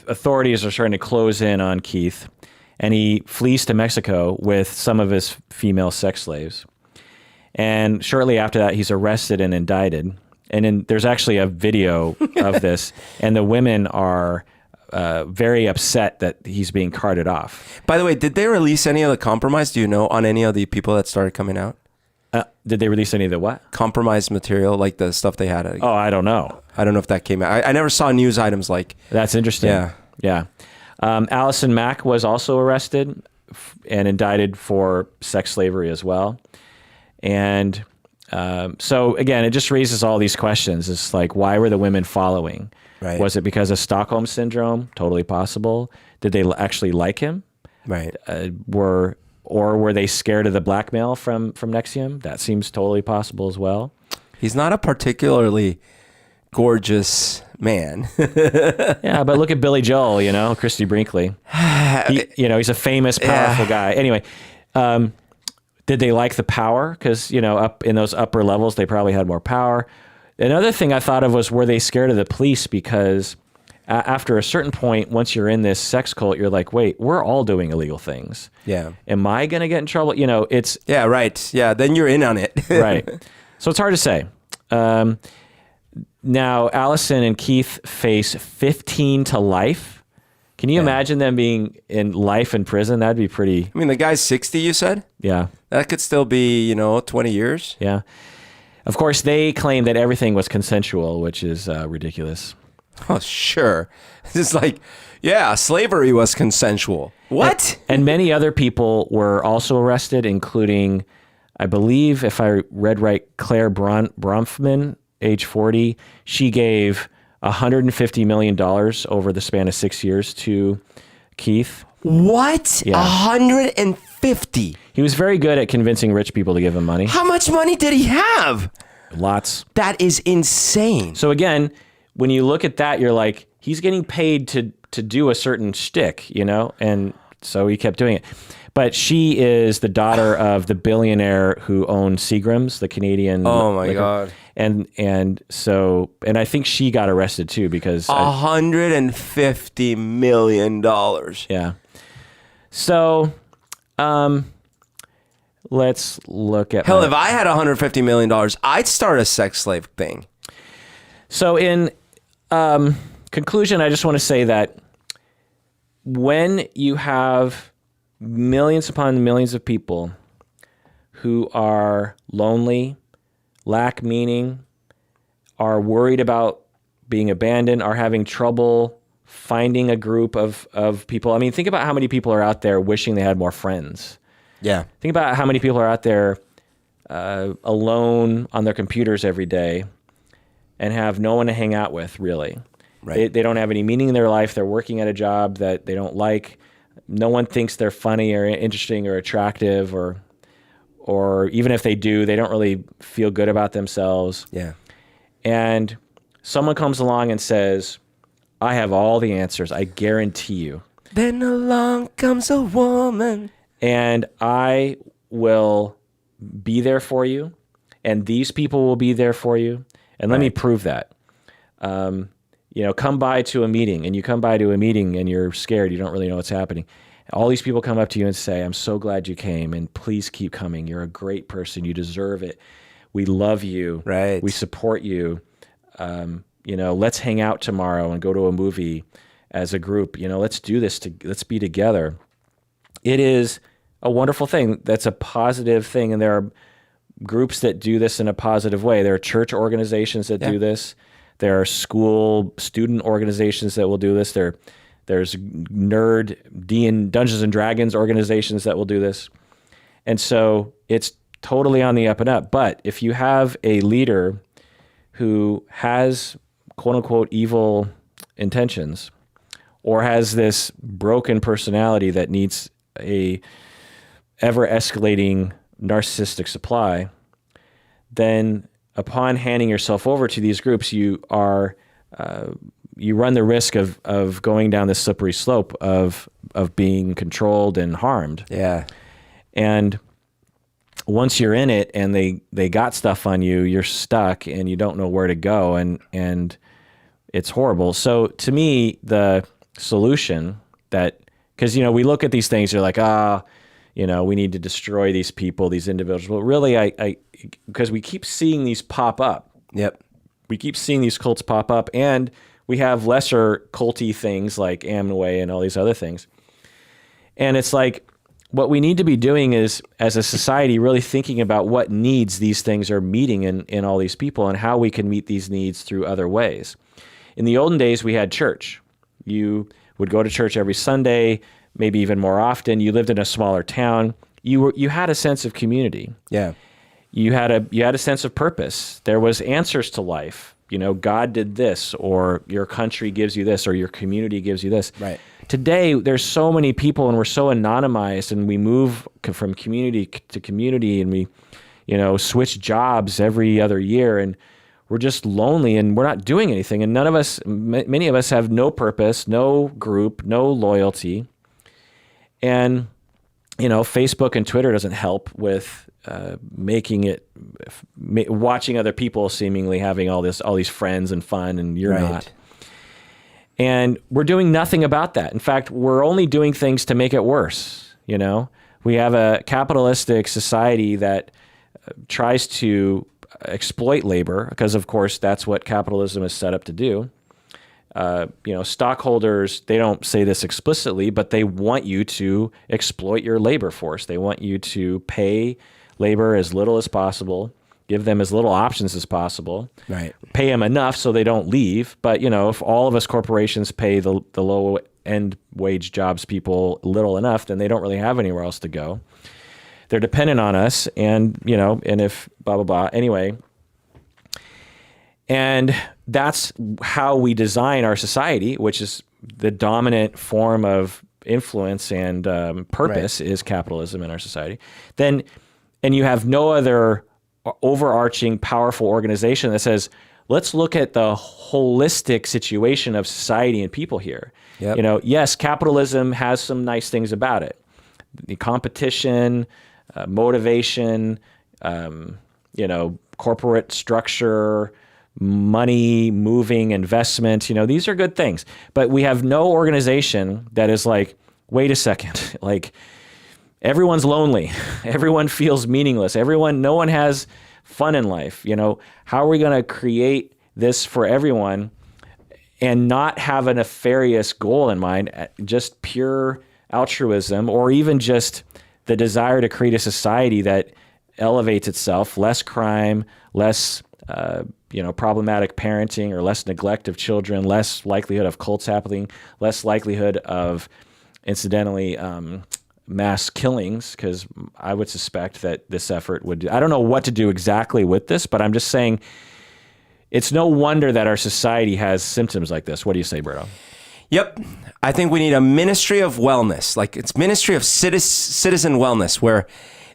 authorities are starting to close in on Keith, and he flees to Mexico with some of his female sex slaves. And shortly after that, he's arrested and indicted. And there's actually a video of this, and the women are very upset that he's being carted off. By the way, did they release any of the compromise? Do you know on any of the people that started coming out? Did they release any of the what? Compromised material, like the stuff they had. Oh, I don't know. I don't know if that came out. I never saw news items like. That's interesting. Yeah. Allison Mack was also arrested and indicted for sex slavery as well. And so again, it just raises all these questions. It's like, why were the women following? Right. Was it because of Stockholm syndrome? Totally possible. Did they actually like him? Right. Or were they scared of the blackmail from NXIVM? That seems totally possible as well. He's not a particularly gorgeous man. Yeah, but look at Billy Joel, Christy Brinkley. He's a famous, powerful guy. Anyway, did they like the power? Because, up in those upper levels, they probably had more power. Another thing I thought of was, were they scared of the police? Because after a certain point, once you're in this sex cult, you're like, wait, we're all doing illegal things. Yeah. Am I going to get in trouble? It's... Yeah, right. Yeah, then you're in on it. Right. So it's hard to say. Now, Allison and Keith face 15 to life. Can you imagine them being in life in prison? That'd be pretty... I mean, the guy's 60, you said? Yeah. That could still be, 20 years. Yeah. Of course, they claim that everything was consensual, which is ridiculous. Oh, sure. It's like, yeah, slavery was consensual. What? And many other people were also arrested, including, I believe, if I read right, Claire Bronfman, age 40. She gave $150 million over the span of 6 years to Keith. What? Yeah. 150? He was very good at convincing rich people to give him money. How much money did he have? Lots. That is insane. So again, when you look at that, you're like, he's getting paid to do a certain shtick, and so he kept doing it. But she is the daughter of the billionaire who owned Seagram's, the Canadian. Oh my liquor. God. And I think she got arrested too because $150 million. Yeah. So, let's look at... Hell, if I had $150 million, I'd start a sex slave thing. So in conclusion, I just want to say that when you have millions upon millions of people who are lonely, lack meaning, are worried about being abandoned, are having trouble finding a group of people. I mean, think about how many people are out there wishing they had more friends. Yeah. Think about how many people are out there alone on their computers every day and have no one to hang out with, really. Right. They don't have any meaning in their life. They're working at a job that they don't like. No one thinks they're funny or interesting or attractive, or even if they do, they don't really feel good about themselves. Yeah. And someone comes along and says, I have all the answers, I guarantee you. Then along comes a woman. And I will be there for you, and these people will be there for you. And let me prove that. Come by to a meeting, and you come by to a meeting and you're scared. You don't really know what's happening. All these people come up to you and say, I'm so glad you came, and please keep coming. You're a great person. You deserve it. We love you. Right. We support you. Let's hang out tomorrow and go to a movie as a group. Let's do this. Let's be together. It is a wonderful thing. That's a positive thing. And there are groups that do this in a positive way. There are church organizations that do this. There are student organizations that will do this. There's Dungeons and Dragons organizations that will do this. And so it's totally on the up and up. But if you have a leader who has quote unquote evil intentions or has this broken personality that needs a ever escalating narcissistic supply, then upon handing yourself over to these groups, you run the risk of going down this slippery slope of being controlled and harmed. Yeah. And once you're in it and they got stuff on you, you're stuck and you don't know where to go, and it's horrible. So to me, the solution because we look at these things, you're like, we need to destroy these people, these individuals. But really, because we keep seeing these pop up. Yep. We keep seeing these cults pop up, and we have lesser culty things like Amway and all these other things. And it's like, what we need to be doing is, as a society, really thinking about what needs these things are meeting in all these people and how we can meet these needs through other ways. In the olden days, we had church. You would go to church every Sunday, maybe even more often. You lived in a smaller town. You had a sense of community. Yeah. You had a sense of purpose. There was answers to life. God did this, or your country gives you this, or your community gives you this. Right. Today, there's so many people, and we're so anonymized, and we move from community to community, and we, switch jobs every other year, and we're just lonely, and we're not doing anything. And many of us have no purpose, no group, no loyalty. And, Facebook and Twitter doesn't help with watching other people seemingly having all these friends and fun, and you're not. And we're doing nothing about that. In fact, we're only doing things to make it worse. We have a capitalistic society that tries to exploit labor because, of course, that's what capitalism is set up to do. Stockholders, they don't say this explicitly, but they want you to exploit your labor force. They want you to pay labor as little as possible, give them as little options as possible, right? Pay them enough so they don't leave. But, if all of us corporations pay the low end wage jobs people little enough, then they don't really have anywhere else to go. They're dependent on us, and if blah, blah, blah. Anyway, and that's how we design our society, which is the dominant form of influence and purpose is capitalism in our society. And you have no other overarching powerful organization that says, let's look at the holistic situation of society and people here. Yep. Yes, capitalism has some nice things about it. The competition, motivation, corporate structure, money, moving, investment, these are good things. But we have no organization that is like, wait a second, like everyone's lonely. Everyone feels meaningless. No one has fun in life. How are we going to create this for everyone and not have a nefarious goal in mind, just pure altruism, or even just the desire to create a society that elevates itself, less crime, less problematic parenting, or less neglect of children, less likelihood of cults happening, less likelihood of, incidentally, mass killings, because I would suspect that this effort would I don't know what to do exactly with this, but I'm just saying it's no wonder that our society has symptoms like this. What do you say, Berto? Yep. I think we need a ministry of wellness, like it's ministry of citizen wellness, where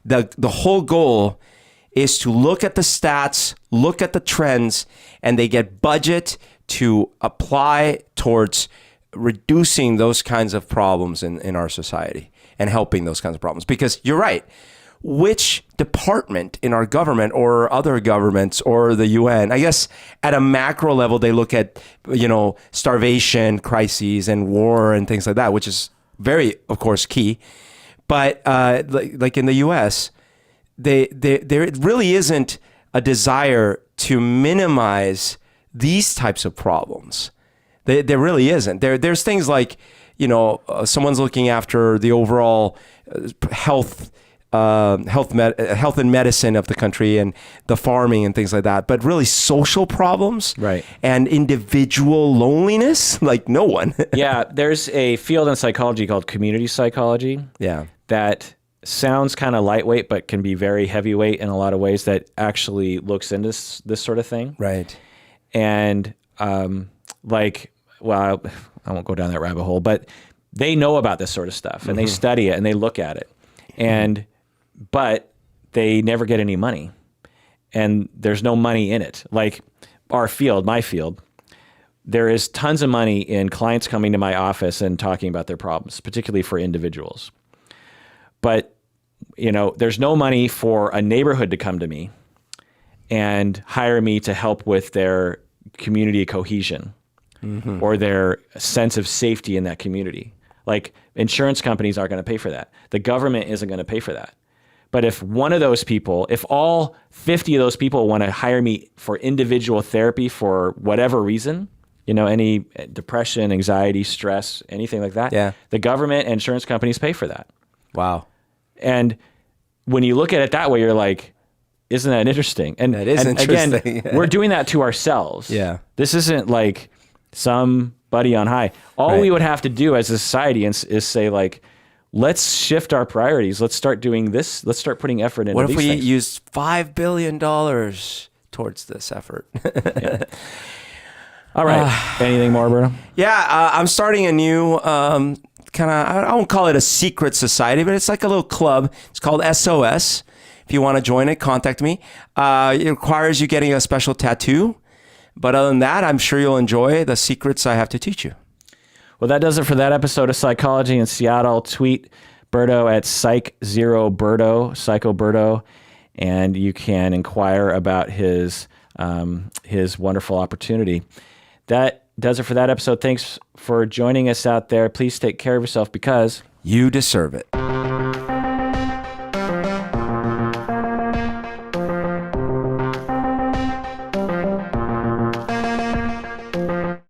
the whole goal is to look at the stats, look at the trends, and they get budget to apply towards reducing those kinds of problems in our society and helping those kinds of problems. Because you're right, which department in our government or other governments or the UN, I guess at a macro level, they look at, starvation crises and war and things like that, which is very, of course, key. But like in the US, there really isn't a desire to minimize these types of problems. There really isn't. There's things like, someone's looking after the overall health and medicine of the country and the farming and things like that. But really social problems right. and individual loneliness, like no one. Yeah, there's a field in psychology called community psychology. Yeah. That sounds kind of lightweight, but can be very heavyweight in a lot of ways, that actually looks into this sort of thing. Right. And well, I won't go down that rabbit hole, but they know about this sort of stuff and they study it and they look at it. But they never get any money, and there's no money in it. Like our field, my field, there is tons of money in clients coming to my office and talking about their problems, particularly for individuals. But, there's no money for a neighborhood to come to me and hire me to help with their community cohesion or their sense of safety in that community. Like insurance companies aren't going to pay for that. The government isn't going to pay for that. But if one of those people, if all 50 of those people want to hire me for individual therapy for whatever reason, any depression, anxiety, stress, anything like that, the government and insurance companies pay for that. Wow. And when you look at it that way, you're like, isn't that interesting? And that is interesting. Again, we're doing that to ourselves. Yeah. This isn't like somebody on high. All we would have to do as a society is say like, let's shift our priorities. Let's start doing this. Let's start putting effort into these things. What if we used $5 billion towards this effort? Yeah. All right. Anything more, Alberto? Yeah, I'm starting a new I won't call it a secret society, but it's like a little club. It's called SOS. If you want to join it, contact me. It requires you getting a special tattoo. But other than that, I'm sure you'll enjoy the secrets I have to teach you. Well, that does it for that episode of Psychology in Seattle. Tweet Berto at Psych0Berto, Psychoberto, and you can inquire about his wonderful opportunity. That does it for that episode. Thanks for joining us out there. Please take care of yourself because you deserve it.